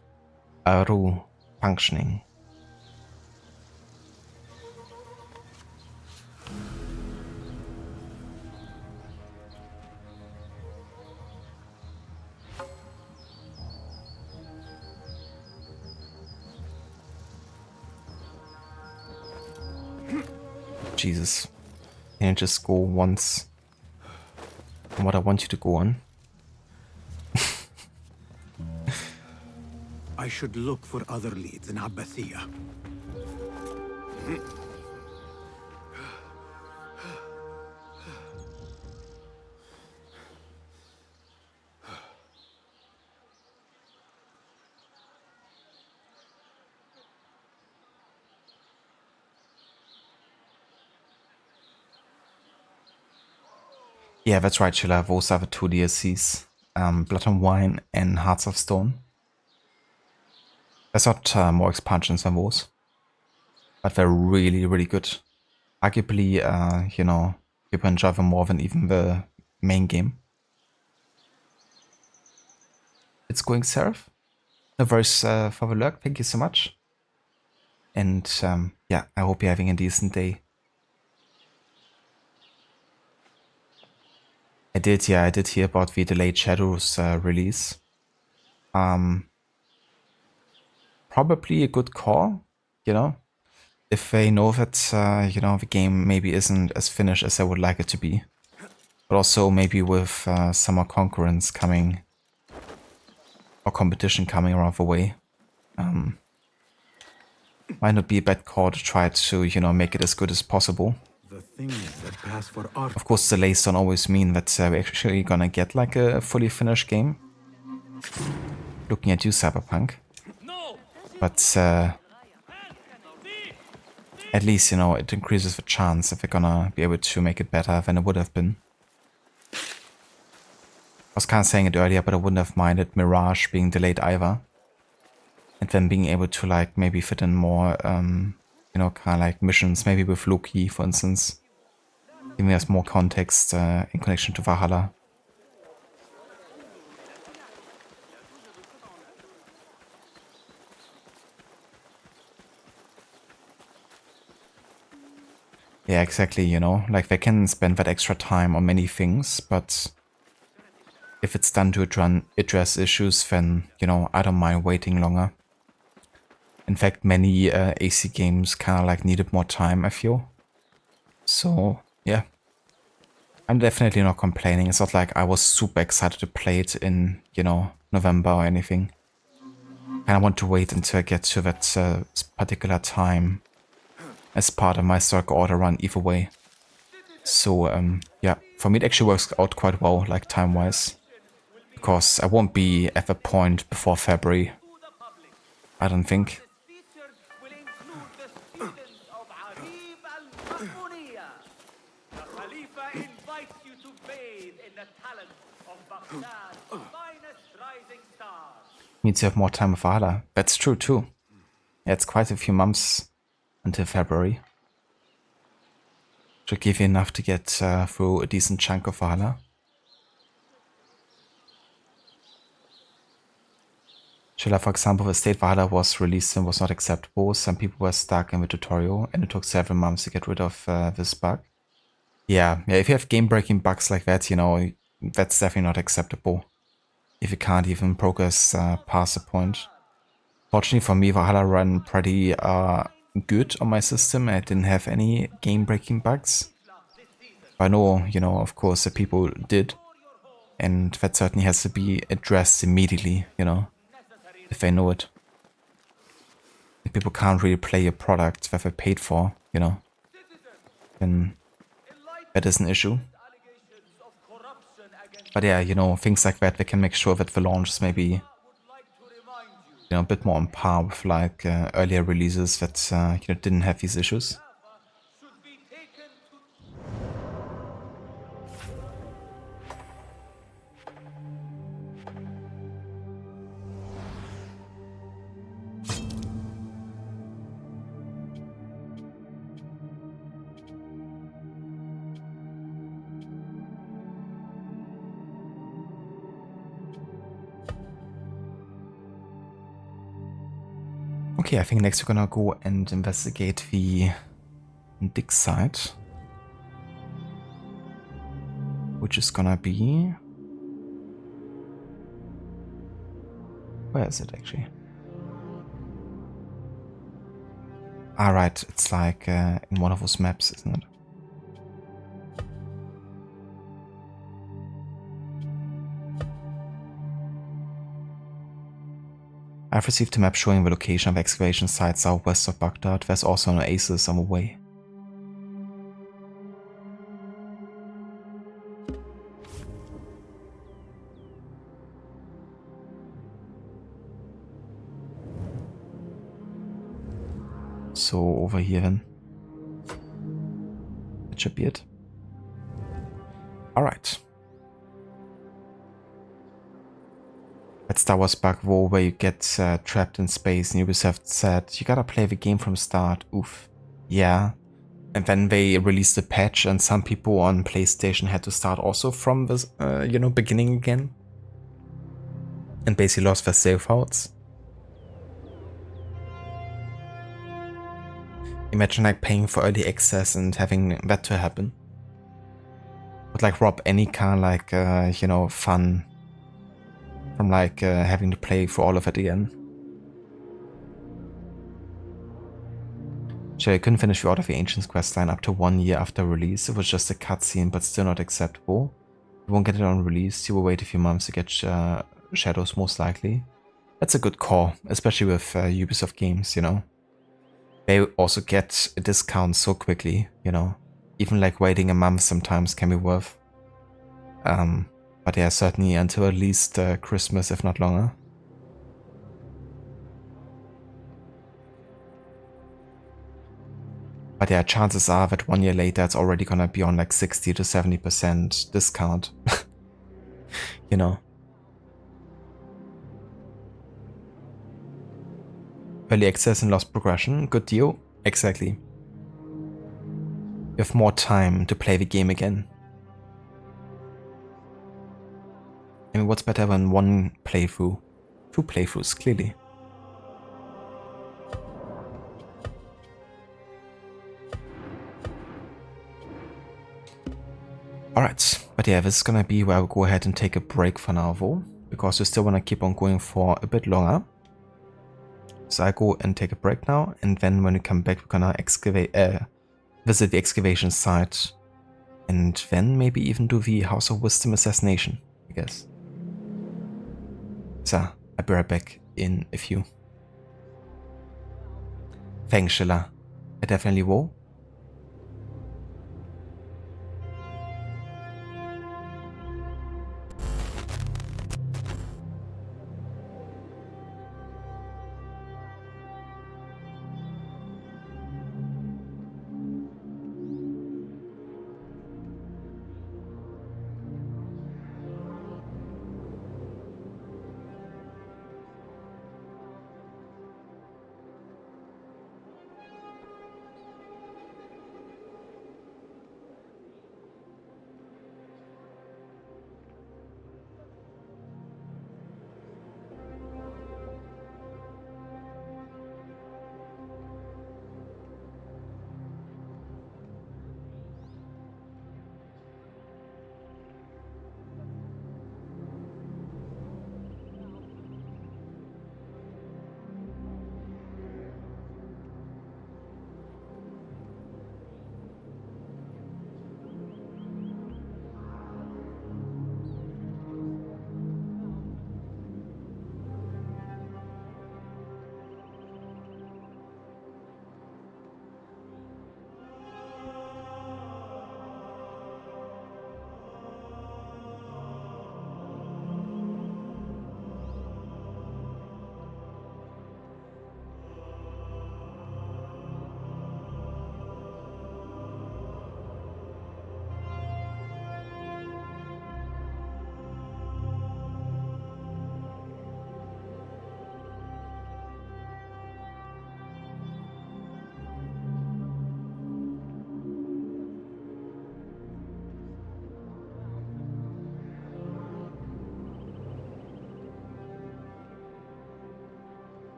Aru, functioning. Jesus. Can you just go once on what I want you to go on? I should look for other leads in Abbathia. Yeah, that's right, Chilla. Those are the two DLCs. Blood and Wine and Hearts of Stone. There's not more expansions than those. But they're really, really good. Arguably, you know, people enjoy them more than even the main game. It's going, Seraph. No worries for the lurk. Thank you so much. And yeah, I hope you're having a decent day. I did hear about the delayed Shadows release. Probably a good call, you know, if they know that, you know, the game maybe isn't as finished as I would like it to be. But also maybe with summer concurrence coming, or competition coming around the way. Might not be a bad call to try to, you know, make it as good as possible. The things that pass for art. Of course, delays don't always mean that we're actually gonna get like a fully finished game. Looking at you, Cyberpunk. But at least, you know, it increases the chance if we're gonna be able to make it better than it would have been. I was kind of saying it earlier, but I wouldn't have minded Mirage being delayed either. And then being able to like maybe fit in more, you know, kind of like missions, maybe with Loki, for instance. Giving us more context in connection to Valhalla. Yeah, exactly, you know, like they can spend that extra time on many things, but if it's done to address issues, then, you know, I don't mind waiting longer. In fact, many AC games kind of like needed more time, I feel. So, yeah. I'm definitely not complaining. It's not like I was super excited to play it in, you know, November or anything. kind of want to wait until I get to that particular time as part of my circle order run either way. So yeah, for me it actually works out quite well, like time-wise, because I won't be at the point before February, I don't think. Need to have more time with Valhalla. That's true too. Yeah, it's quite a few months until February. Should give you enough to get through a decent chunk of Valhalla. Shilla, for example, the state Valhalla was released and was not acceptable. Some people were stuck in the tutorial and it took several months to get rid of this bug. Yeah, if you have game-breaking bugs like that, you know, that's definitely not acceptable. If you can't even progress past the point. Fortunately for me, Valhalla ran pretty good on my system. I didn't have any game-breaking bugs. I know, you know, of course, the people did. And that certainly has to be addressed immediately, you know, if they know it. If people can't really play a product that they paid for, you know, then that is an issue. But yeah, you know, things like that, they can make sure that the launch is maybe, you know, a bit more on par with like earlier releases that, you know, didn't have these issues. Okay, I think next we're gonna go and investigate the dig site, which is gonna be... Where is it actually? Ah, right, it's like in one of those maps, isn't it? I've received a map showing the location of excavation sites southwest of Baghdad. There's also an oasis on the way. So over here then. That should be it. Alright. That Star Wars bug war where you get trapped in space and Ubisoft said, you gotta play the game from start. Oof. Yeah. And then they released a patch and some people on PlayStation had to start also from the, you know, beginning again. And basically lost their save files. Imagine like paying for early access and having that to happen. Would like rob any kind of like, you know, fun from like having to play for all of it again. So I couldn't finish the Order of the Ancients questline up to 1 year after release. It was just a cutscene, but still not acceptable. You won't get it on release. You will wait a few months to get Shadows most likely. That's a good call, especially with Ubisoft games, you know. They also get a discount so quickly, you know. Even like waiting a month sometimes can be worth. But yeah, certainly until at least Christmas, if not longer. But yeah, chances are that 1 year later it's already gonna be on like 60 to 70% discount. You know. Early access and lost progression, good deal. Exactly. You have more time to play the game again. I mean, what's better than one playthrough? 2 playthroughs, clearly. Alright, but yeah, this is gonna be where I'll go ahead and take a break for now though, because we still wanna keep on going for a bit longer. So I go and take a break now, and then when we come back, we're gonna visit the excavation site, and then maybe even do the House of Wisdom assassination, I guess. So I'll be right back in a few. fængsler. I definitely will.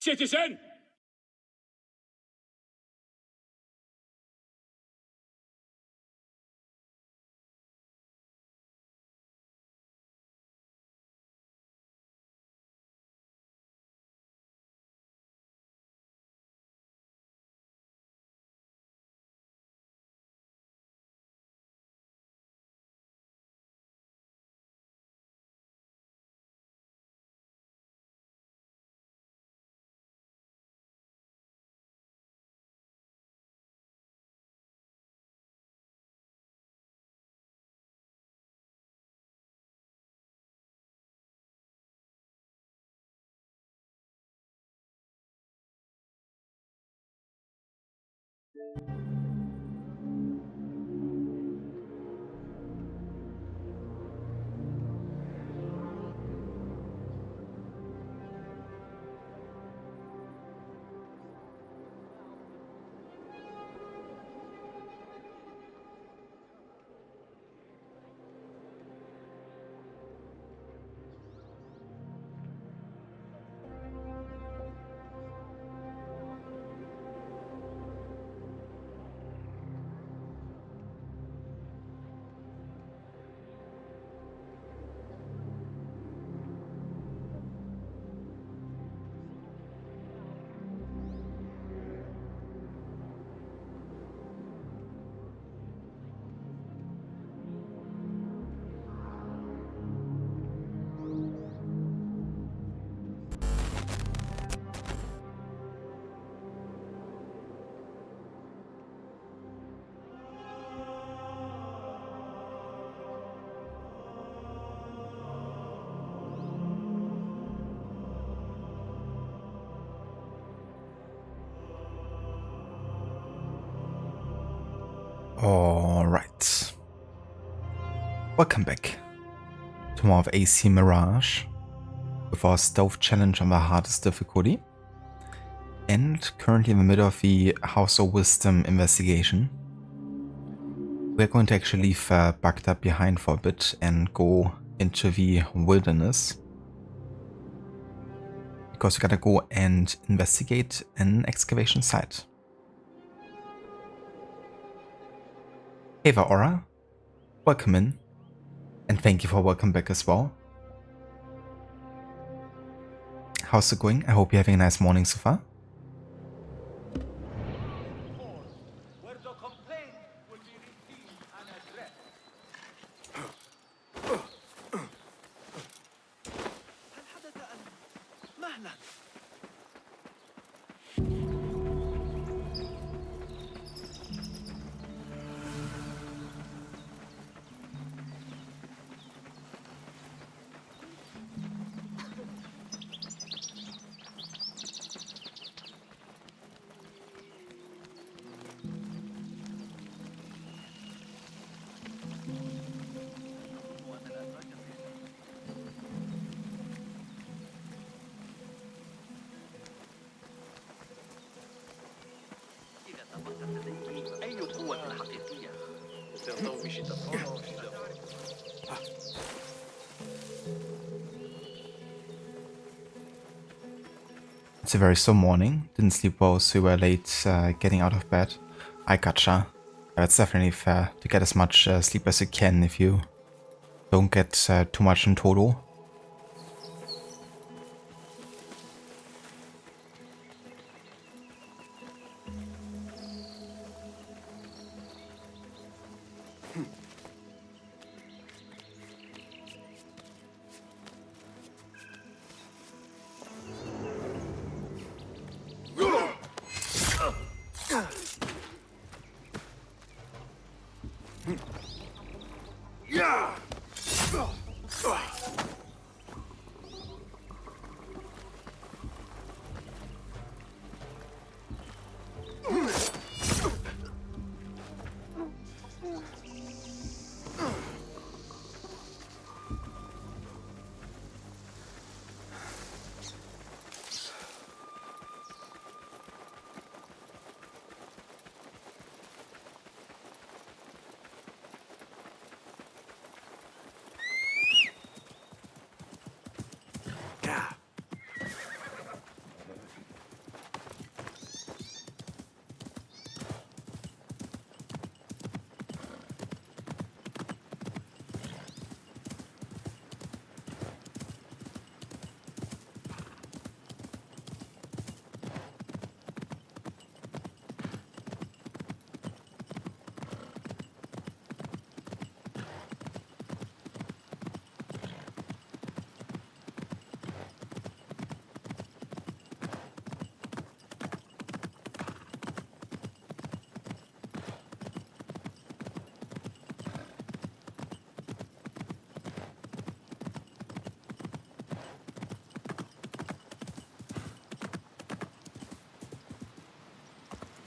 Citizen! Alright. Welcome back to more of AC Mirage with our stealth challenge on the hardest difficulty. And currently in the middle of the House of Wisdom investigation. We're going to actually leave Baghdad behind for a bit and go into the wilderness. Because we gotta go and investigate an excavation site. Hey there, Aura. Welcome in. And thank you for welcome back as well. How's it going? I hope you're having a nice morning so far. It's a very slow morning. Didn't sleep well, so we were late getting out of bed. I gotcha. Yeah, it's definitely fair to get as much sleep as you can if you don't get too much in total.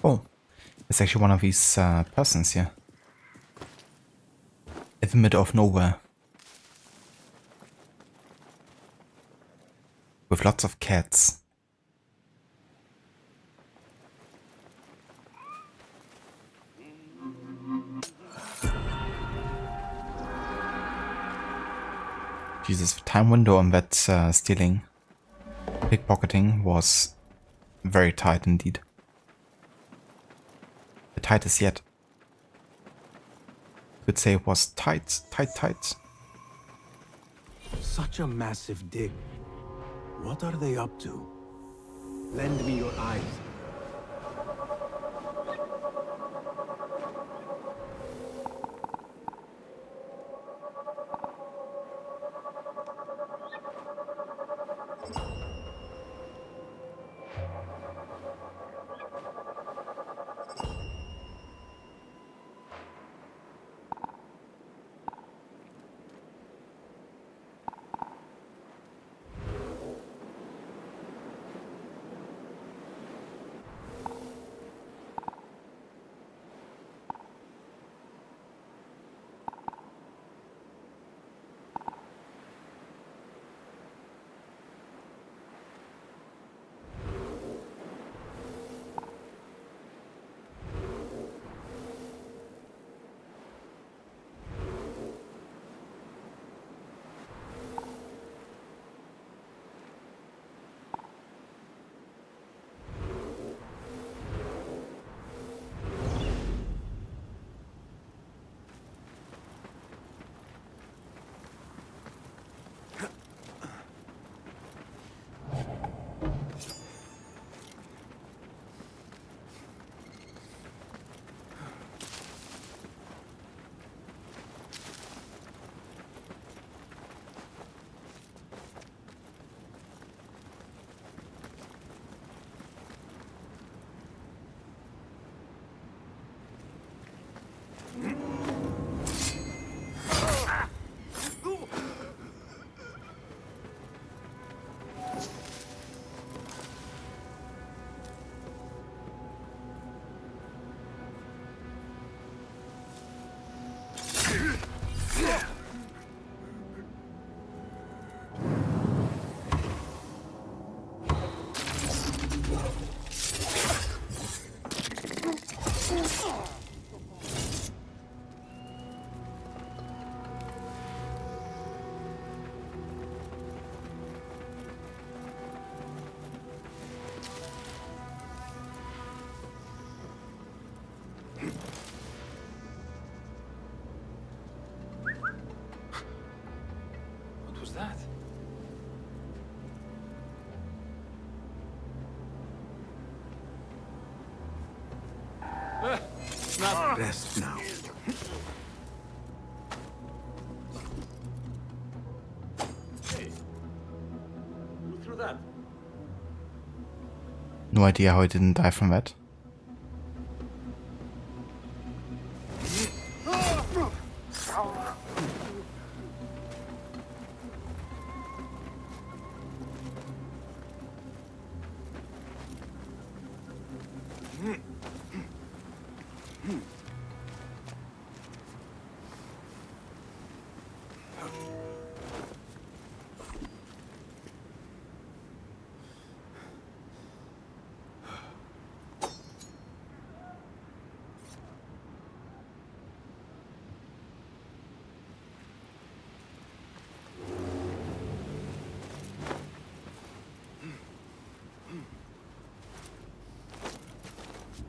Oh, it's actually one of these persons here. In the middle of nowhere. With lots of cats. Jesus, the time window on that stealing, pickpocketing was very tight indeed. The tightest yet. You could say it was tight. Such a massive dig. What are they up to? Lend me your eyes. What was that? Rest now. Hey, who threw that? No idea how I didn't die from that.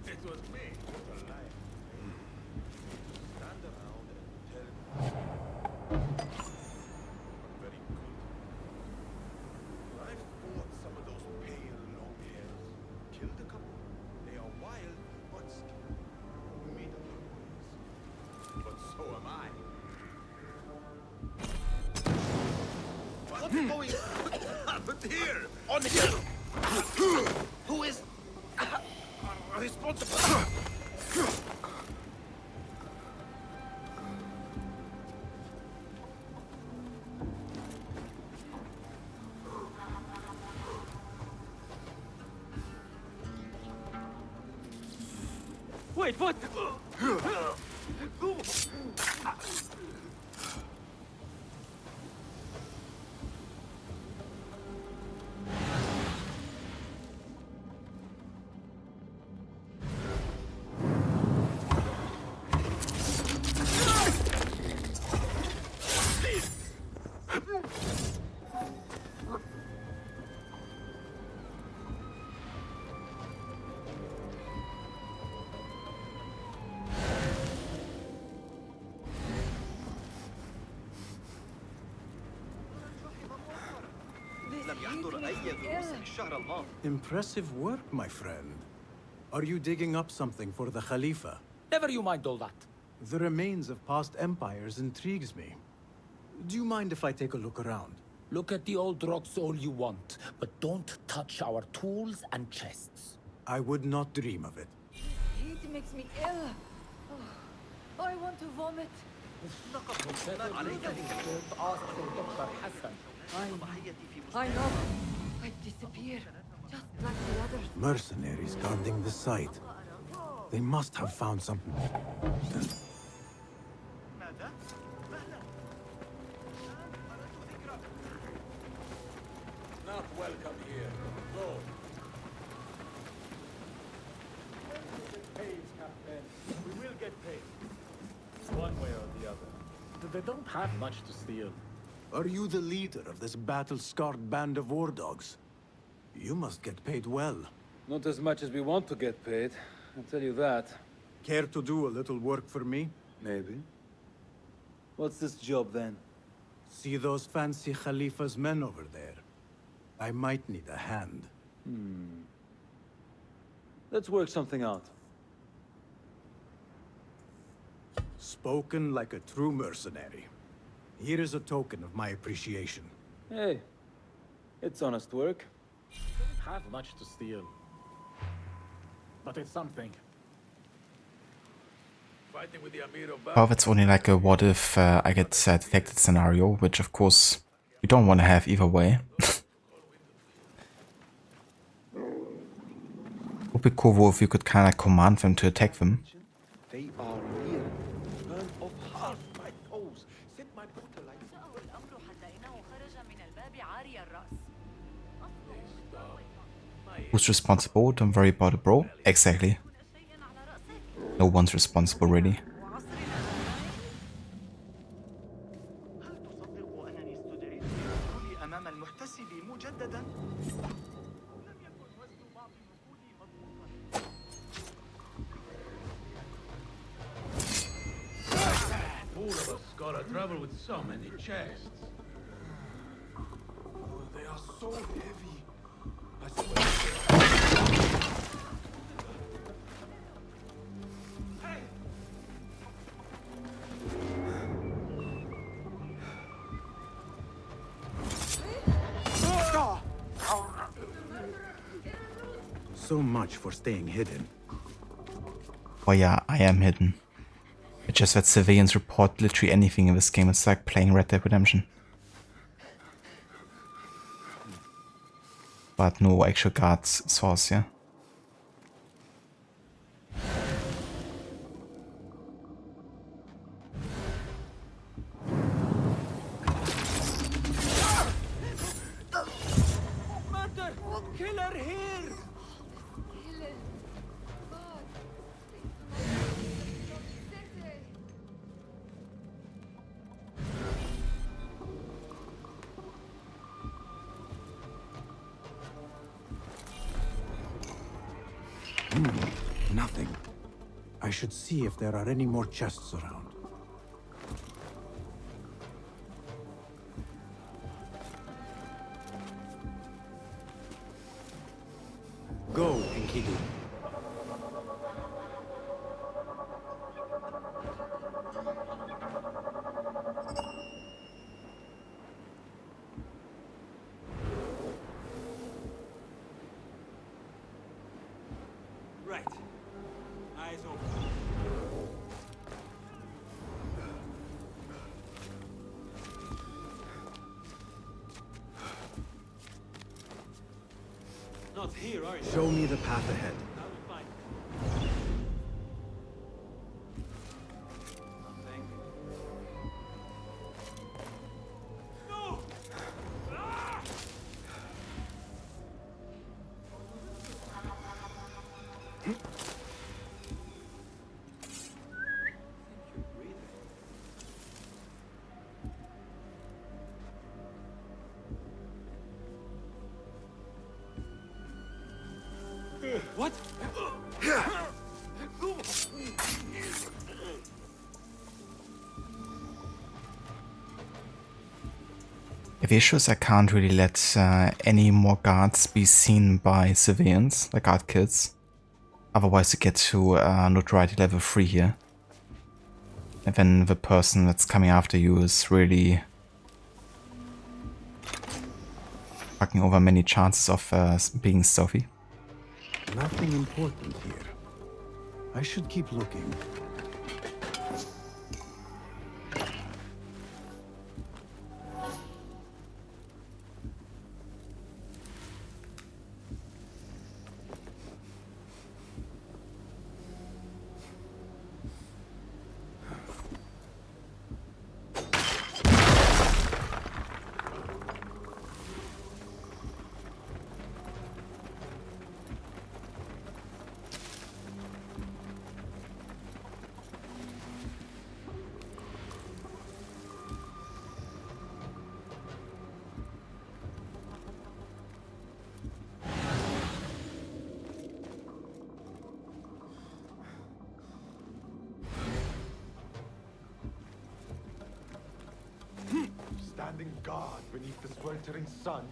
It was me. What a liar. Stand around and tell me. Very good. I fought some of those pale long hairs. Killed a couple. They are wild but skilled. Made up their ways. But so am I. What's going on here? On here! Who is responsible? Wait, what? Impressive work, my friend. Are you digging up something for the Khalifa? Never you mind all that. The remains of past empires intrigues me. Do you mind if I take a look around? Look at the old rocks all you want, but don't touch our tools and chests. I would not dream of it. Heat makes me ill. Oh, I want to vomit. I know. I disappear, just like the others. Mercenaries guarding the site. They must have found something. Not welcome here. Go. Paid, Captain. We will get paid. One way or the other. They don't have much to steal. Are you the leader of this battle-scarred band of war dogs? You must get paid well. Not as much as we want to get paid, I'll tell you that. Care to do a little work for me? Maybe. What's this job then? See those fancy Khalifa's men over there? I might need a hand. Let's work something out. Spoken like a true mercenary. Here is a token of my appreciation. Hey, it's honest work. Don't have much to steal. But it's something. Fighting with the Amir of Oh, that's only like a what if I get detected scenario, which of course you don't want to have either way. Would be cool if you could kind of command them to attack them. They are near. Turn off half my toes. Set my portal light. Who's responsible? Don't worry about it, bro. Exactly. No one's responsible, really. All of us gotta travel with so many chests. Oh, they are so heavy. I swear. Hey! So much for staying hidden. Oh yeah, I am hidden. It's just that civilians report literally anything in this game. It's like playing Red Dead Redemption. But no actual guards source, yeah. Murder! Killer here! Nothing. I should see if there are any more chests around. Go, Enkidu. Right. Eyes open. Not here, are you? Show me the path ahead. I will find What? If issues, I can't really let any more guards be seen by civilians, like guard kids. Otherwise you get to notoriety level 3 here. And then the person that's coming after you is really fucking over many chances of being stealthy. Nothing important here. I should keep looking. Standing guard beneath the sweltering sun.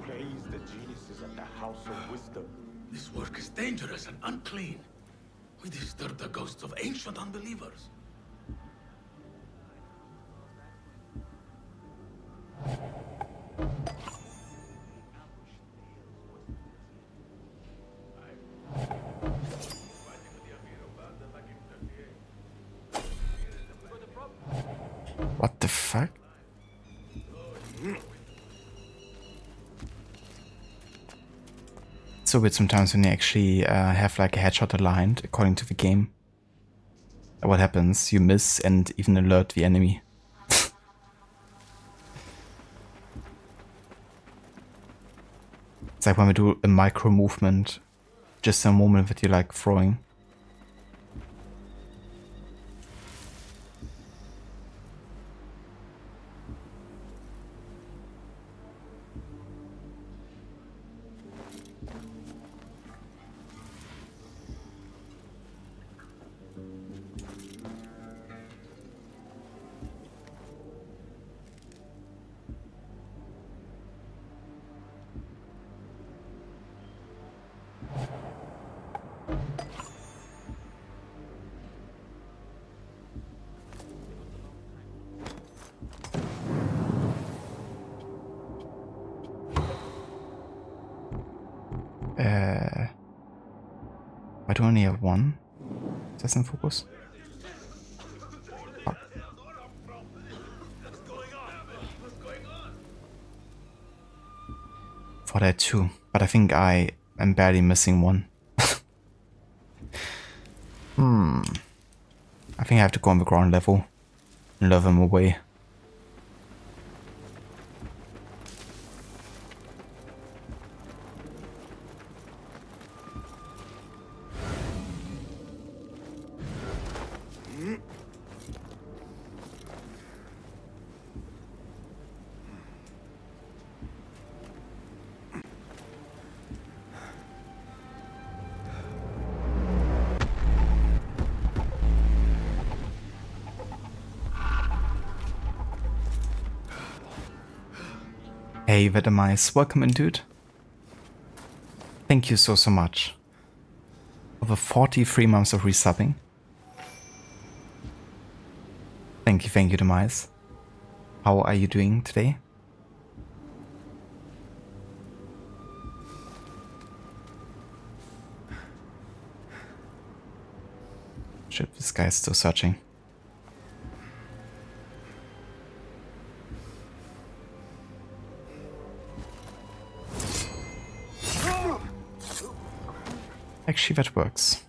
Praise the geniuses of the House of Wisdom. This work is dangerous and unclean. We disturb the ghosts of ancient unbelievers. What the fuck? It's so weird sometimes when you actually have like a headshot aligned according to the game. What happens? You miss and even alert the enemy. It's like when we do a micro movement, just a moment that you like throwing. Why do I only have one? Is that in focus? Fuck. For that too, but I think I am barely missing one. I think I have to go on the ground level and lure them away. Hey, Vedamice, welcome in, dude. Thank you so much. Over 43 months of resubbing. Thank you, Demise. How are you doing today? Shit, this guy is still searching. Actually, that works.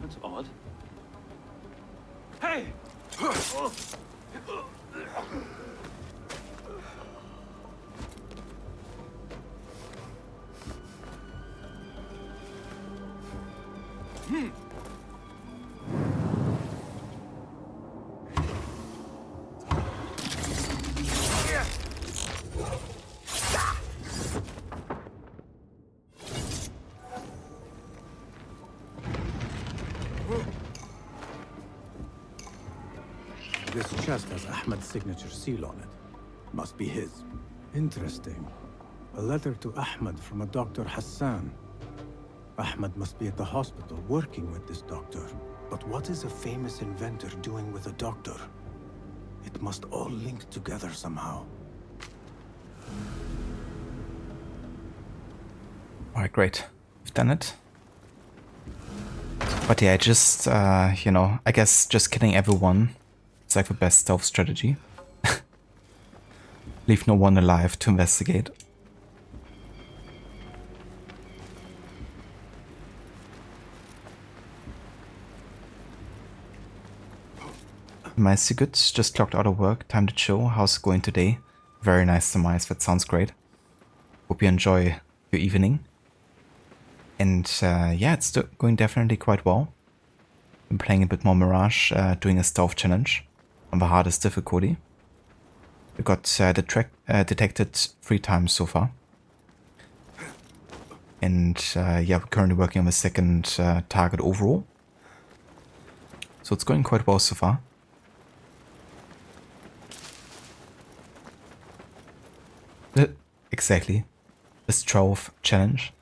That's odd. Hey! chest has Ahmad's signature seal on it. Must be his. Interesting. A letter to Ahmad from a Dr. Hassan. Ahmad must be at the hospital working with this doctor. But what is a famous inventor doing with a doctor? It must all link together somehow. Alright, great. We've done it. But yeah, just, you know, I guess just killing everyone is like the best stealth strategy. Leave no one alive to investigate. Micey Goods just clocked out of work. Time to chill. How's it going today? Very nice, Mice. That sounds great. Hope you enjoy your evening. And yeah, it's going definitely quite well. I'm playing a bit more Mirage, doing a stealth challenge on the hardest difficulty. We got detected 3 times so far. And yeah, we're currently working on the second target overall. So it's going quite well so far. Exactly. This 12 challenge.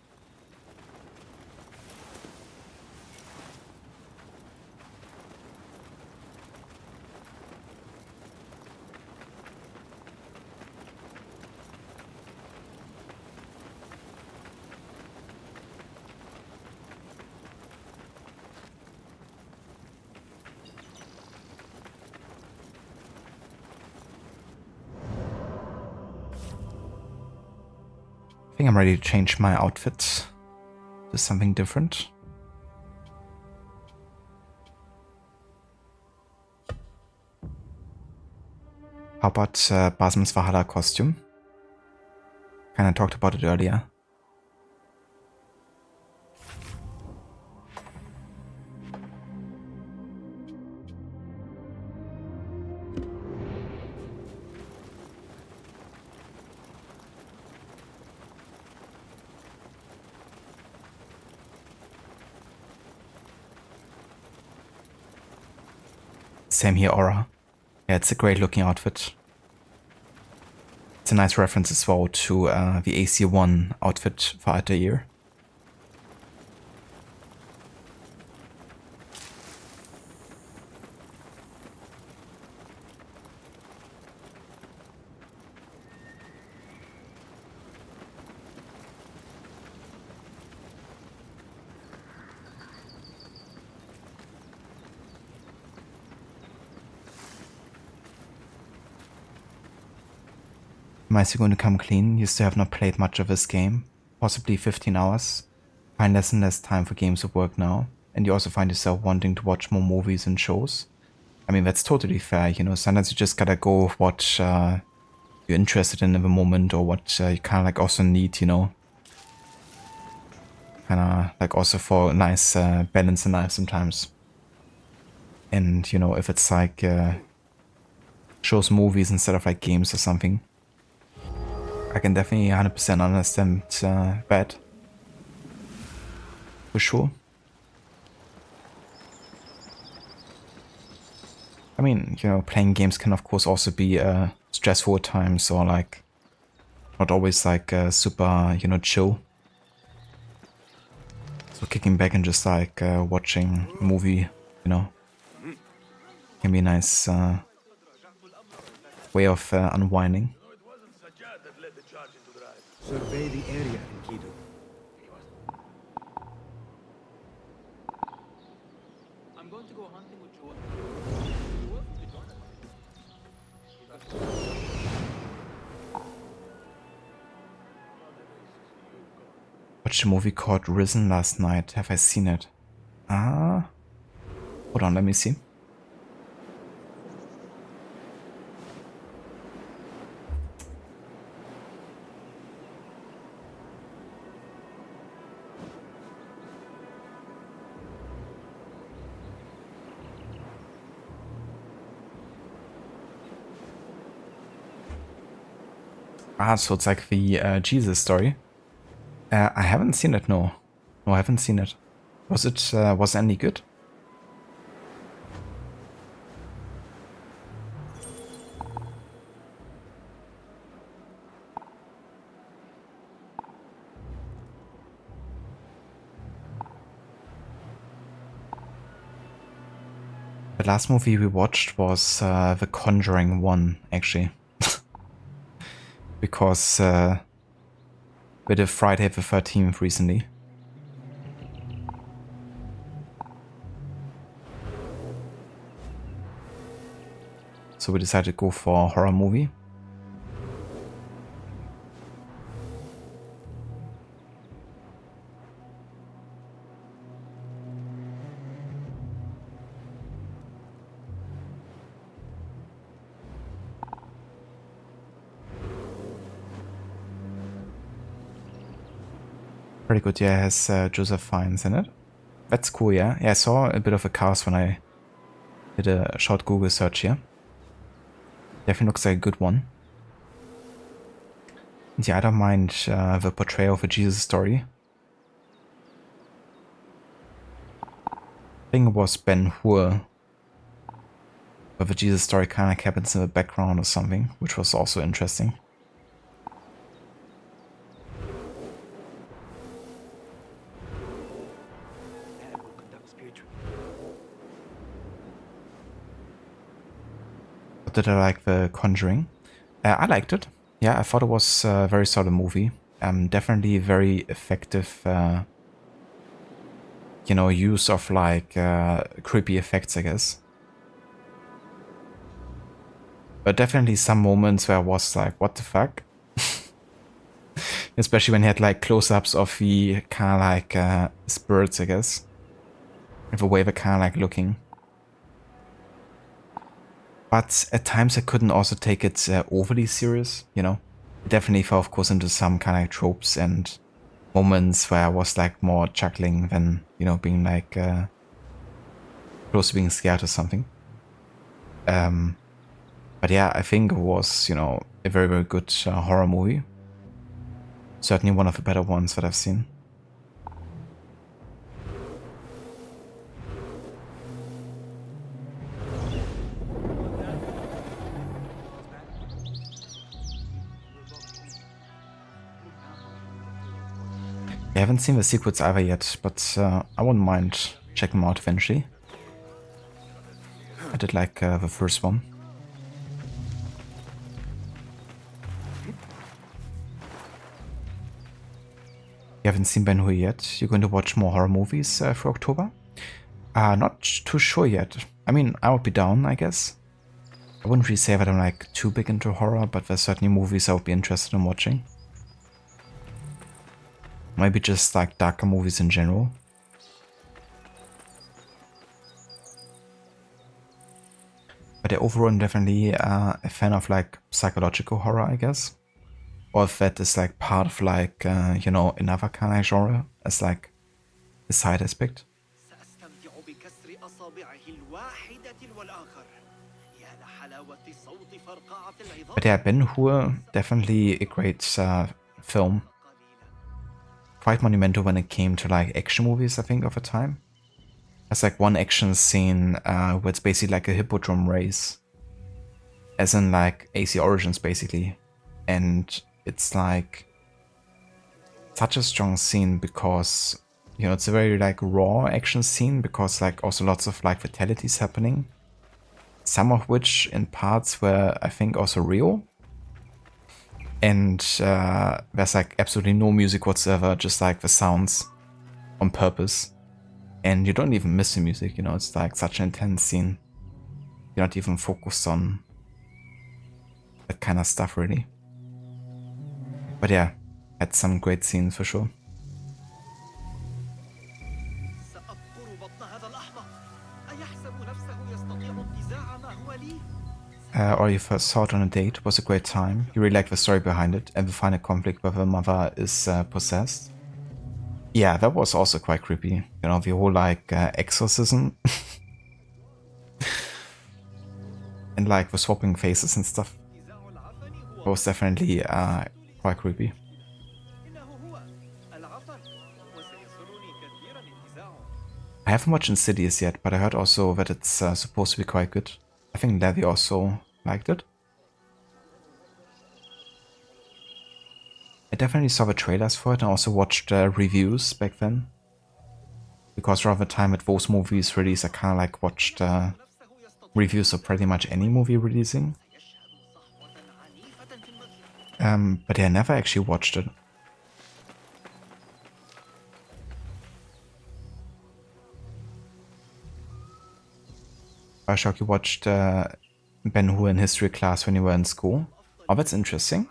I think I'm ready to change my outfit to something different. How about Basim's Valhalla costume? Kinda talked about it earlier. Same here, Aura. Yeah, it's a great looking outfit. It's a nice reference as well to the AC1 outfit for Altair. Am I still going to come clean? You still have not played much of this game. Possibly 15 hours. Find less and less time for games of work now. And you also find yourself wanting to watch more movies and shows. I mean, that's totally fair, you know. Sometimes you just gotta go with what you're interested in the moment, or what you kind of like also need, you know. Kind of like also for a nice balance in life sometimes. And, you know, if it's like shows, movies instead of like games or something. I can definitely 100% understand that. For sure. I mean, you know, playing games can of course also be stressful at times, or like not always like super, you know, chill. So kicking back and just like watching a movie, you know, can be a nice way of unwinding. Survey the area, Enkidu. I'm going to go hunting with Joel. Watched a movie called Risen last night. Have I seen it? Hold on, let me see. So it's like the Jesus story. I haven't seen it, no. No, I haven't seen it. Was it any good? The last movie we watched was The Conjuring 1, actually. Because we did Friday the 13th recently. So we decided to go for a horror movie. Pretty good, yeah, it has Joseph Fiennes in it. That's cool, yeah. Yeah, I saw a bit of a cast when I did a short Google search here. Definitely looks like a good one. And yeah, I don't mind the portrayal of a Jesus story. I think it was Ben-Hur, where the Jesus story kind of happens in the background or something, which was also interesting. Did I like The Conjuring? I liked it. Yeah, I thought it was a very solid movie. Definitely very effective, you know, use of like creepy effects, I guess. But definitely some moments where I was like, what the fuck? Especially when he had like close-ups of the kind of like spirits, I guess. And the way they're kind of like looking. But at times I couldn't also take it overly serious, you know. It definitely fell, of course, into some kind of like tropes and moments where I was like more chuckling than, you know, being like close to being scared or something. But yeah, I think it was, you know, a very, very good horror movie. Certainly one of the better ones that I've seen. I haven't seen the sequels either yet, but I wouldn't mind checking them out eventually. I did like the first one. You haven't seen Ben-Hur yet? You're going to watch more horror movies for October? Not too sure yet. I mean, I would be down, I guess. I wouldn't really say that I'm like too big into horror, but there's certainly movies I would be interested in watching. Maybe just like darker movies in general. But yeah, overall I'm definitely a fan of like psychological horror, I guess. Or if that is like part of like, you know, another kind of genre as like a side aspect. But yeah, Ben-Hur, definitely a great film. Quite monumental when it came to like action movies, I think, of the time. There's like one action scene where it's basically like a hippodrome race. As in like AC Origins, basically. And it's like such a strong scene because, you know, it's a very like raw action scene because like also lots of like fatalities happening. Some of which in parts were, I think, also real. And there's like absolutely no music whatsoever, just like the sounds on purpose. And you don't even miss the music, you know, it's like such an intense scene. You're not even focused on that kind of stuff, really. But yeah, had some great scenes for sure. Or you first saw it on a date, it was a great time. You really like the story behind it and the final conflict where the mother is possessed. Yeah, that was also quite creepy. You know, the whole like exorcism. And like the swapping faces and stuff. It was definitely quite creepy. I haven't watched Insidious yet, but I heard also that it's supposed to be quite good. I think Levi also liked it. I definitely saw the trailers for it and also watched reviews back then. Because around the time that those movies released, I kind of like watched reviews of pretty much any movie releasing. But yeah, I never actually watched it. BioShock, you watched BANU in history class when you were in school. Oh, that's interesting.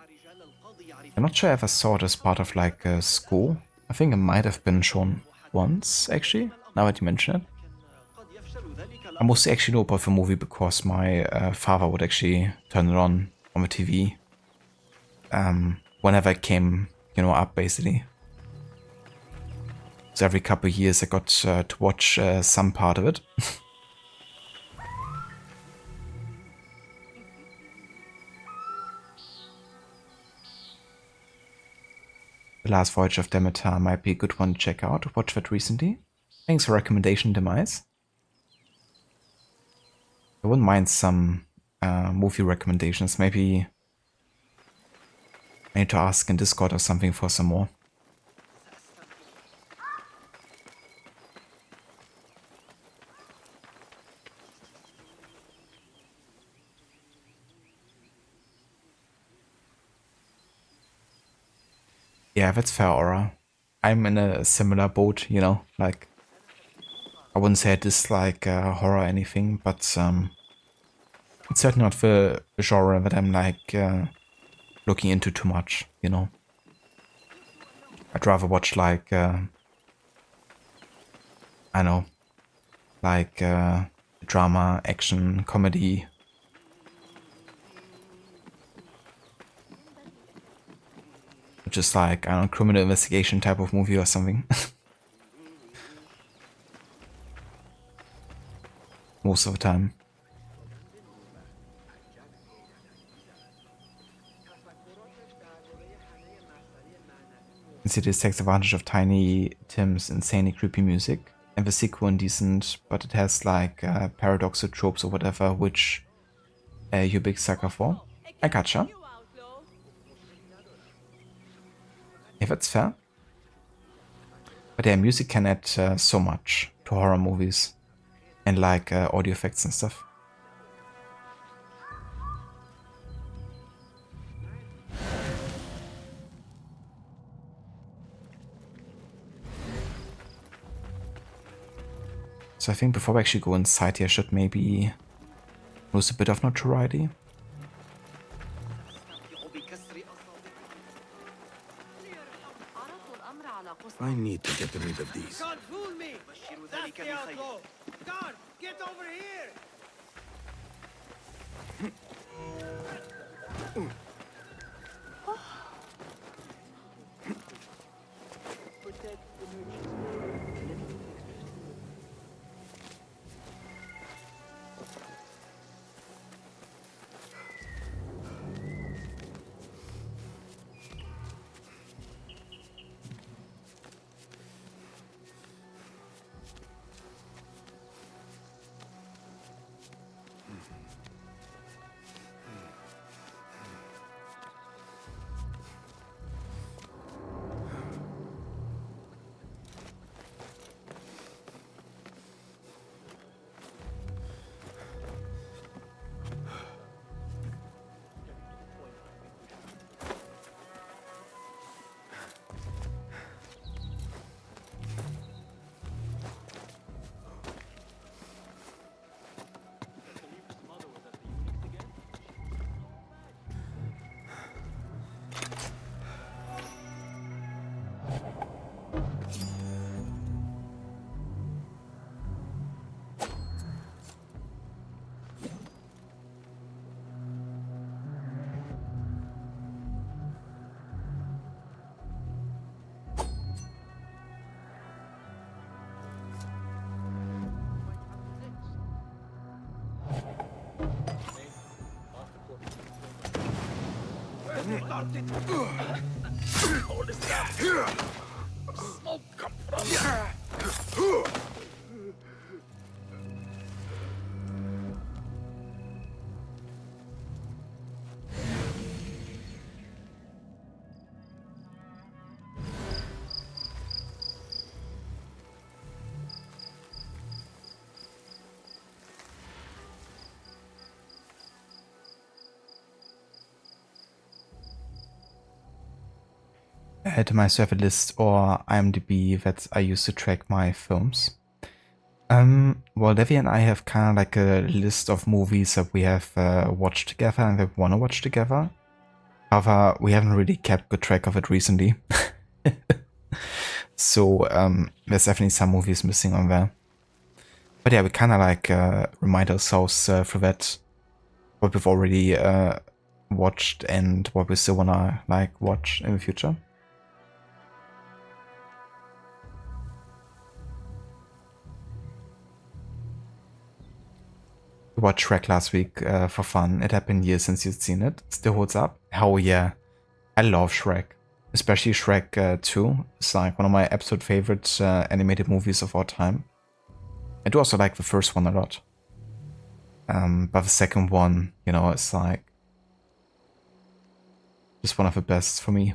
I'm not sure I ever saw it as part of like a school. I think it might have been shown once, actually, now that you mention it. I mostly actually know about the movie because my father would actually turn it on the TV whenever it came, you know, up basically. So every couple of years I got to watch some part of it. The Last Voyage of Demeter might be a good one to check out. Watched that recently. Thanks for recommendation, Demise. I wouldn't mind some movie recommendations. Maybe I need to ask in Discord or something for some more. Yeah, that's fair, Aura. I'm in a similar boat, you know, like, I wouldn't say I dislike horror or anything, but it's certainly not the genre that I'm like looking into too much, you know. I'd rather watch like, I know, like drama, action, comedy. Just like, I don't know, criminal investigation type of movie or something. Most of the time. Insidious takes advantage of Tiny Tim's insanely creepy music and the sequel indecent, but it has like paradoxal tropes or whatever, which you're a big sucker for. I gotcha. Yeah, that's fair. But yeah, music can add so much to horror movies and like audio effects and stuff. So I think before we actually go inside here, I should maybe lose a bit of notoriety. I need to get rid of these. Can't fool me! That's the outlaw! Guard, get over here! Hold this down. Smoke come from. add my server list or IMDb that I use to track my films. Well, Devi and I have kind of like a list of movies that we have watched together and that we want to watch together. However, we haven't really kept good track of it recently. So there's definitely some movies missing on there. But yeah, we kind of like remind ourselves through that what we've already watched and what we still wanna like watch in the future. We watched Shrek last week for fun. It had been years since you'd seen it. Still holds up. Hell yeah. I love Shrek. Especially Shrek 2. It's like one of my absolute favorite animated movies of all time. I do also like the first one a lot. But the second one, you know, it's like just one of the best for me.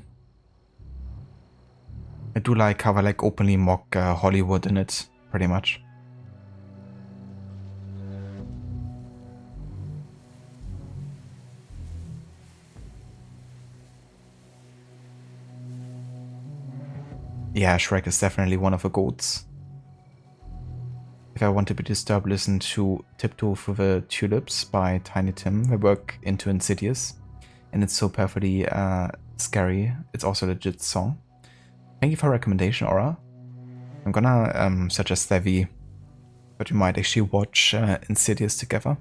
I do like how I like openly mock Hollywood in it, pretty much. Yeah, Shrek is definitely one of the GOATs. If I want to be disturbed, listen to Tiptoe Through the Tulips by Tiny Tim. They work into Insidious. And it's so perfectly scary. It's also a legit song. Thank you for recommendation, Aura. I'm gonna suggest Devi, but we might actually watch Insidious together.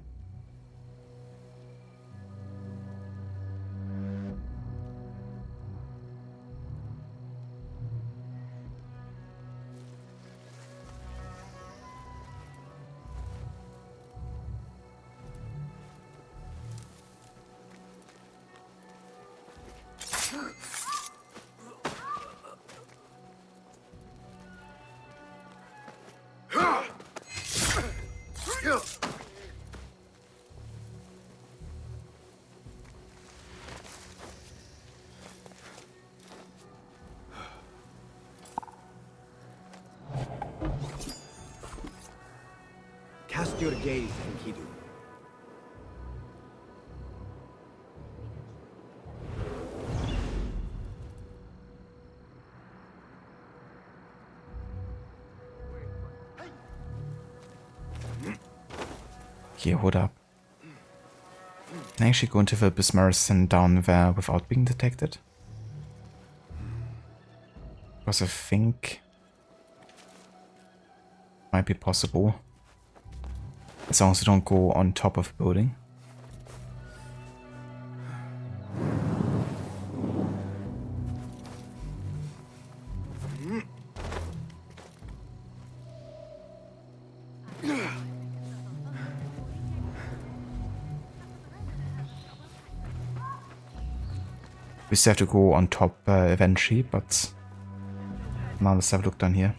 Cast your gaze, Enkidu. Yeah, what up? Can I actually go into the Bismarison down there without being detected? Because I think might be possible. As long as you don't go on top of the building. We still have to go on top eventually, but now let's have a look down here.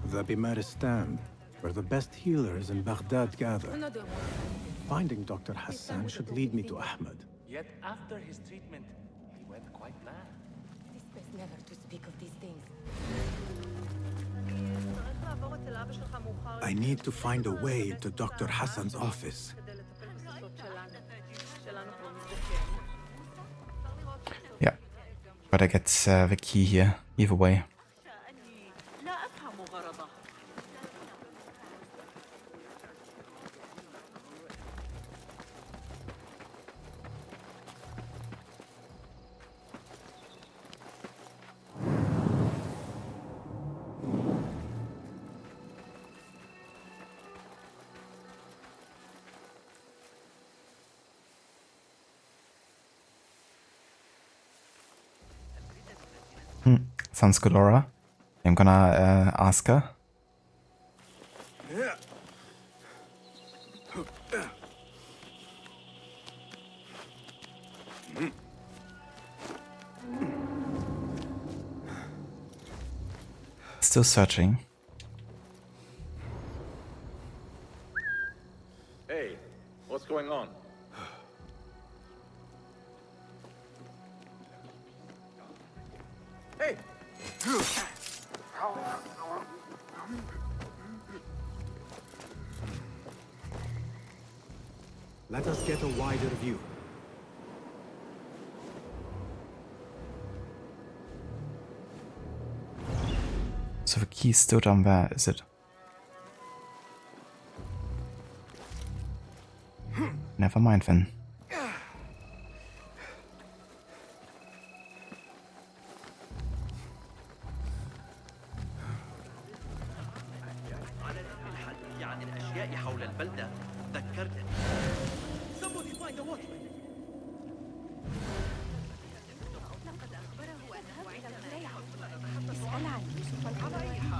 The Bimaristan, where the best healers in Baghdad gather. Finding Dr. Hassan should lead me to Ahmed. Yet after his treatment, he went quite bad. It's best never to speak of these things. I need to find a way into Dr. Hassan's office. Yeah, but I get the key here, either way. Sounds good, Laura. I'm gonna ask her. Still searching. Hey, what's going on? Hey! Let us get a wider view. So the key stood on where is it? Never mind then.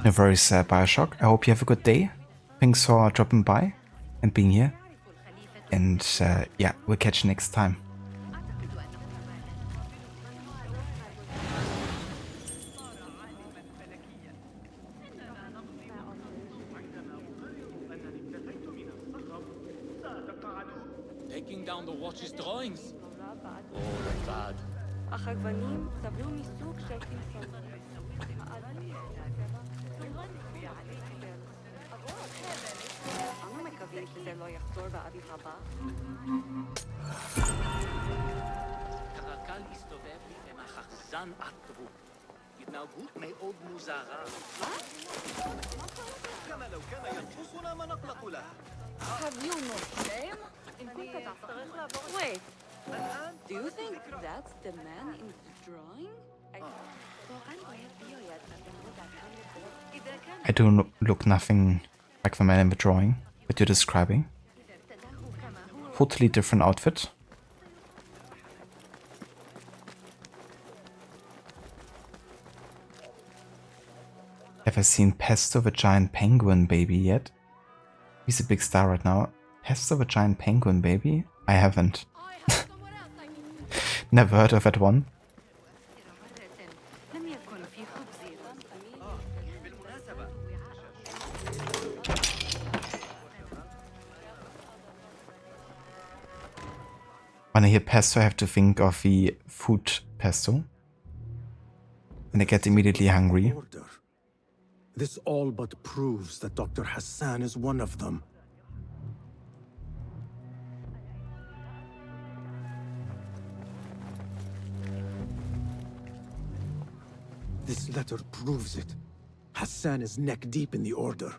A very sad Bioshock. I hope you have a good day. Thanks for dropping by and being here. And yeah, we'll catch you next time. Taking down the watch's drawings. Have you no shame? Wait, do you think that's the man in the drawing? I do look nothing like the man in the drawing that you're describing. Totally different outfit. Have I seen Pesto the giant penguin baby yet? He's a big star right now. Pesto the giant penguin baby? I haven't. Never heard of that one. When I hear pesto, I have to think of the food pesto. And I get immediately hungry. This all but proves that Dr. Hassan is one of them. This letter proves it. Hassan is neck deep in the Order.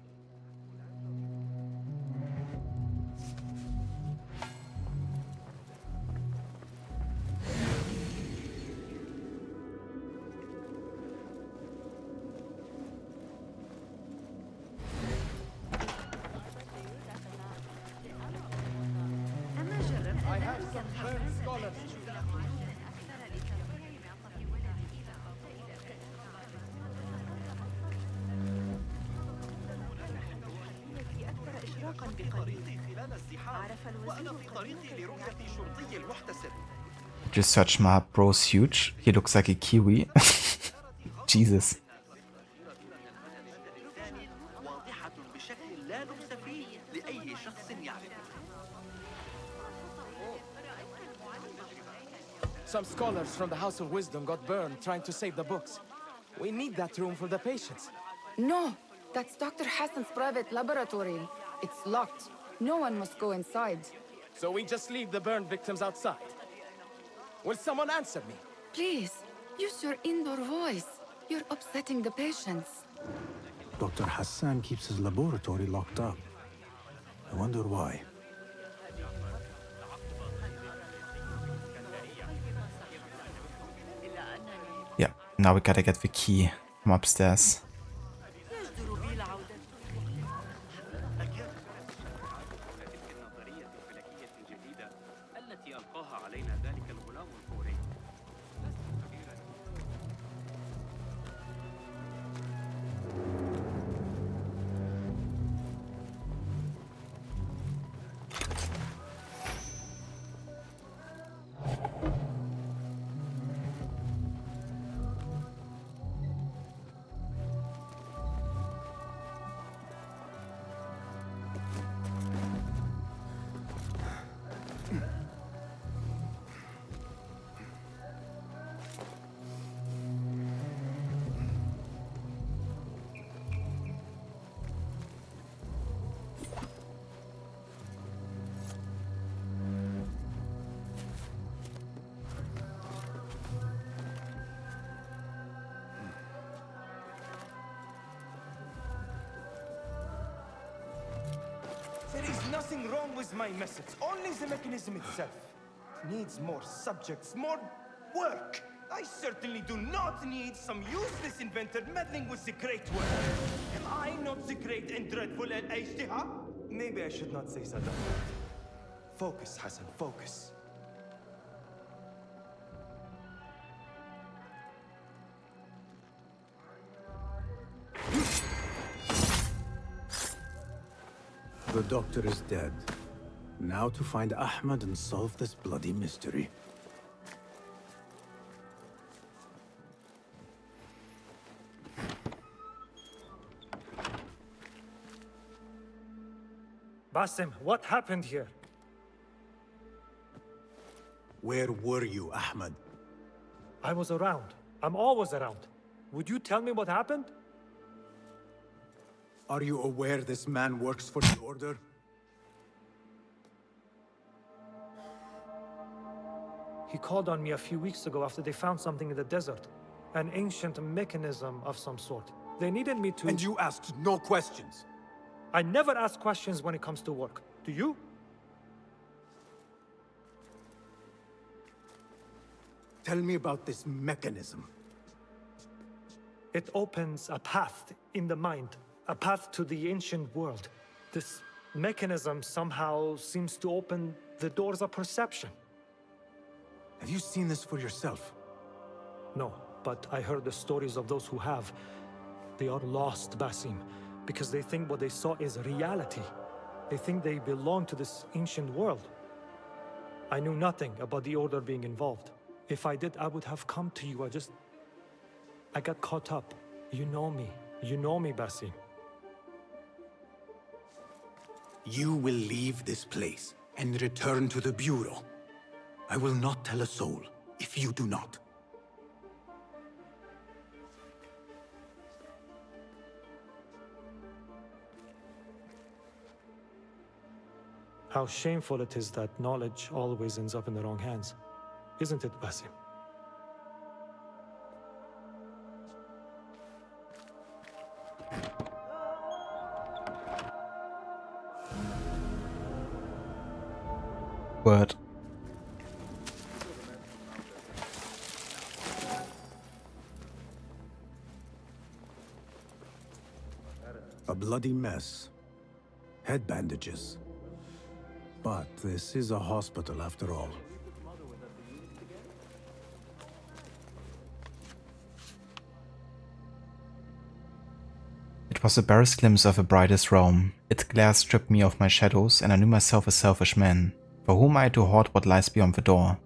Just search my bro's huge. He looks like a kiwi. Jesus. Some scholars from the House of Wisdom got burned trying to save the books. We need that room for the patients. No, that's Dr. Hassan's private laboratory. It's locked. No one must go inside. So we just leave the burned victims outside. Will someone answer me? Please, use your indoor voice. You're upsetting the patients. Dr. Hassan keeps his laboratory locked up. I wonder why. Yeah, now we gotta get the key from upstairs. There is nothing wrong with my message, only the mechanism itself. It needs more subjects, more work. I certainly do not need some useless inventor meddling with the great work. Am I not the great and dreadful Al-Ijtiha? Maybe I should not say that. Focus, Hassan, focus. The doctor is dead. Now to find Ahmad and solve this bloody mystery. Basim, what happened here? Where were you, Ahmad? I was around. I'm always around. Would you tell me what happened? Are you aware this man works for the Order? He called on me a few weeks ago after they found something in the desert. An ancient mechanism of some sort. They needed me to... And you asked no questions? I never ask questions when it comes to work. Do you? Tell me about this mechanism. It opens a path in the mind. A path to the ancient world. This mechanism somehow seems to open the doors of perception. Have you seen this for yourself? No, but I heard the stories of those who have. They are lost, Basim, because they think what they saw is reality. They think they belong to this ancient world. I knew nothing about the Order being involved. If I did, I would have come to you. I got caught up. You know me. You know me, Basim. You will leave this place and return to the Bureau. I will not tell a soul if you do not. How shameful it is that knowledge always ends up in the wrong hands. Isn't it, Basim? Word. A bloody mess. Head bandages. But this is a hospital after all. It was the barest glimpse of a brightest realm. Its glare stripped me of my shadows, and I knew myself a selfish man, for whom I had to hoard what lies beyond the door.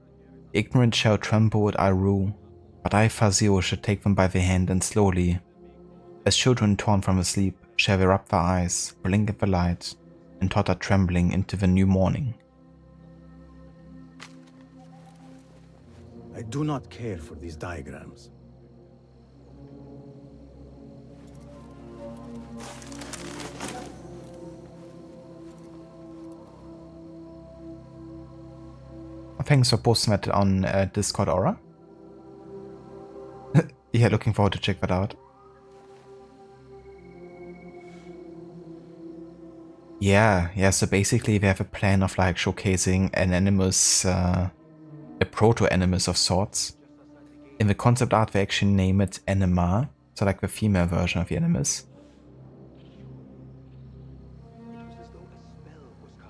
The ignorant shall trample at I rule, but I, Fazio, should take them by the hand and slowly, as children torn from the sleep, shall they rub their eyes, blink at the light, and totter trembling into the new morning. I do not care for these diagrams. Thanks for posting that on Discord, Aura. Yeah, looking forward to check that out. Yeah, so basically we have a plan of like showcasing an animus, a proto-animus of sorts. In the concept art they actually name it Anima, so like the female version of the animus.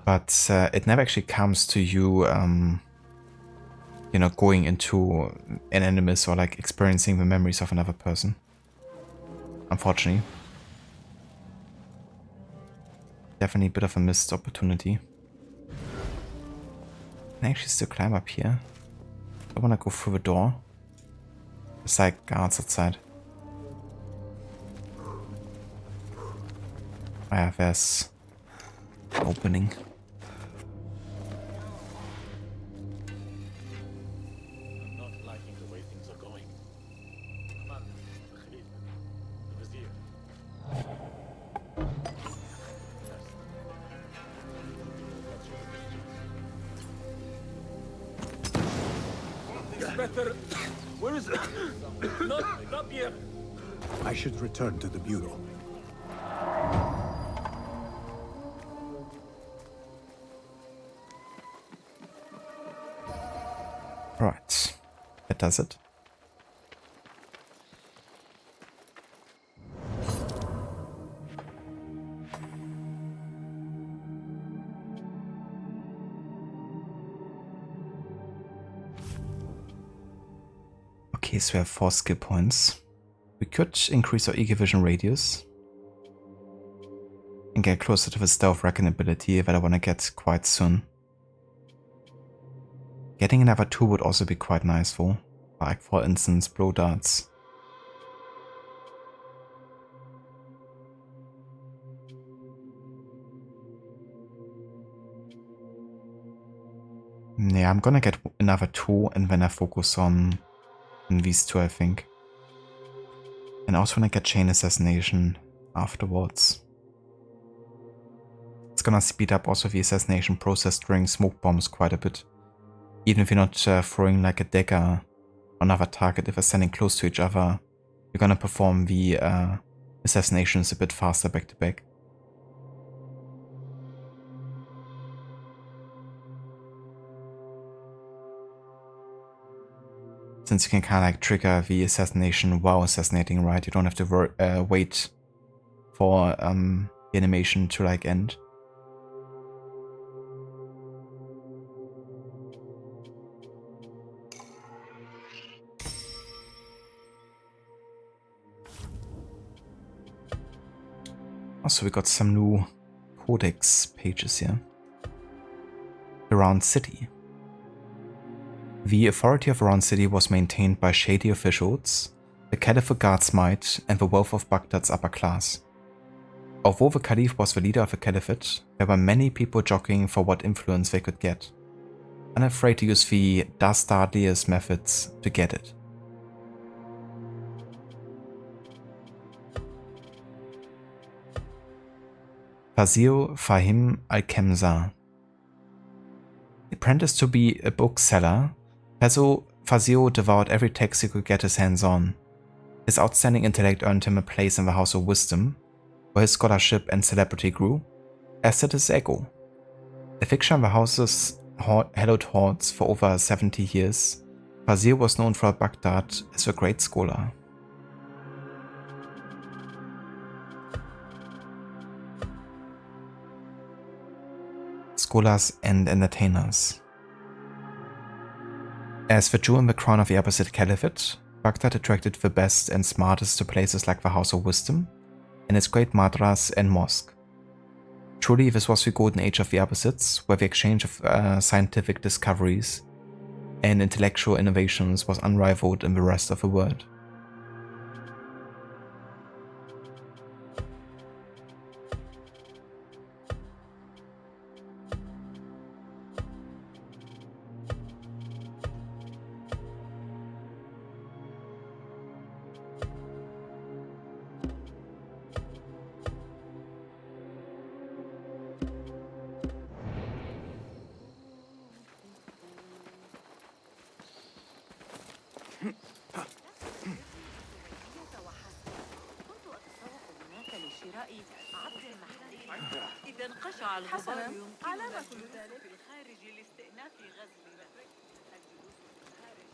But it never actually comes to you, you know, going into an animus or like experiencing the memories of another person. Unfortunately. Definitely a bit of a missed opportunity. Can I actually still climb up here? I wanna go through the door. There's like guards outside. Ah, yeah, there's an opening. Where is it? Not here. I should return to the Bureau. Right, that does it. Okay, so we have 4 skill points. We could increase our eco-vision radius and get closer to the stealth recon ability that I want to get quite soon. Getting another 2 would also be quite nice though, like for instance blow darts. Yeah, I'm gonna get another 2 and then I focus on these 2 I think. And I also wanna get chain assassination afterwards. It's gonna speed up also the assassination process during smoke bombs quite a bit. Even if you're not throwing like a dagger on another target, if they're standing close to each other, you're gonna perform the assassinations a bit faster back to back. Since you can kind of like trigger the assassination while assassinating, right? You don't have to wait for the animation to like end. Also, we got some new codex pages here. Around City. The authority of Iran City was maintained by shady officials, the Caliphate Guard's might, and the wealth of Baghdad's upper class. Although the Caliph was the leader of the Caliphate, there were many people jockeying for what influence they could get, unafraid to use the dastardiest methods to get it. Fazil Fahim Al-Kemsa. Apprenticed to be a bookseller, Fazil devoured every text he could get his hands on. His outstanding intellect earned him a place in the House of Wisdom, where his scholarship and celebrity grew, as did his ego. A fixture in the house's hallowed halls for over 70 years, Fazil was known throughout Baghdad as a great scholar. Scholars and entertainers. As the jewel in the crown of the Abbasid Caliphate, Baghdad attracted the best and smartest to places like the House of Wisdom and its great madras and mosque. Truly, this was the golden age of the Abbasids, where the exchange of scientific discoveries and intellectual innovations was unrivaled in the rest of the world. إذا انقشع الغبار علامة ذلك في الخارج لاستئناف غزل الجلوس في الخارج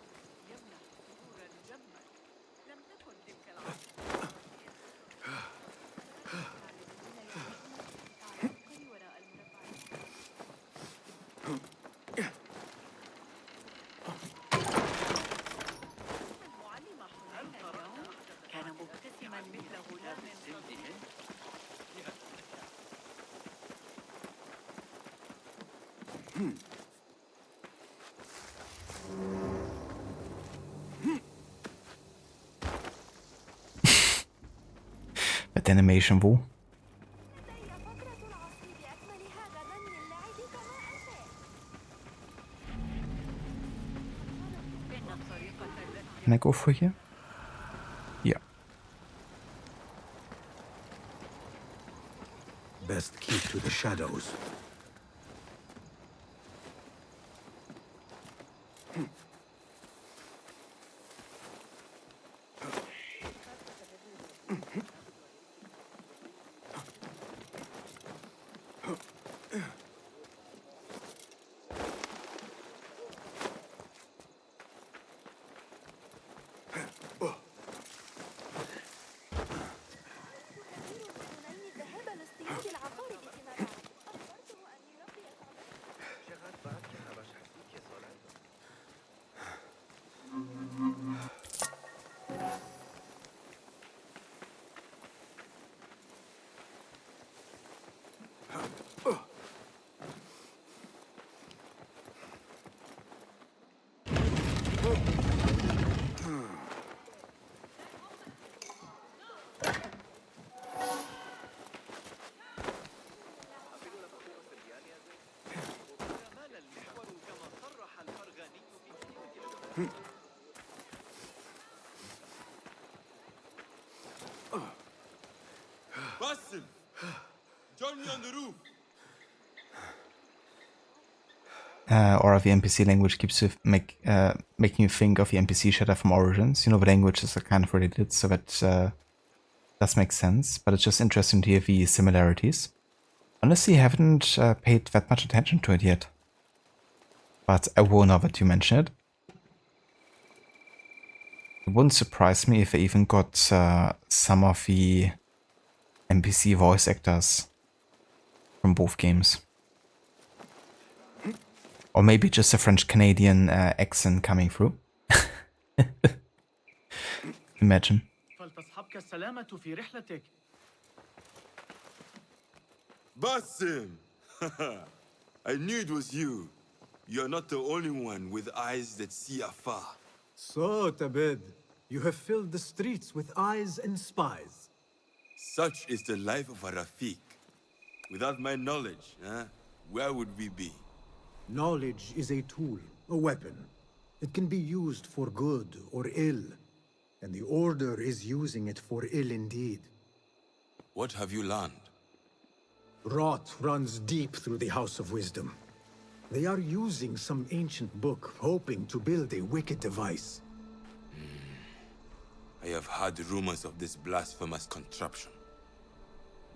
يمنح سرورا جما لم تكن تلك العاصفة وراء المربعات. المعلم حنين اليوم كان مبتسما مثل غلام صغير. That animation wo? Can I go through here? Yeah. Best keep to the shadows. Or the NPC language keeps making you think of the NPC shader from Origins. You know, the languages are kind of related, so that does make sense. But it's just interesting to hear the similarities. Honestly, I haven't paid that much attention to it yet. But I will now that you mention it. It wouldn't surprise me if I even got some of the NPC voice actors from both games. Or maybe just a French-Canadian accent coming through. Imagine. Basim! I knew it was you. You're not the only one with eyes that see afar. So, Tabid, you have filled the streets with eyes and spies. Such is the life of a RAFIQ. Without my knowledge, where would we be? Knowledge is a tool, a weapon. It can be used for good or ill. And the Order is using it for ill indeed. What have you learned? Rot runs deep through the House of Wisdom. They are using some ancient book, hoping to build a wicked device. I have heard rumors of this blasphemous contraption.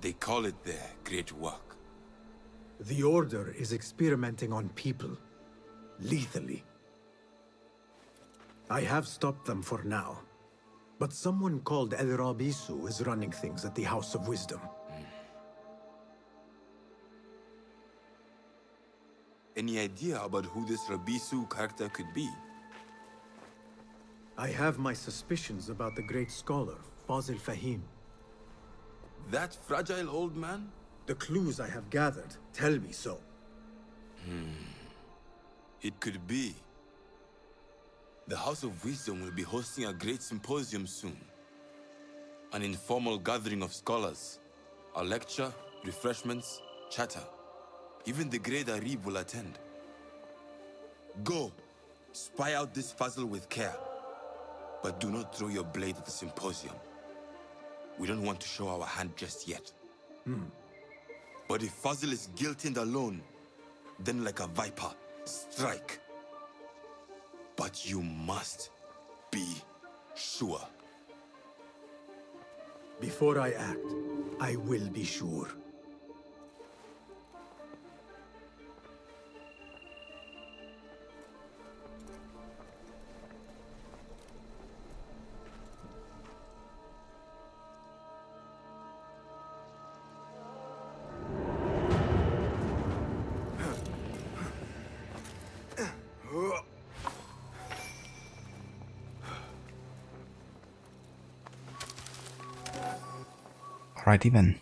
They call it their great work. The Order is experimenting on people, lethally. I have stopped them for now, but someone called El Rabisu is running things at the House of Wisdom. Any idea about who this Rabisu character could be? I have my suspicions about the great scholar, Fazil Fahim. That fragile old man? The clues I have gathered tell me so. It could be. The House of Wisdom will be hosting a great symposium soon. An informal gathering of scholars. A lecture, refreshments, chatter. Even the great Arib will attend. Go, spy out this puzzle with care. But do not throw your blade at the symposium. We don't want to show our hand just yet. But if Fazil is guilty and alone, then like a viper, strike. But you must be sure. Before I act, I will be sure. Alrighty then.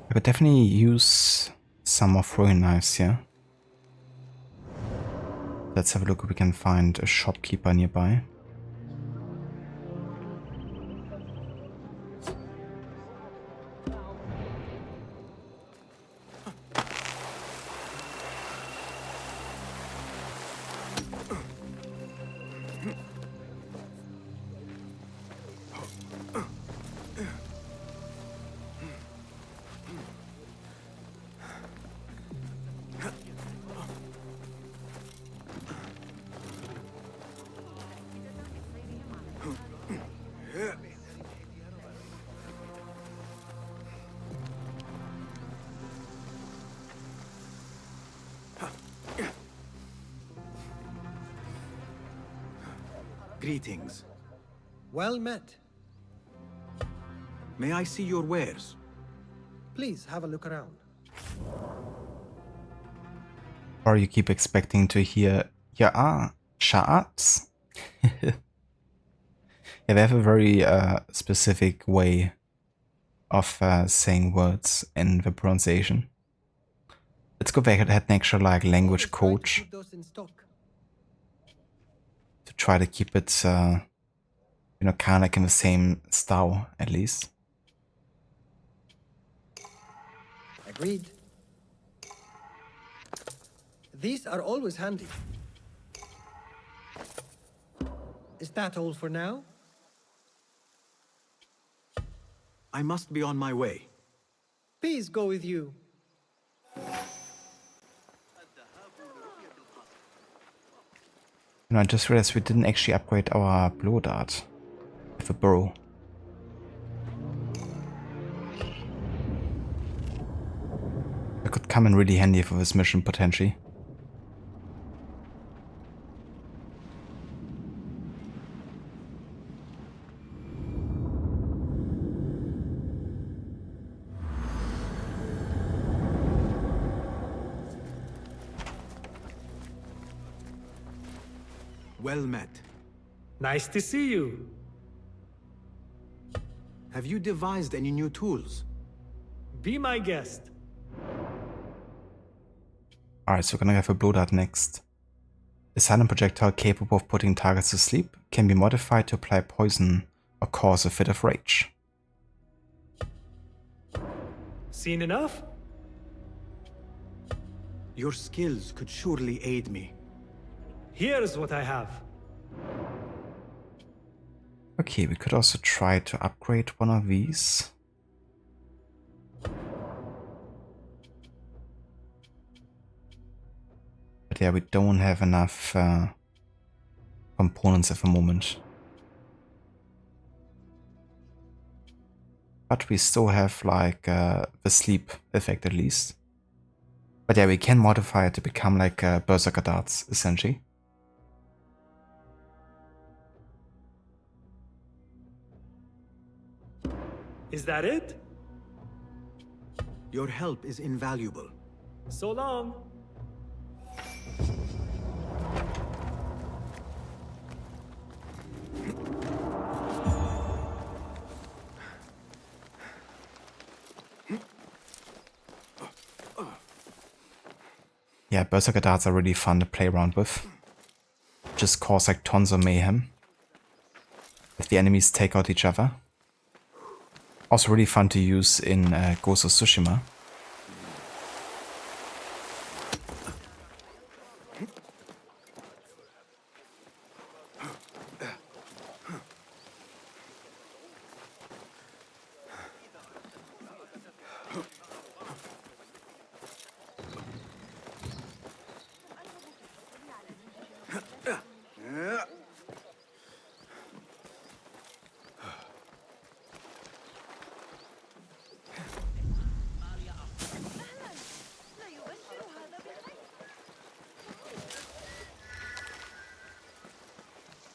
I could definitely use some more throwing knives here. Let's have a look if we can find a shopkeeper nearby. Greetings. Well met. May I see your wares? Please have a look around. Or you keep expecting to hear Sha'ats? Yeah, they have a very specific way of saying words in the pronunciation. Let's go back and had an actual like language coach to try to keep it, you know, kind of like in the same style at least. Agreed. These are always handy. Is that all for now? I must be on my way. Peace go with you. I just realized we didn't actually upgrade our blow dart with a burrow. That could come in really handy for this mission potentially. Well met. Nice to see you. Have you devised any new tools? Be my guest. Alright, so we're gonna have a blow dart next. A silent projectile capable of putting targets to sleep can be modified to apply poison or cause a fit of rage. Seen enough? Your skills could surely aid me. Here's what I have. Okay, we could also try to upgrade one of these. But yeah, we don't have enough components at the moment. But we still have like the sleep effect at least. But yeah, we can modify it to become like berserker darts, essentially. Is that it? Your help is invaluable. So long. Yeah, berserker darts are really fun to play around with. Just cause like tons of mayhem if the enemies take out each other. Also really fun to use in Ghost of Tsushima.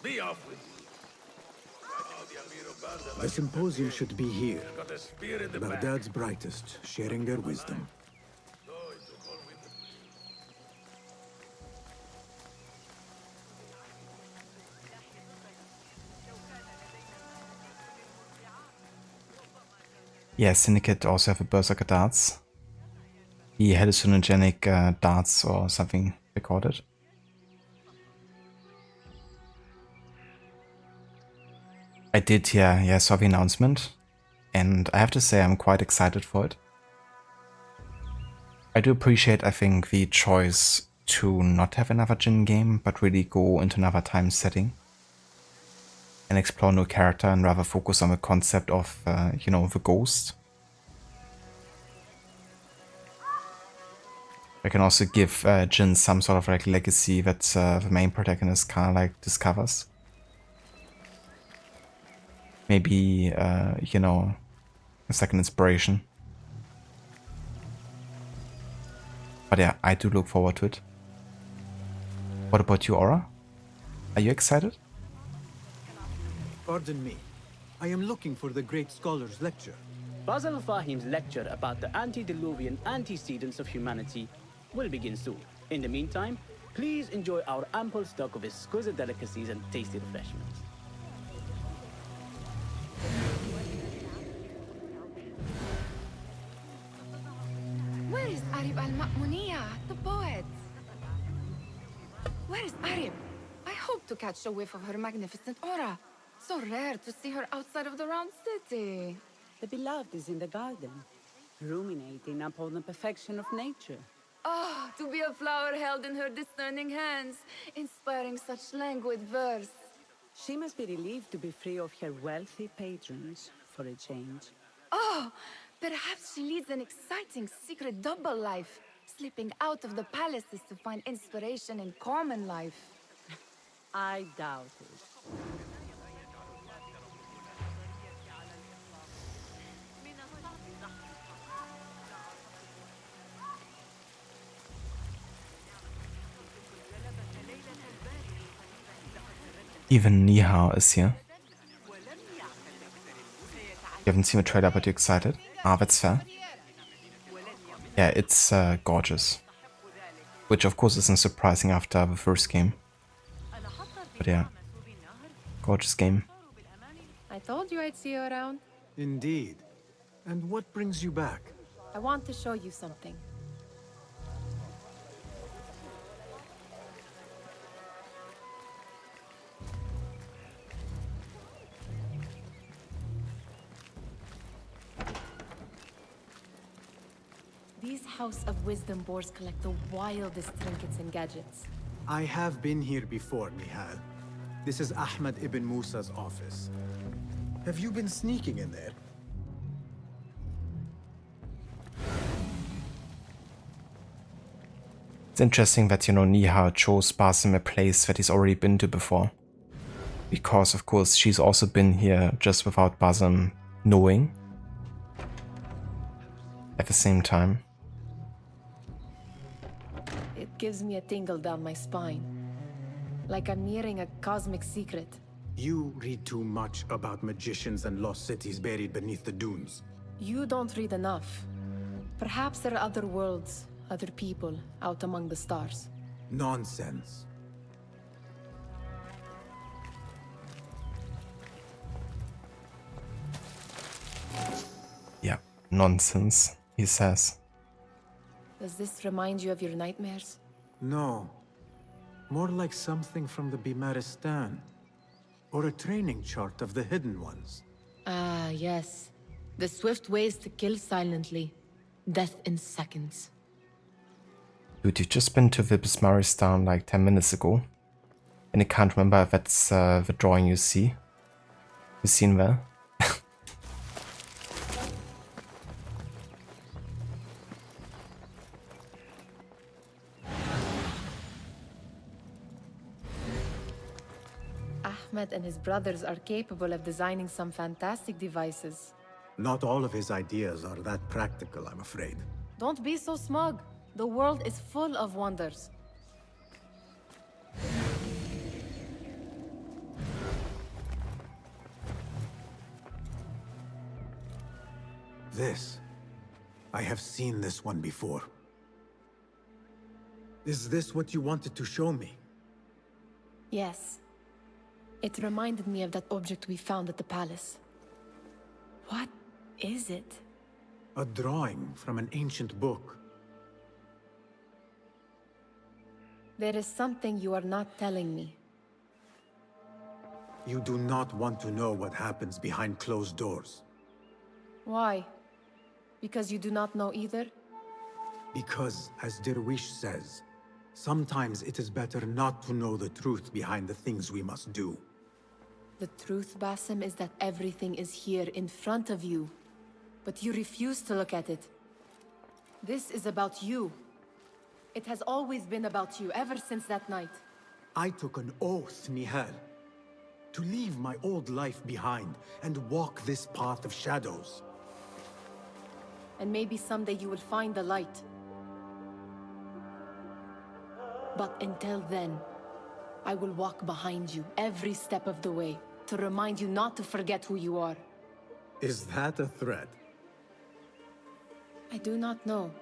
Be off with you. The symposium should be here. Got a spear in the back. Baghdad's brightest, sharing their wisdom. Yeah, Syndicate also have a berserker darts. The hallucinogenic darts or something they called it. I did, yeah, saw the announcement, and I have to say I'm quite excited for it. I do appreciate, I think, the choice to not have another Jin game, but really go into another time setting and explore new character and rather focus on the concept of, you know, the ghost. I can also give Jin some sort of like legacy that the main protagonist kind of like discovers. Maybe, you know, it's like an inspiration. But yeah, I do look forward to it. What about you, Aura? Are you excited? Pardon me. I am looking for the great scholar's lecture. Basil Fahim's lecture about the antediluvian antecedents of humanity will begin soon. In the meantime, please enjoy our ample stock of exquisite delicacies and tasty refreshments. Where is Arib al-Ma'muniya, the poet? Where is Arib? I hope to catch a whiff of her magnificent aura. So rare to see her outside of the round city. The beloved is in the garden, ruminating upon the perfection of nature. Ah, to be a flower held in her discerning hands, inspiring such languid verse. She must be relieved to be free of her wealthy patrons for a change. Oh, Perhaps she leads an exciting secret double life, slipping out of the palaces to find inspiration in common life. I doubt it. Even Nihao is here. You haven't seen the trailer, but you're excited? Ah, that's fair. Yeah, it's gorgeous. Which of course isn't surprising after the first game. But yeah, gorgeous game. I told you I'd see you around. Indeed. And what brings you back? I want to show you something. These House of Wisdom boars collect the wildest trinkets and gadgets. I have been here before, Nihal. This is Ahmad ibn Musa's office. Have you been sneaking in there? It's interesting that, you know, Nihao chose Basim a place that he's already been to before. Because, of course, she's also been here just without Basim knowing. At the same time. It gives me a tingle down my spine. Like I'm nearing a cosmic secret. You read too much about magicians and lost cities buried beneath the dunes. You don't read enough. Perhaps there are other worlds, other people, out among the stars. Nonsense. Yeah, nonsense, he says. Does this remind you of your nightmares? No. More like something from the Bimaristan. Or a training chart of the Hidden Ones. Ah, yes. The swift ways to kill silently. Death in seconds. Dude, you've just been to Vibismaristan like 10 minutes ago. And I can't remember if that's the drawing you see. You've seen there? Ahmed and his brothers are capable of designing some fantastic devices. Not all of his ideas are that practical, I'm afraid. Don't be so smug. The world is full of wonders. This. I have seen this one before. Is this what you wanted to show me? Yes. It reminded me of that object we found at the palace. What is it? A drawing from an ancient book. There is something you are not telling me. You do not want to know what happens behind closed doors. Why? Because you do not know either? Because, as Derwish says, sometimes it is better not to know the truth behind the things we must do. The truth, Basim, is that everything is here in front of you. But you refuse to look at it. This is about you. It has always been about you, ever since that night. I took an oath, Nihal, to leave my old life behind and walk this path of shadows. And maybe someday you will find the light. But until then, I will walk behind you every step of the way, to remind you not to forget who you are. Is that a threat? I do not know.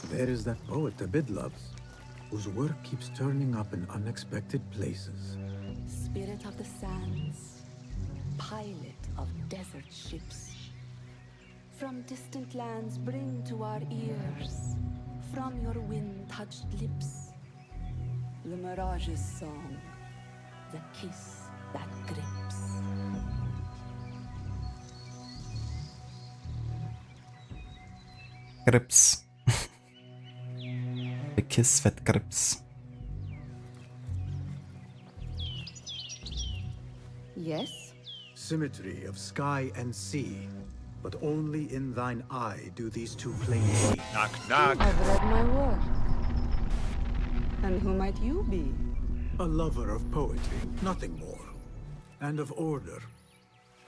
There is that poet Abid loves, whose work keeps turning up in unexpected places. Spirit of the sands, pilot of desert ships. From distant lands bring to our ears, from your wind-touched lips, the mirage's song, the kiss that grips. Grips. The kiss that grips. Yes? Symmetry of sky and sea, but only in thine eye do these two planes meet. Knock, knock. I've read my work. And who might you be? A lover of poetry, nothing more. And of order.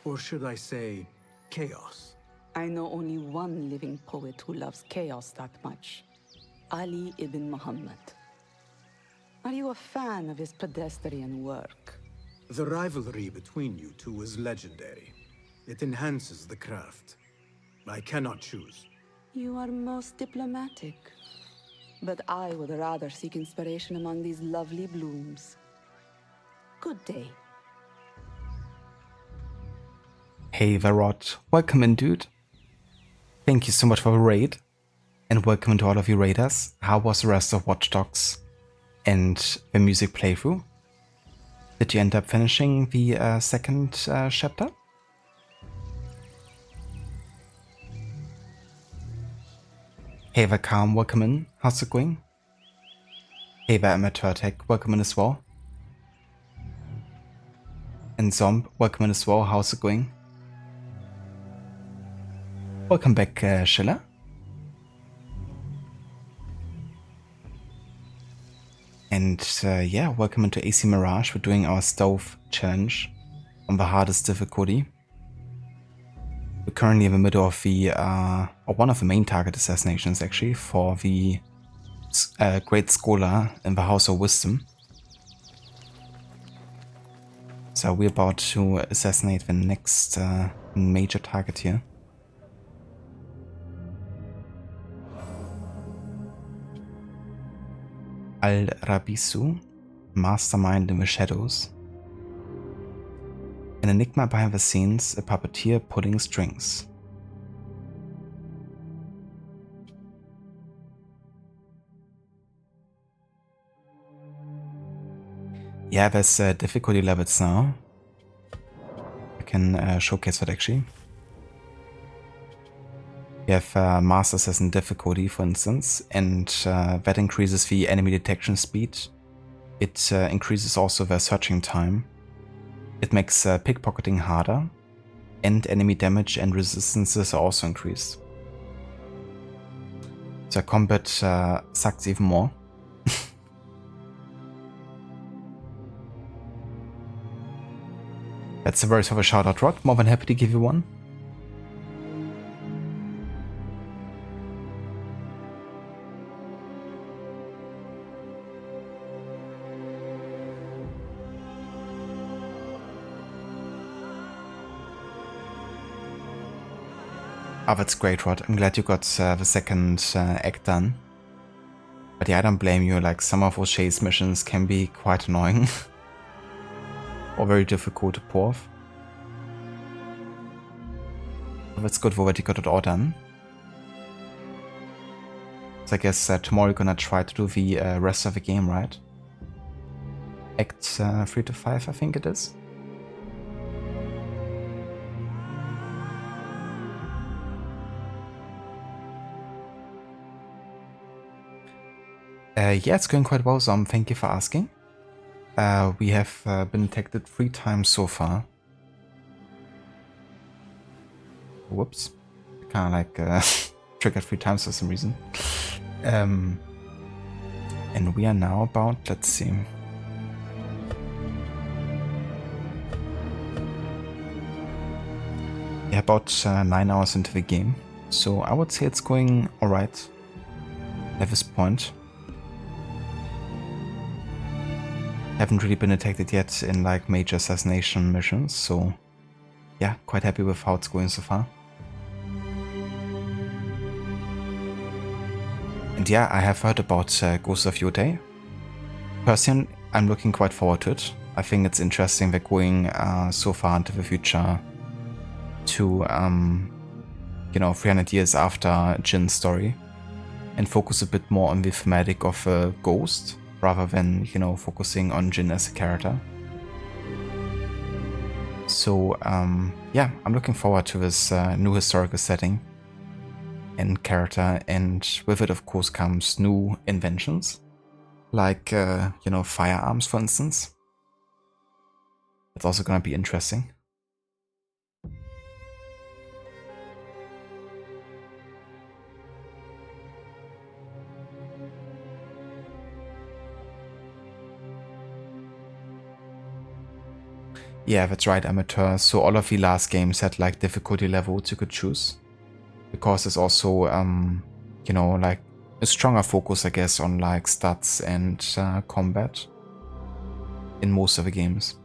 Or should I say, chaos. I know only one living poet who loves chaos that much. Ali ibn Muhammad. Are you a fan of his pedestrian work? The rivalry between you two is legendary. It enhances the craft. I cannot choose. You are most diplomatic. But I would rather seek inspiration among these lovely blooms. Good day. Hey Varrot, welcome in, dude. Thank you so much for the raid. And welcome to all of you raiders. How was the rest of Watch Dogs and the music playthrough? Did you end up finishing the second chapter? Hey there, Calm, welcome in. How's it going? Hey there, Amateur Tech, welcome in as well. And Zomb, welcome in as well. How's it going? Welcome back, Schiller. And yeah, welcome into AC Mirage. We're doing our stove challenge on the hardest difficulty. We're currently in the middle of the, or one of the main target assassinations actually, for the Great Scholar in the House of Wisdom. So we're about to assassinate the next major target here. Al-Rabisu, mastermind in the shadows. An enigma behind the scenes, a puppeteer pulling strings. Yeah, there's difficulty levels now. I can showcase that actually. You have Master Assassin difficulty, for instance, and that increases the enemy detection speed. It increases also the searching time. It makes pickpocketing harder, and enemy damage and resistances are also increased. So combat sucks even more. That's a very sort of a shout out, Rod. More than happy to give you one. Oh, that's great, Rod. I'm glad you got the second act done. But yeah, I don't blame you. Like, some of those chase missions can be quite annoying. Or very difficult to pull off. But that's good that you got it all done. So I guess tomorrow you're gonna try to do the rest of the game, right? Act 3 to 5, I think it is. Yeah, it's going quite well, Zom. Thank you for asking. We have been detected 3 times so far. Whoops. Kind of like triggered 3 times for some reason. And we are now about, let's see. Yeah, about 9 hours into the game. So I would say it's going alright at this point. Haven't really been detected yet in like major assassination missions, so yeah, quite happy with how it's going so far. And yeah, I have heard about Ghost of Yotei. Personally, I'm looking quite forward to it. I think it's interesting they're going so far into the future to, 300 years after Jin's story and focus a bit more on the thematic of a ghost rather than, focusing on Jin as a character. So, yeah, I'm looking forward to this new historical setting and character, and with it, of course, comes new inventions, like, firearms, for instance. It's also gonna be interesting. Yeah, that's right, Amateur. So all of the last games had like difficulty levels you could choose. Because there's also, like a stronger focus, I guess, on like stats and combat in most of the games.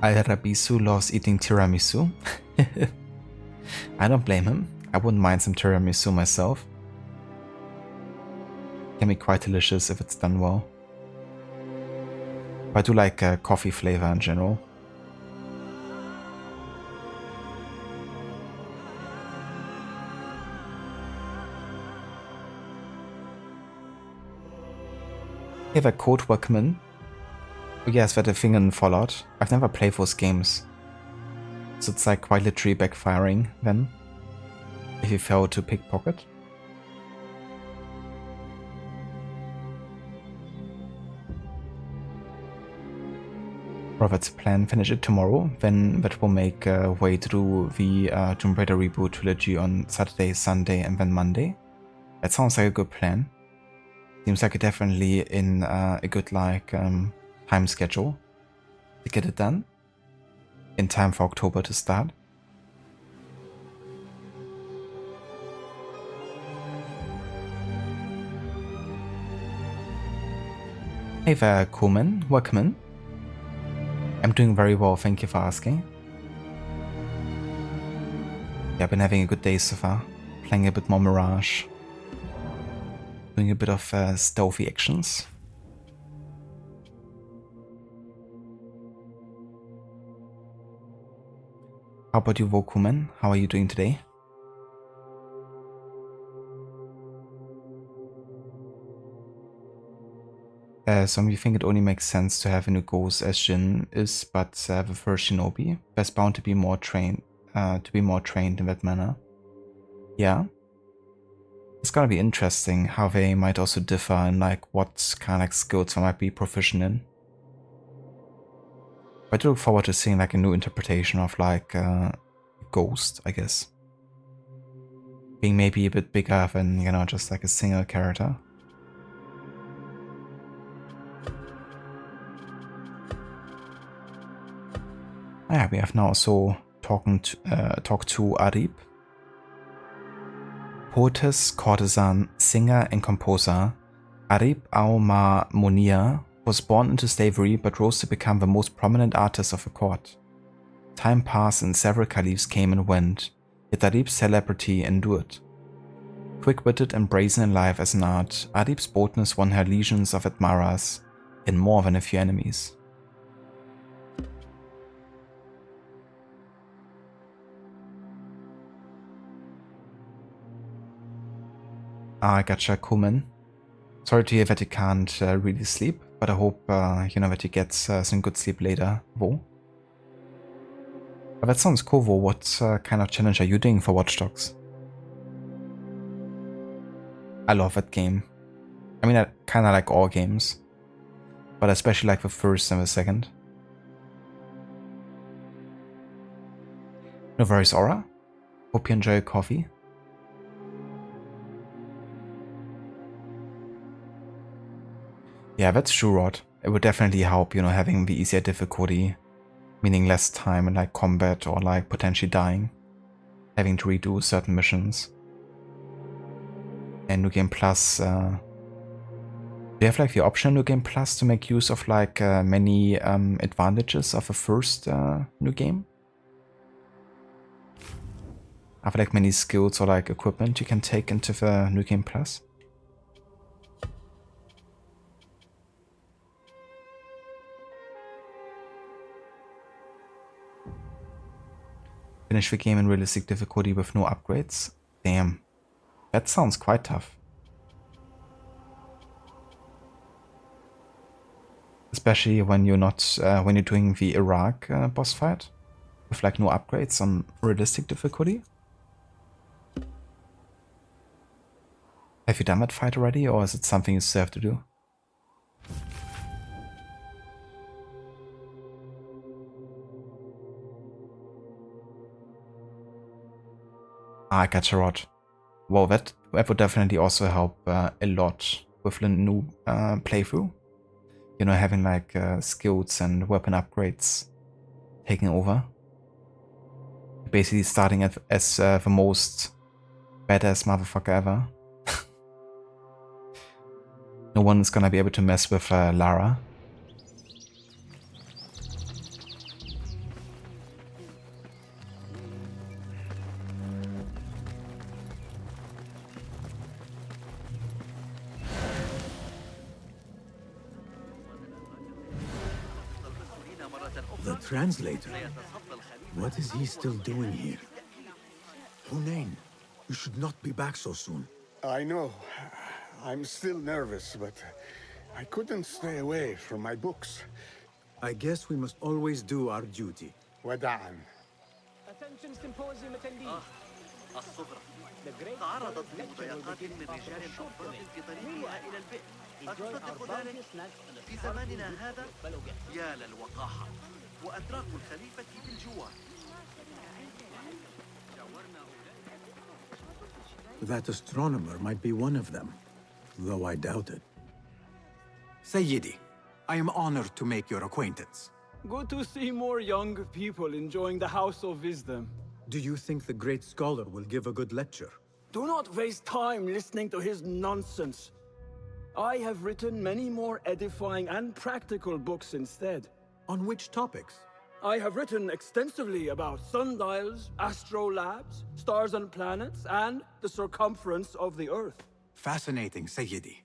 Al-Rabisu loves eating tiramisu. I don't blame him. I wouldn't mind some tiramisu myself. Can be quite delicious if it's done well. But I do like coffee flavor in general. Hey there, Code, welcome in. Oh yes, that's a thing in Fallout. I've never played those games. So it's like quite literally backfiring then, if you fail to pickpocket. Robert's plan, finish it tomorrow, then that will make way through the Tomb Raider reboot trilogy on Saturday, Sunday and then Monday. That sounds like a good plan. Seems like it definitely in a good time schedule to get it done in time for October to start. Hey there, Kuhlman, welcome in. I'm doing very well, thank you for asking. Yeah, I've been having a good day so far, playing a bit more Mirage. Doing a bit of stealthy actions. How about you, Vokuman? How are you doing today? Some of you think it only makes sense to have a new ghost as Jin is, but the first Shinobi. There's bound to be more trained in that manner. Yeah. It's gonna be interesting how they might also differ in like what kind of skills they might be proficient in. I do look forward to seeing like a new interpretation of like Ghost, I guess. Being maybe a bit bigger than, just like a single character. Yeah, we have now also talked to Arib. Poetess, courtesan, singer and composer, Arib al-Ma'muniyah was born into slavery but rose to become the most prominent artist of the court. Time passed and several caliphs came and went, yet Arib's celebrity endured. Quick-witted and brazen in life as an art, Arib's boldness won her legions of admirers and more than a few enemies. Ah, gotcha, Kuhlman. Sorry to hear that you can't really sleep, but I hope, that you get some good sleep later, Vo. But that sounds cool, Vo. What kind of challenge are you doing for Watch Dogs? I love that game. I mean, I kinda like all games, but especially like the first and the second. No worries, Aura. Hope you enjoy your coffee. Yeah, that's true, Rod. It would definitely help, having the easier difficulty, meaning less time in like combat or like potentially dying, having to redo certain missions. And New Game Plus, do you have like the option in New Game Plus to make use of like many advantages of the first new game? have like many skills or like equipment you can take into the New Game Plus. Finish the game in realistic difficulty with no upgrades. Damn, that sounds quite tough. Especially when you're not when you're doing the Iraq boss fight with like no upgrades on realistic difficulty. Have you done that fight already, or is it something you still have to do? Ah, I got your rod. Well, that would definitely also help a lot with the new playthrough. You know, having like skills and weapon upgrades taking over. Basically starting as the most badass motherfucker ever. No one is gonna be able to mess with Lara. The translator? What is he still doing here? Hunain, you should not be back so soon. I know. I'm still nervous, but I couldn't stay away from my books. I guess we must always do our duty. Wada'an. Attention symposium attendees. الصبرة تعرضت لمضايقات من رجال أفضل في طريقها إلى البئر أتصدق ذلك في زماننا هذا يا للوقاحة وأتراك الخليفة بالجوار. That astronomer might be one of them, though I doubt it. Sayyidi, I am honored to make your acquaintance. Good to see more young people enjoying the House of Wisdom. Do you think the great scholar will give a good lecture? Do not waste time listening to his nonsense. I have written many more edifying and practical books instead. On which topics? I have written extensively about sundials, astrolabes, stars and planets, and the circumference of the Earth. Fascinating, Sayyidi.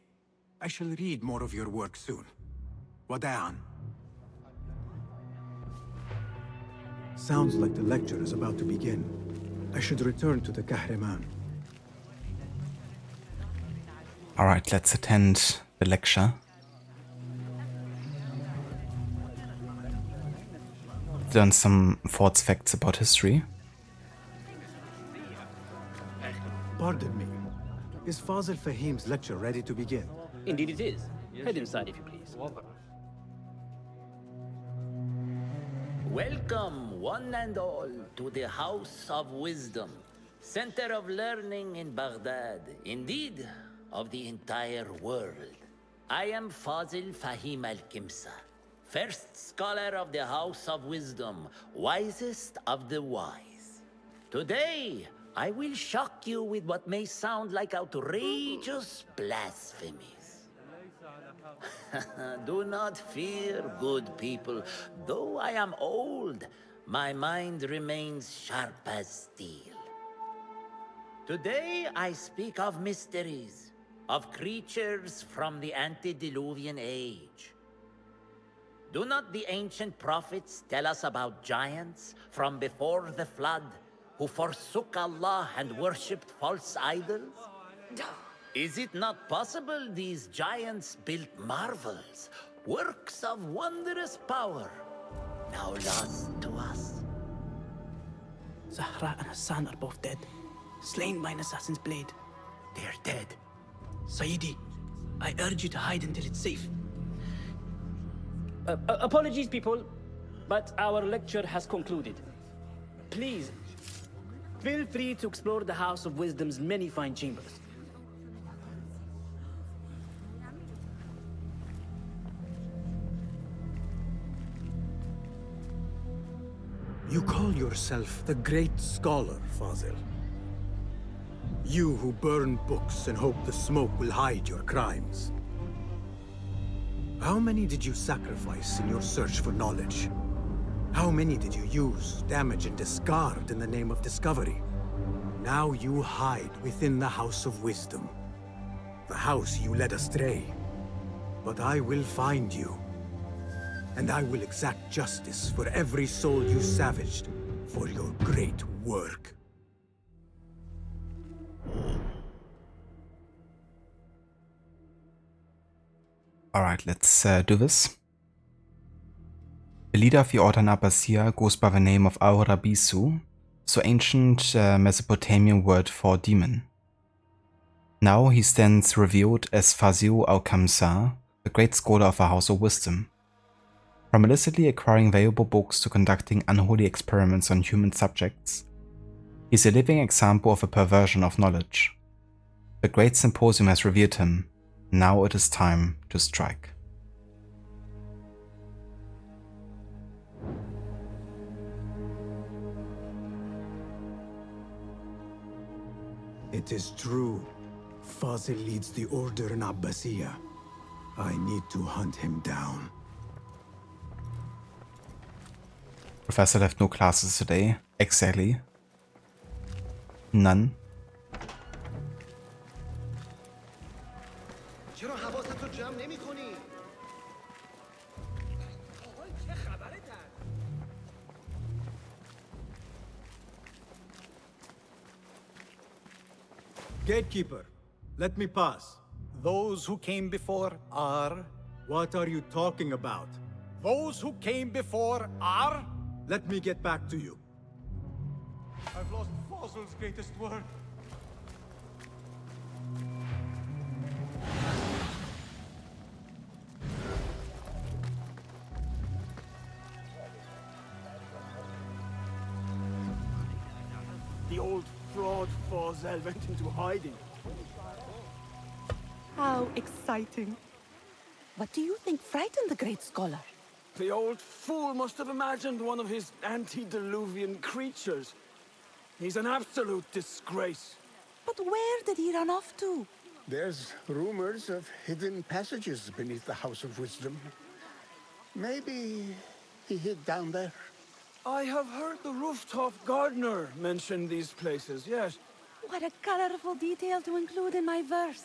I shall read more of your work soon. Wada'an. Sounds like the lecture is about to begin. I should return to the Kahraman. Alright, let's attend the lecture. Learn some thoughts, facts about history. Pardon me. Is Fazil Fahim's lecture ready to begin? Indeed it is. Head inside if you please. Welcome, one and all, to the House of Wisdom, center of learning in Baghdad, indeed, of the entire world. I am Fazil Fahim al-Kimsa, first scholar of the House of Wisdom, wisest of the wise. Today, I will shock you with what may sound like outrageous blasphemies. Do not fear, good people. Though I am old, my mind remains sharp as steel. Today I speak of mysteries, of creatures from the antediluvian age. Do not the ancient prophets tell us about giants from before the flood who forsook Allah and worshipped false idols? Is it not possible these giants built marvels, works of wondrous power, now lost to us? Zahra and Hassan are both dead, slain by an assassin's blade. They're dead. Sayyidi, I urge you to hide until it's safe. Apologies, people, but our lecture has concluded. Please, feel free to explore the House of Wisdom's many fine chambers. You call yourself the great scholar, Fazil. You who burn books and hope the smoke will hide your crimes. How many did you sacrifice in your search for knowledge? How many did you use, damage, and discard in the name of discovery? Now you hide within the House of Wisdom. The house you led astray. But I will find you. And I will exact justice for every soul you savaged for your great work. Alright, let's do this. The leader of the Order Abbasia goes by the name of Al-Rabisu, so ancient Mesopotamian word for demon. Now he stands revealed as Faziu al-Kamsa, the great scholar of the House of Wisdom. From illicitly acquiring valuable books to conducting unholy experiments on human subjects, he is a living example of a perversion of knowledge. The great symposium has revealed him. Now it is time to strike. It is true. Fazil leads the Order in Abbasia. I need to hunt him down. Professor left no classes today. Exactly. None. Gatekeeper, let me pass. Those who came before are... What are you talking about? Those who came before are... Let me get back to you. I've lost Fazil's greatest word. The old fraud Fazil went into hiding. How exciting. What do you think frightened the great scholar? The old fool must have imagined one of his antediluvian creatures. He's an absolute disgrace. But where did he run off to? There's rumors of hidden passages beneath the House of Wisdom. Maybe he hid down there. I have heard the rooftop gardener mention these places, yes. What a colorful detail to include in my verse.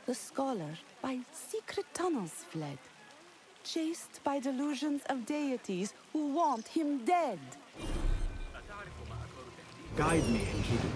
The scholar by secret tunnels fled, chased by delusions of deities who want him dead. Guide me, Enkidu.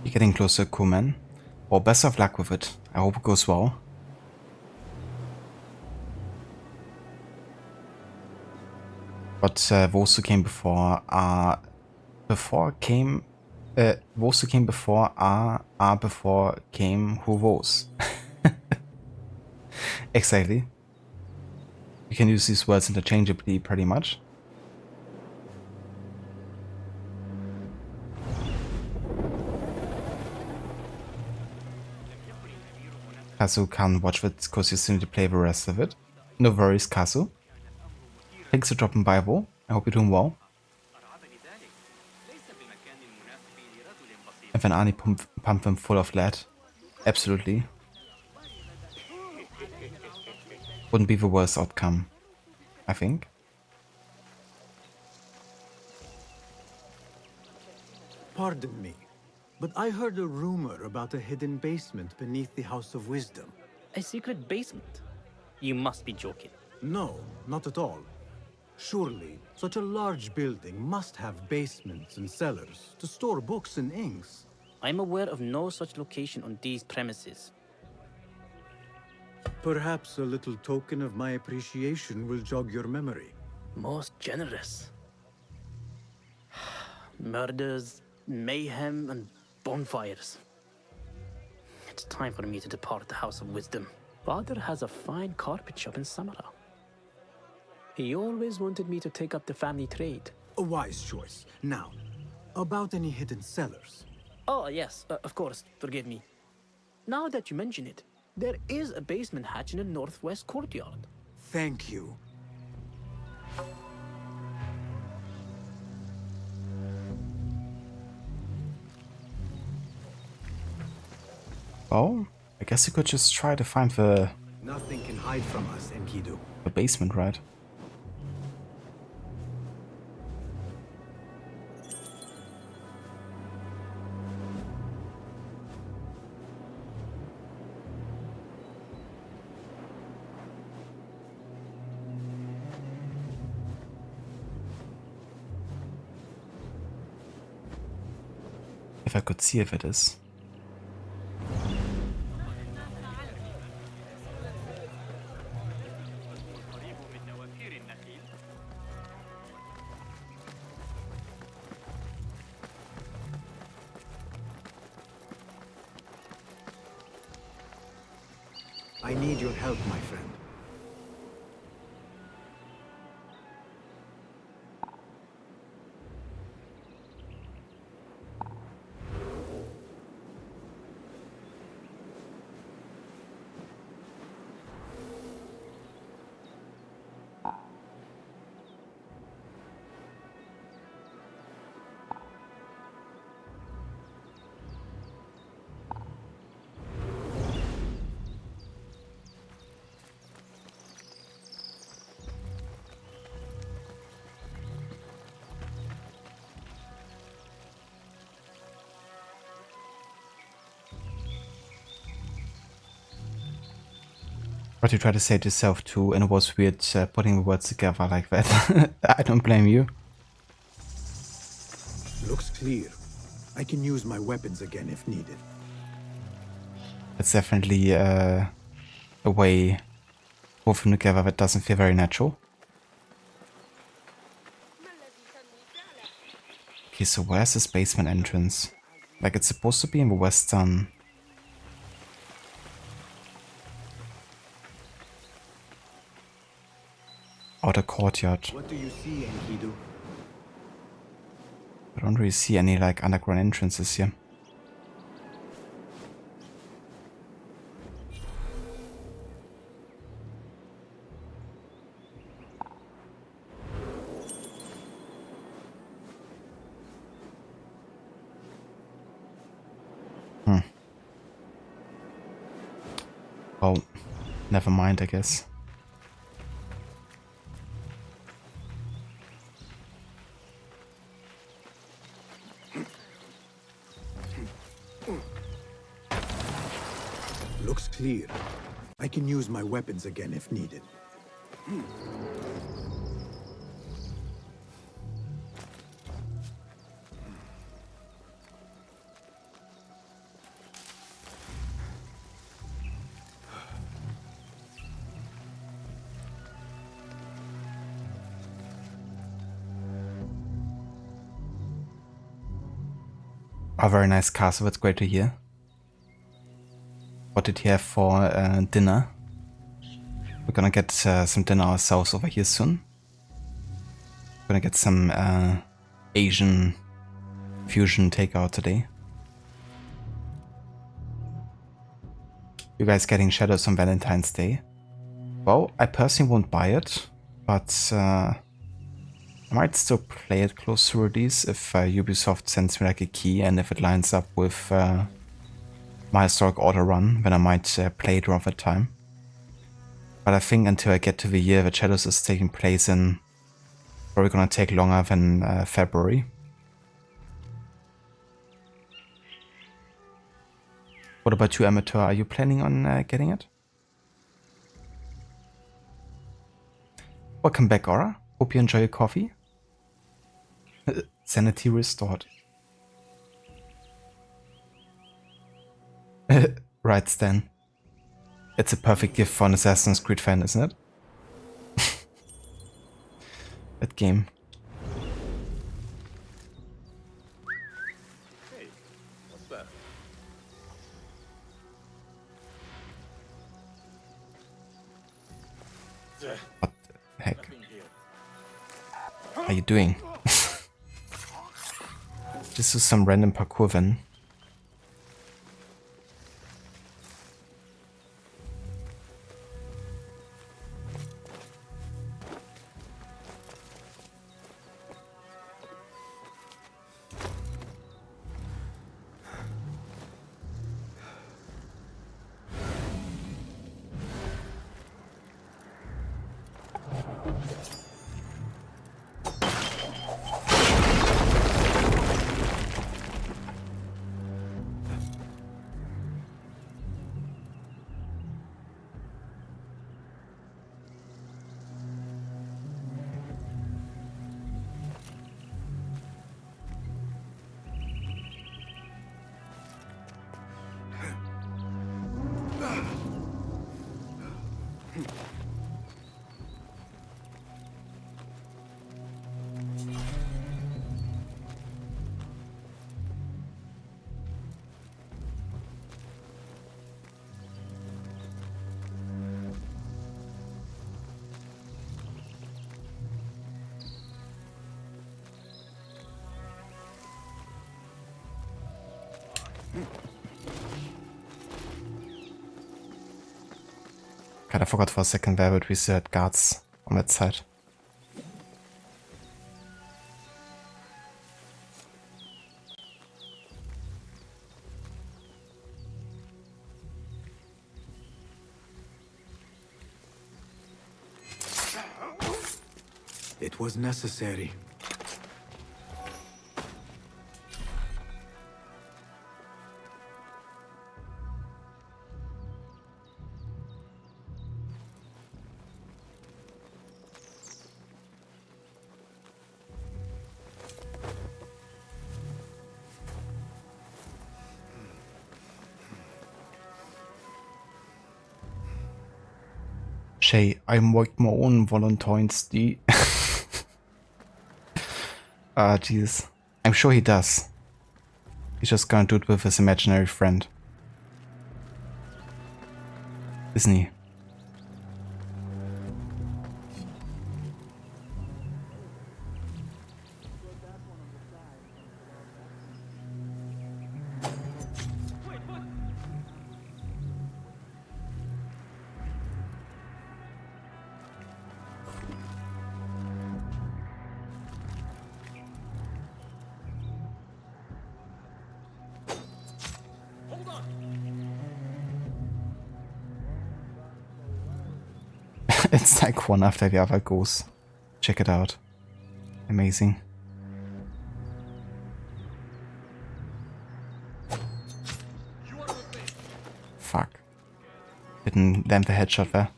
You're getting closer, Kuman. Well, best of luck with it. I hope it goes well. But those who came before are before came those who came before are before came who was. Exactly. You can use these words interchangeably pretty much. Kazu can't watch it because you still need to play the rest of it. No worries, Kazu. Thanks for dropping by, though. I hope you're doing well. And then Ani pump them full of lead. Absolutely. Wouldn't be the worst outcome, I think. Pardon me, but I heard a rumor about a hidden basement beneath the House of Wisdom. A secret basement? You must be joking. No, not at all. Surely, such a large building must have basements and cellars to store books and inks. I'm aware of no such location on these premises. Perhaps a little token of my appreciation will jog your memory. Most generous. Murders, mayhem, and bonfires. It's time for me to depart the House of Wisdom. Father has a fine carpet shop in Samara. He always wanted me to take up the family trade. A wise choice. Now, about any hidden cellars? Oh, yes, of course, forgive me. Now that you mention it, there is a basement hatch in the northwest courtyard. Thank you. Oh, I guess you could just try to find the Nothing can hide from us, Enkidu. the basement, right? If I could see if it is. I need your help, my friend. What you try to say to yourself too, and it was weird putting the words together like that. I don't blame you. Looks clear. I can use my weapons again if needed. It's definitely a way both of them together that doesn't feel very natural. Okay, so where's this basement entrance? Like, it's supposed to be in the western... outer courtyard. What do you see, Enkidu? I don't really see any, like, underground entrances here. Oh, never mind, I guess. Looks clear. I can use my weapons again if needed. A very nice castle, that's great to hear. What did you have for dinner? We're gonna get some dinner ourselves over here soon. We're gonna get some Asian fusion takeout today. You guys getting Shadows on Valentine's Day? Well, I personally won't buy it, but I might still play it close to release if Ubisoft sends me like a key, and if it lines up with my historic auto run, then I might play it around that time. But I think until I get to the year that Shadows is taking place in, probably gonna take longer than February. What about you, Amateur? Are you planning on getting it? Welcome back, Aura. Hope you enjoy your coffee. Sanity restored. Right, Stan. It's a perfect gift for an Assassin's Creed fan, isn't it? That game. Hey, what's that? What the heck are you doing? This is some random parkour then. God, I forgot for a second there, but we still had guards on that side. It was necessary. Shay, I make my own Valentine's Day. Ah, Jesus. I'm sure he does. He's just gonna do it with his imaginary friend. Isn't he? It's like one after the other goes. Check it out. Amazing. Fuck. Didn't land the headshot there.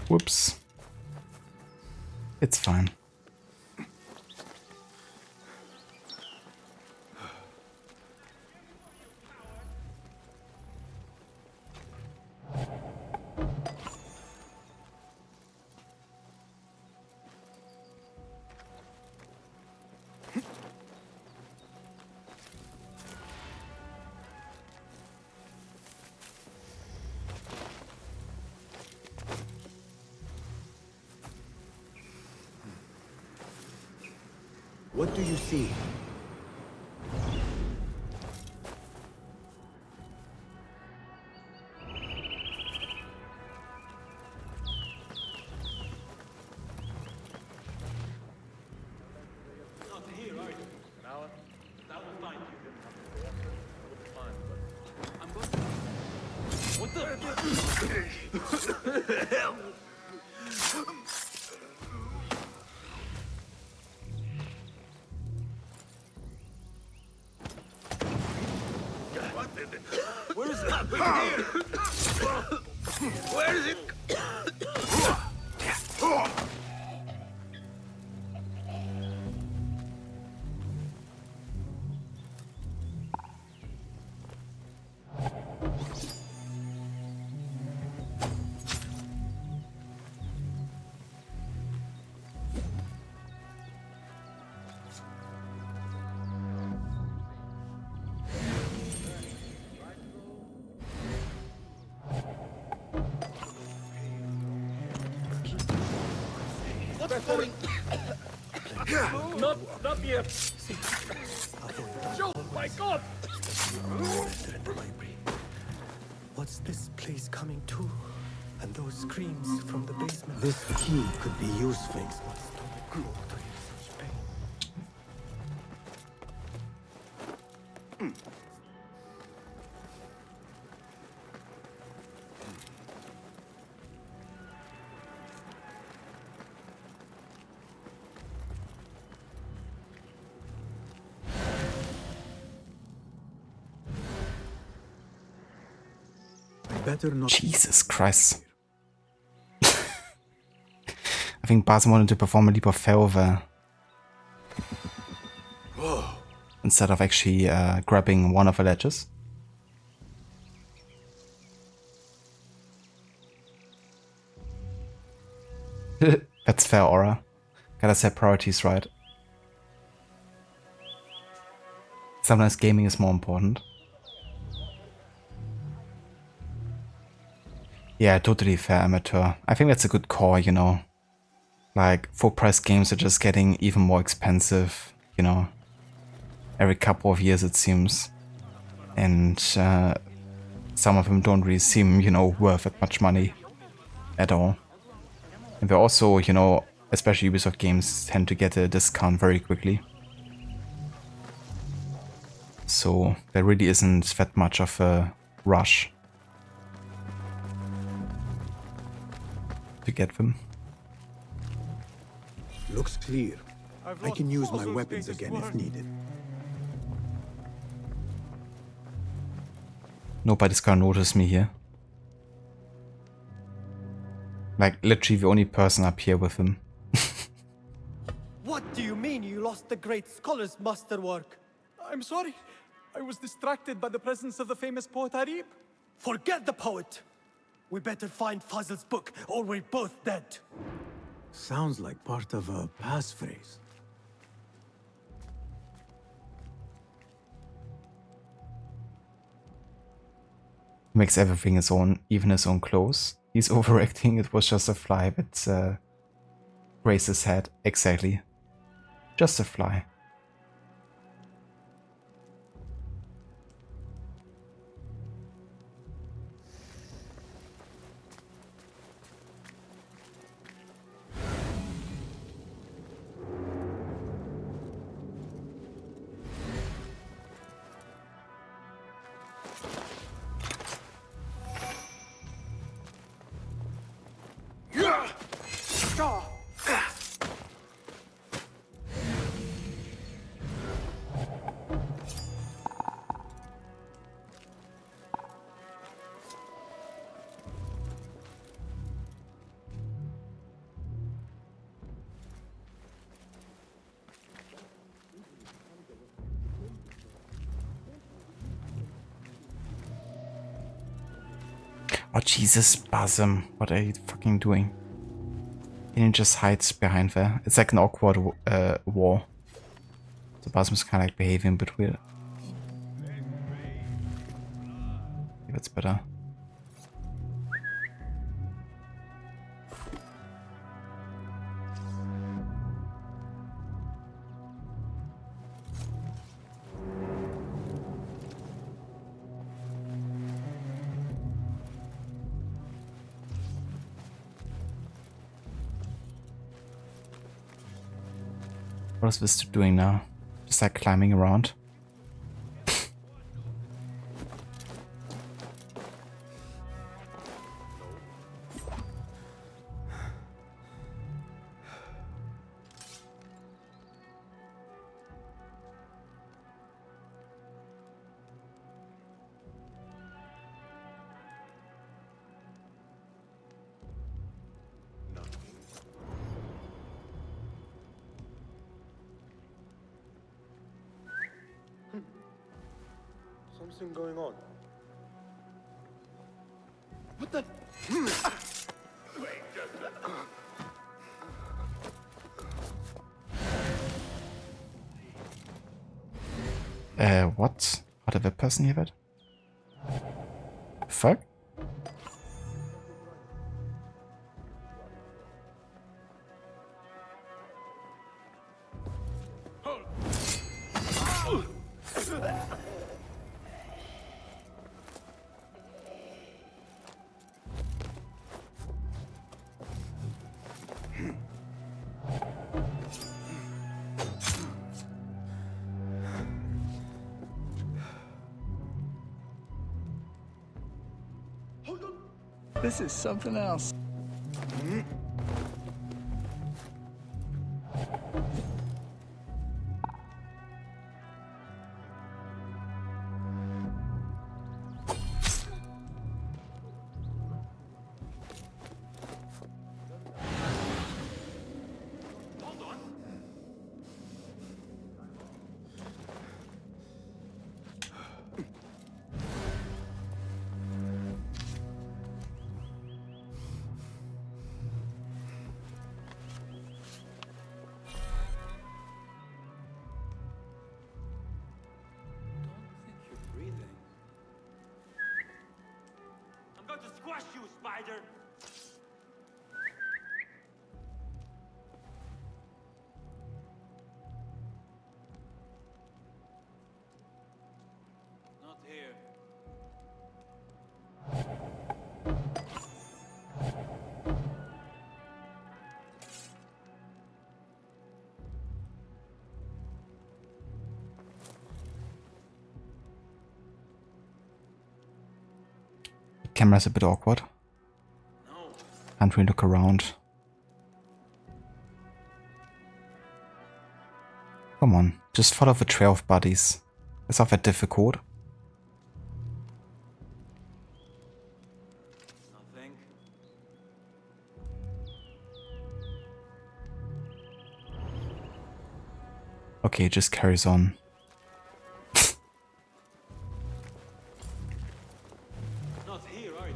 Whoops. It's fine. What do you see? Where is it? Where is it? going? Not here. Joe, my God! What's this place coming to? And those screams from the basement. This key could be useful. Better not. Jesus Christ. I think Basim wanted to perform a leap of faith over instead of actually grabbing one of the ledges. That's fair, Aura. Gotta set priorities right. Sometimes gaming is more important. Yeah, totally fair, Amateur. I think that's a good call, you know. Like, full price games are just getting even more expensive, you know. Every couple of years, it seems. And some of them don't really seem, you know, worth that much money at all. And they're also, you know, especially Ubisoft games tend to get a discount very quickly. So there really isn't that much of a rush to get them. Looks clear. I can use my weapons again if needed. Nobody's gonna notice me here. Like, literally the only person up here with him. What do you mean you lost the great scholar's masterwork? I'm sorry. I was distracted by the presence of the famous poet Arib. Forget the poet! We better find Fazl's book, or we're both dead. Sounds like part of a passphrase. He makes everything his own, even his own clothes. He's overacting. It was just a fly that grazed his head. Exactly. Just a fly. Oh Jesus, Basim, what are you fucking doing? Can you just hide behind there? It's like an awkward wall. So Basim's kind of like behaving between it. Maybe that's better. What is this doing now? Just like climbing around? Something going on. What the? What? What did that person hear that? Fuck? This is something else. I'm going to squash you, spider! Not here. Camera's a bit awkward. Can't really look around. Come on, just follow the trail of bodies. It's not that difficult. Nothing. Okay, it just carries on. Not here, are you?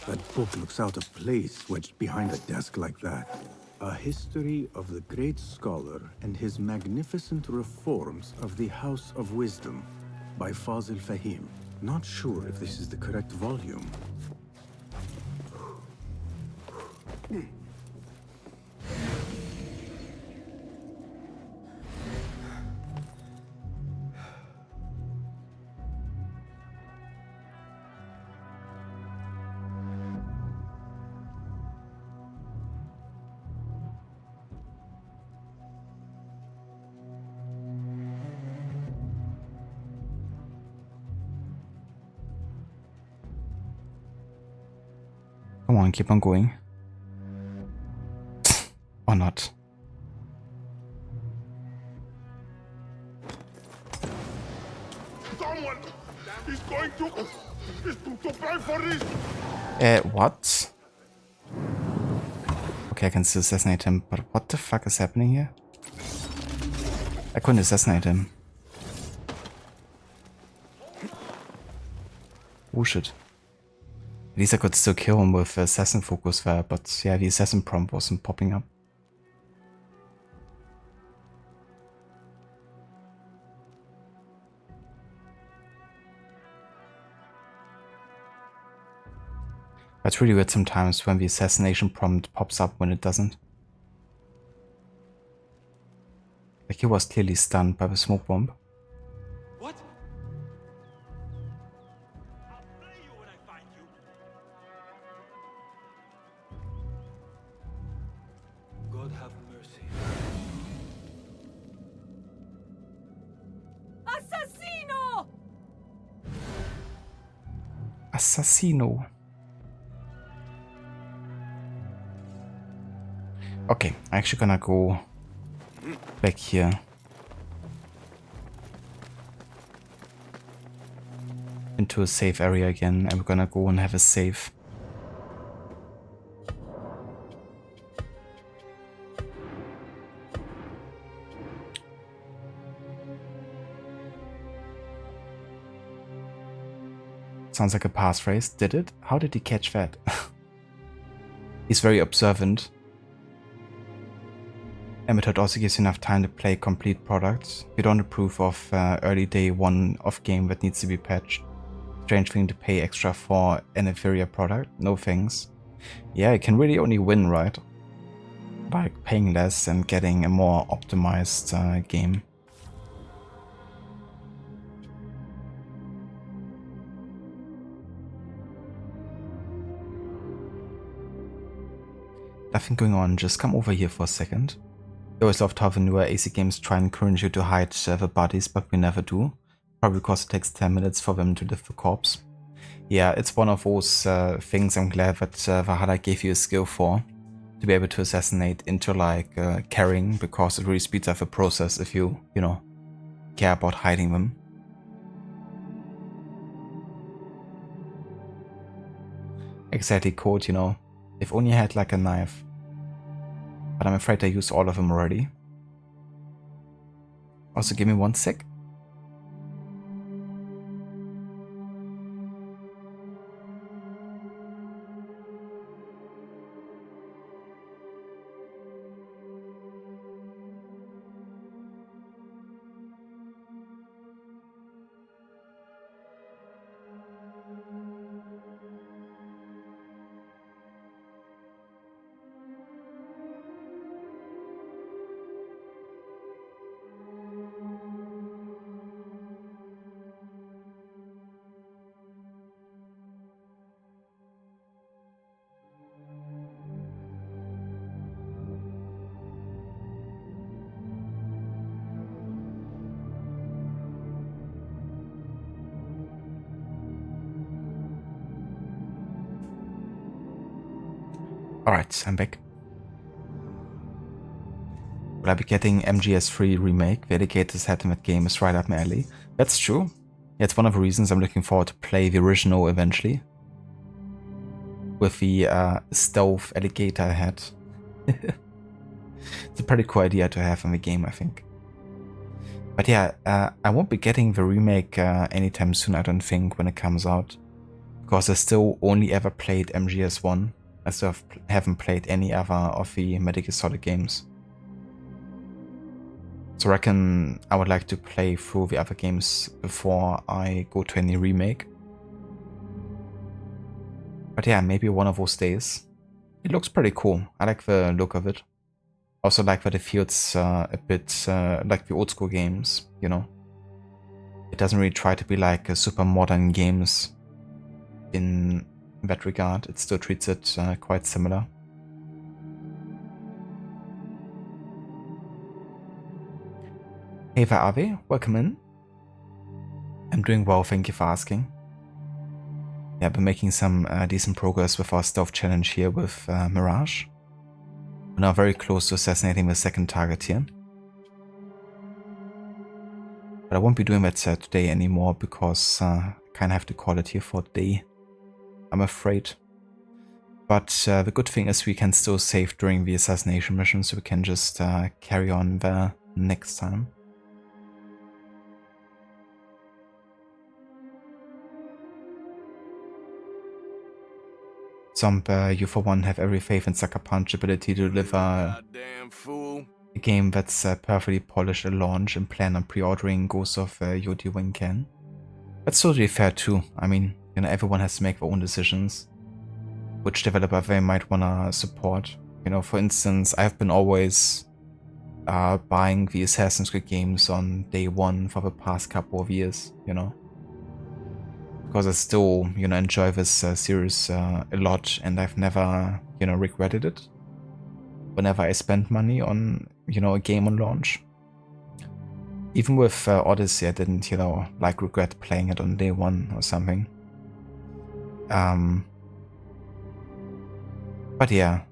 That book looks out of place wedged behind a desk like that. A history of the great scholar and his magnificent reforms of the House of Wisdom by Fazil Fahim. Not sure if this is the correct volume. Come on, keep on going. Or not. Someone is going to pay for this. What? Okay, I can still assassinate him, but what the fuck is happening here? I couldn't assassinate him. Oh shit. At least I could still kill him with assassin focus there, but yeah, the assassin prompt wasn't popping up. That's really weird sometimes when the assassination prompt pops up when it doesn't. Like he was clearly stunned by the smoke bomb. What? God have mercy. Assassino! Assassino. Okay, I'm actually gonna go back here. Into a safe area again, and we're gonna go and have a save. Sounds like a passphrase. Did it? How did he catch that? He's very observant. And method also gives you enough time to play complete products. You don't approve of early day one of game that needs to be patched. Strange thing to pay extra for an inferior product. No thanks. Yeah, you can really only win, right? By paying less and getting a more optimized game. Nothing going on, just come over here for a second. I always loved how the newer AC games try and encourage you to hide the bodies, but we never do. Probably because it takes 10 minutes for them to lift the corpse. Yeah, it's one of those things I'm glad that Valhalla gave you a skill for, to be able to assassinate into like carrying, because it really speeds up the process if you know, care about hiding them. Exactly, Code, you know, if only I had like a knife. But I'm afraid I used all of them already. Also, give me 1 sec. Alright, I'm back. Will I be getting MGS3 remake? The Alligator's Head in that game is right up my alley. That's true. Yeah, it's one of the reasons I'm looking forward to play the original eventually. With the stove alligator head. It's a pretty cool idea to have in the game, I think. But yeah, I won't be getting the remake anytime soon, I don't think, when it comes out. Because I still only ever played MGS1. I still haven't played any other of the Metal Gear Solid games. So I reckon I would like to play through the other games before I go to any remake. But yeah, maybe one of those days. It looks pretty cool. I like the look of it. Also like that it feels a bit like the old school games, you know. It doesn't really try to be like a super modern games in that regard. It still treats it quite similar. Hey there, Ave. Welcome in. I'm doing well, thank you for asking. Yeah, I've been making some decent progress with our stealth challenge here with Mirage. We're now very close to assassinating the second target here. But I won't be doing that today anymore because I kind of have to call it here for the day, I'm afraid. But the good thing is we can still save during the assassination mission, so we can just carry on there next time. Zomp, you for one have every faith in Sucker Punch's ability to deliver a game that's perfectly polished at launch and plan on pre-ordering Ghost of Yodi when can. That's totally fair too. I mean, you know, everyone has to make their own decisions. Which developer they might wanna support. You know, for instance, I've been always buying the Assassin's Creed games on day one for the past couple of years, you know. Because I still, you know, enjoy this series a lot, and I've never, you know, regretted it. Whenever I spend money on, you know, a game on launch. Even with Odyssey, I didn't, you know, like regret playing it on day one or something. But yeah,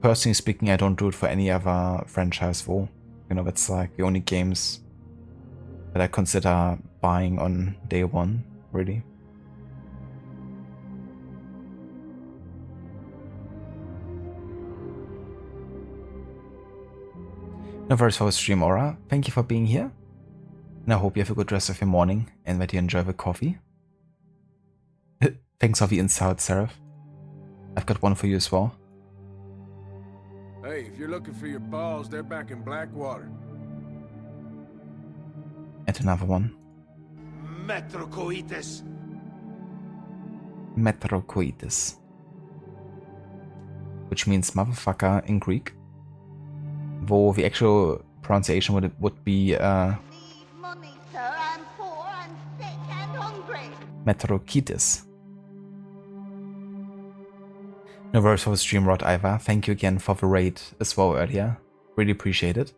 personally speaking, I don't do it for any other franchise though. You know, that's like the only games that I consider buying on day one, really. No worries for the stream, Aura. Thank you for being here. And I hope you have a good rest of your morning and that you enjoy the coffee. Thanks for the insult, Seraph. I've got one for you as well. Hey, if you're looking for your balls, they're back in Blackwater. And another one. Metrocoitus. Metrocoitus. Which means motherfucker in Greek. Though the actual pronunciation would be Money, sir. I'm poor and sick and hungry. Metrokitis. No worries for the stream, Rod Iva. Thank you again for the raid as well earlier. Really appreciate it.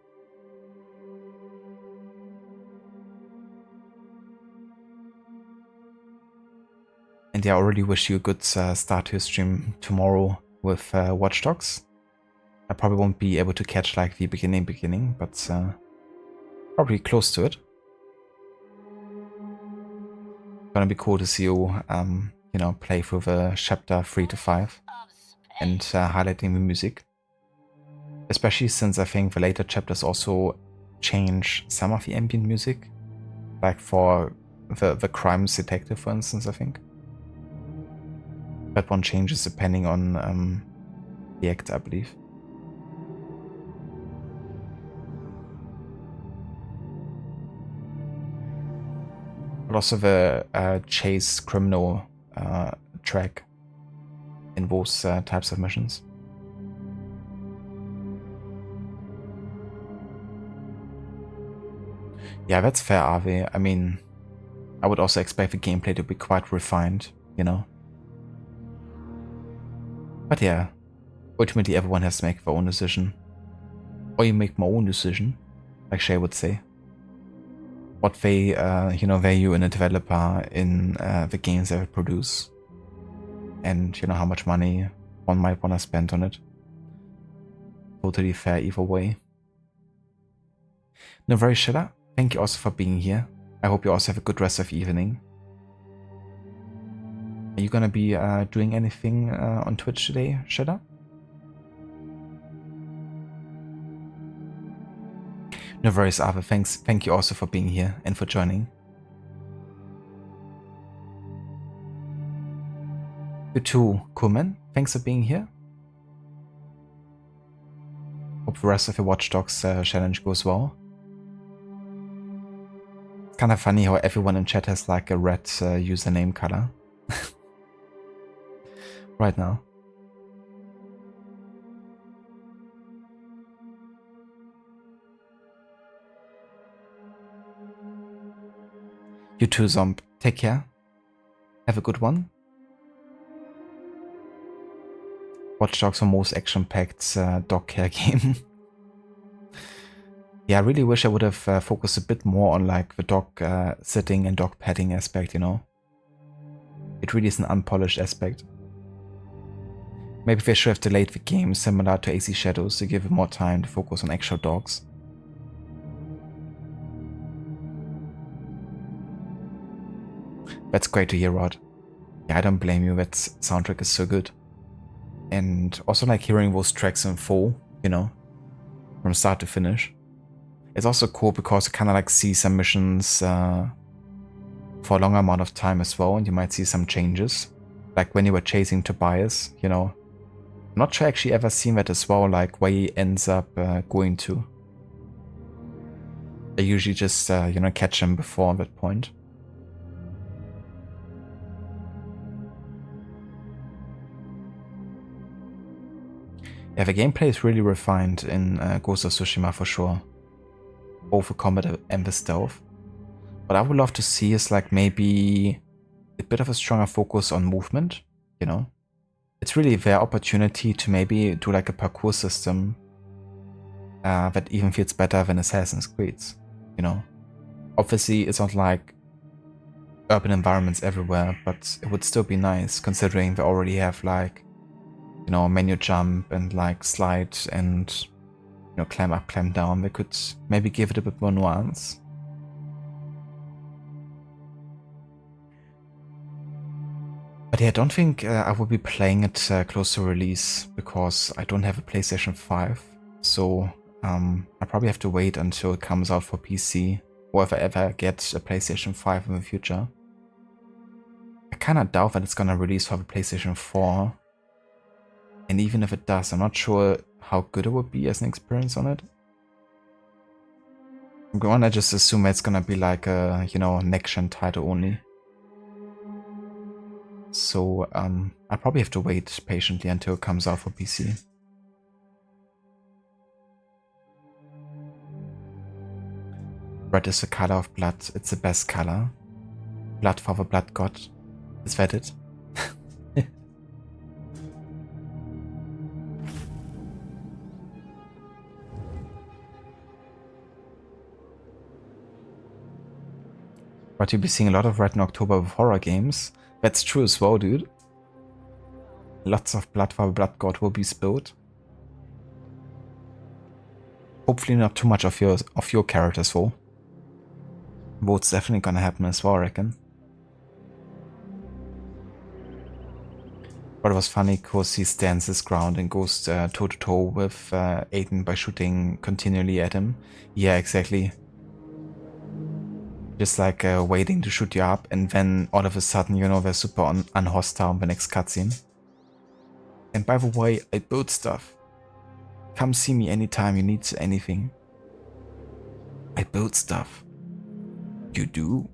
And And yeah, I already wish you a good start to your stream tomorrow with Watch Dogs. I probably won't be able to catch like the beginning, but probably close to it. Gonna be cool to see you, you know, play through the chapter 3 to 5 and highlighting the music. Especially since I think the later chapters also change some of the ambient music, like for the crimes detective, for instance. I think that one changes depending on the act, I believe. But also the chase criminal track in those types of missions. Yeah, that's fair, Ave. I mean, I would also expect the gameplay to be quite refined, you know. But yeah, ultimately everyone has to make their own decision. Or you make my own decision, like Shay would say. What they, you know, value in a developer in the games they produce. And, you know, how much money one might want to spend on it. Totally fair either way. No worries, Shida. Thank you also for being here. I hope you also have a good rest of the evening. Are you gonna be doing anything on Twitch today, Shida? No worries, Ave. Thank you also for being here and for joining. You too, Kuman. Thanks for being here. Hope the rest of the Watch Dogs challenge goes well. It's kind of funny how everyone in chat has like a red username color right now. You too, Zomb. Take care. Have a good one. Watch Dogs are most action-packed dog care game. Yeah, I really wish I would have focused a bit more on like the dog sitting and dog petting aspect, you know. It really is an unpolished aspect. Maybe they should have delayed the game similar to AC Shadows to give it more time to focus on actual dogs. That's great to hear, Rod. Yeah, I don't blame you, that soundtrack is so good. And also like hearing those tracks in full, you know, from start to finish. It's also cool because you kind of like see some missions for a longer amount of time as well, and you might see some changes. Like when you were chasing Tobias, you know. I'm not sure I actually ever seen that as well, like where he ends up going to. I usually just, you know, catch him before that point. Yeah, the gameplay is really refined in Ghost of Tsushima for sure. Both the combat and the stealth. What I would love to see is like maybe a bit of a stronger focus on movement, you know. It's really their opportunity to maybe do like a parkour system that even feels better than Assassin's Creed's, you know. Obviously it's not like urban environments everywhere, but it would still be nice considering they already have like, you know, menu jump and like slide and, you know, climb up, climb down. They could maybe give it a bit more nuance. But yeah, I don't think I will be playing it close to release because I don't have a PlayStation 5. So I probably have to wait until it comes out for PC, or if I ever get a PlayStation 5 in the future. I kind of doubt that it's gonna release for the PlayStation 4. And even if it does, I'm not sure how good it would be as an experience on it. I'm gonna just assume it's gonna be like a, you know, next-gen title only. So I probably have to wait patiently until it comes out for PC. Red is the color of blood. It's the best color. Blood for the blood god. Is that it? But you'll be seeing a lot of red in October with horror games. That's true as well, dude. Lots of blood for blood god will be spilled. Hopefully not too much of your characters though. What's definitely gonna happen as well, I reckon. But it was funny because he stands his ground and goes toe to toe with Aiden by shooting continually at him. Yeah, exactly. Just like waiting to shoot you up, and then all of a sudden, you know, they're super unhostile in the next cutscene. And by the way, I build stuff. Come see me anytime you need anything. I build stuff. You do?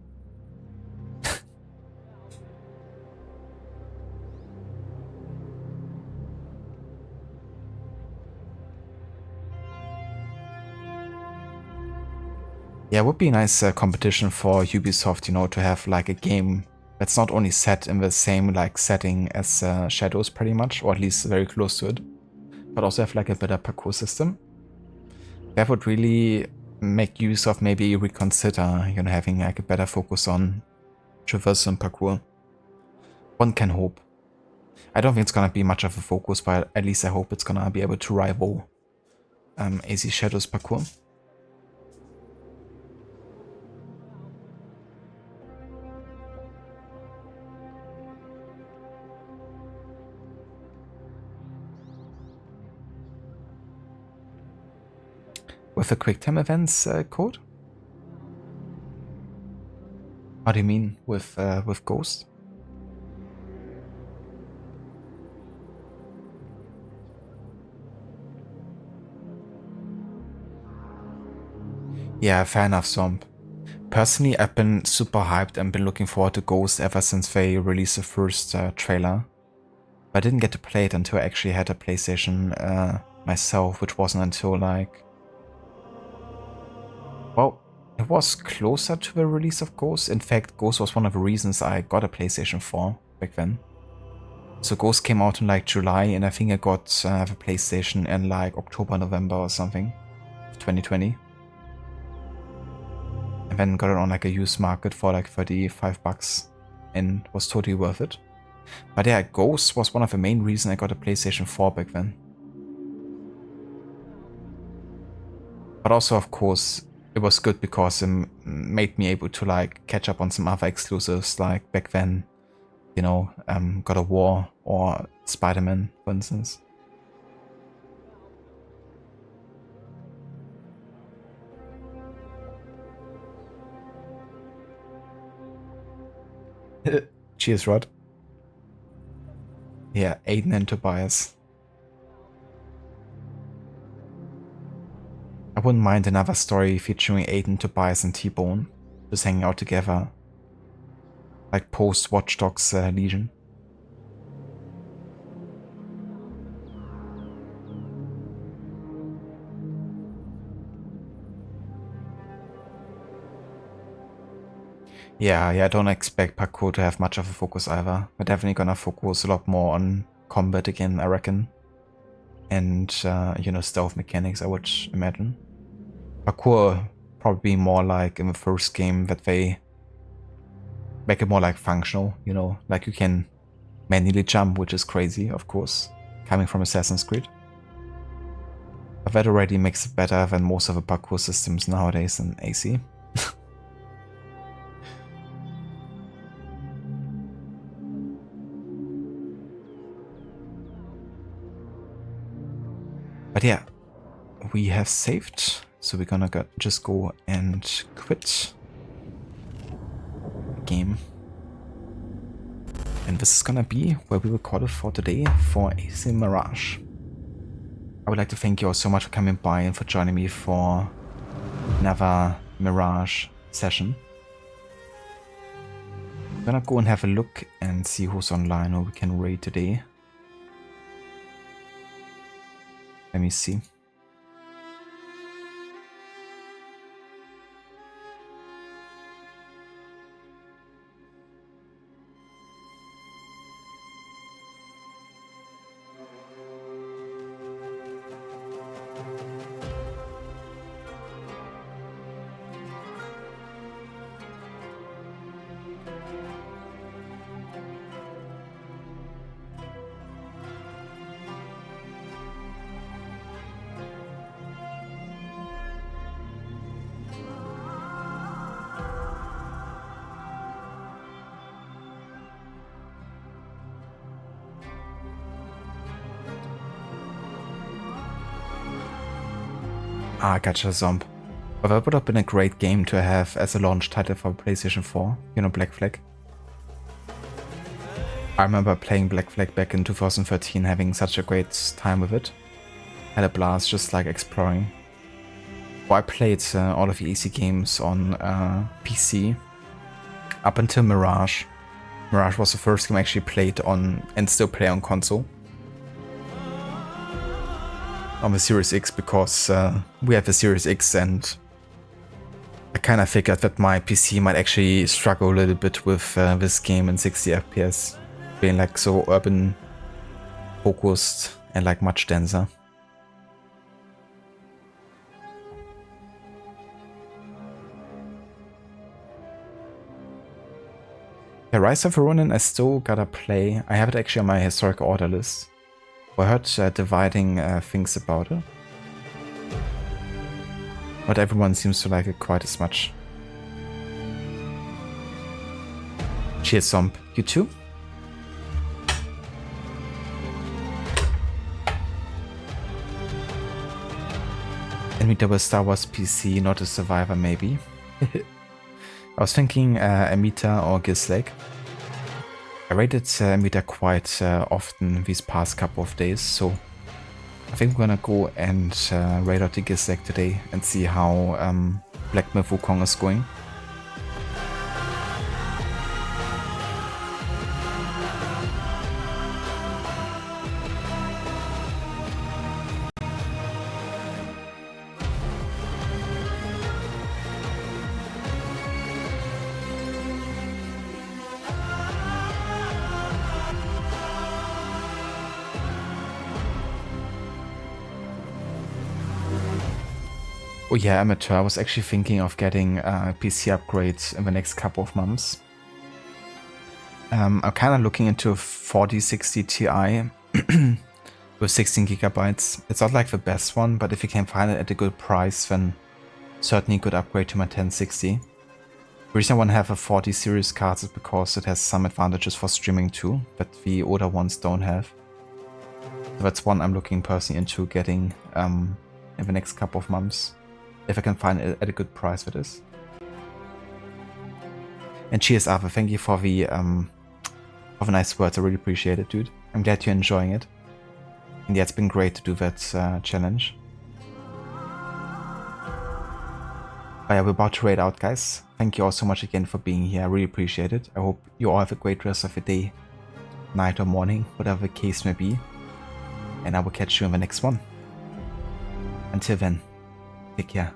Yeah, it would be a nice competition for Ubisoft, you know, to have like a game that's not only set in the same like setting as Shadows pretty much, or at least very close to it, but also have like a better parkour system. That would really make Ubisoft maybe reconsider, you know, having like a better focus on traversal and parkour. One can hope. I don't think it's gonna be much of a focus, but at least I hope it's gonna be able to rival AZ Shadows parkour. With a QuickTime events code? What do you mean with Ghost? Yeah, fair enough, Swamp. Personally, I've been super hyped and been looking forward to Ghost ever since they released the first trailer. But I didn't get to play it until I actually had a PlayStation myself, which wasn't until like... Well, it was closer to the release of Ghost. In fact, Ghost was one of the reasons I got a PlayStation 4 back then. So Ghost came out in like July, and I think I got the PlayStation in like October, November or something of 2020. And then got it on like a used market for like $35 and was totally worth it. But yeah, Ghost was one of the main reasons I got a PlayStation 4 back then. But also, of course, it was good because it made me able to like catch up on some other exclusives, like back then, you know, God of War or Spider-Man, for instance. Cheers, Rod. Yeah, Aiden and Tobias. I wouldn't mind another story featuring Aiden, Tobias, and T-Bone just hanging out together, like post Watch Dogs Legion. Yeah, I don't expect parkour to have much of a focus either. We're definitely gonna focus a lot more on combat again, I reckon. And, you know, stealth mechanics, I would imagine. Parkour probably more like in the first game that they make it more like functional, you know, like you can manually jump, which is crazy, of course, coming from Assassin's Creed. But that already makes it better than most of the parkour systems nowadays in AC. But yeah, we have saved, so we're gonna just go and quit the game. And this is gonna be where we recorded for today for AC Mirage. I would like to thank you all so much for coming by and for joining me for another Mirage session. I'm gonna go and have a look and see who's online or we can raid today. Let me see. Ah, gotcha, Zomb. But that would have been a great game to have as a launch title for PlayStation 4, you know, Black Flag. I remember playing Black Flag back in 2013, having such a great time with it. Had a blast just like exploring. Well, I played all of the easy games on PC up until Mirage. Mirage was the first game I actually played on and still play on console. On the Series X, because we have the Series X, and I kind of figured that my PC might actually struggle a little bit with this game in 60 FPS, being like so urban focused and like much denser. Yeah, Rise of the Ronin I still gotta play. I have it actually on my historic order list. I heard dividing things about it. But everyone seems to like it quite as much. Cheers, Zomb. You too? And we double Star Wars PC, not a Survivor maybe. I was thinking Amita or Gizlag. I rated Amita quite often these past couple of days, so I think we're gonna go and raid out the Gizlag today and see how Black Myth Wukong is going. Oh yeah, Amateur, I was actually thinking of getting a PC upgrade in the next couple of months. I'm kind of looking into a 4060 Ti with 16 gigabytes. It's not like the best one, but if you can find it at a good price, then certainly a good upgrade to my 1060. The reason I want to have a 40 series card is because it has some advantages for streaming too, that the older ones don't have. So that's one I'm looking personally into getting in the next couple of months, if I can find it at a good price for this. And cheers, Arthur. Thank you for the nice words. I really appreciate it, dude. I'm glad you're enjoying it. And yeah, it's been great to do that challenge. But yeah, we're about to raid out, guys. Thank you all so much again for being here. I really appreciate it. I hope you all have a great rest of your day, night or morning, whatever the case may be. And I will catch you in the next one. Until then, take care.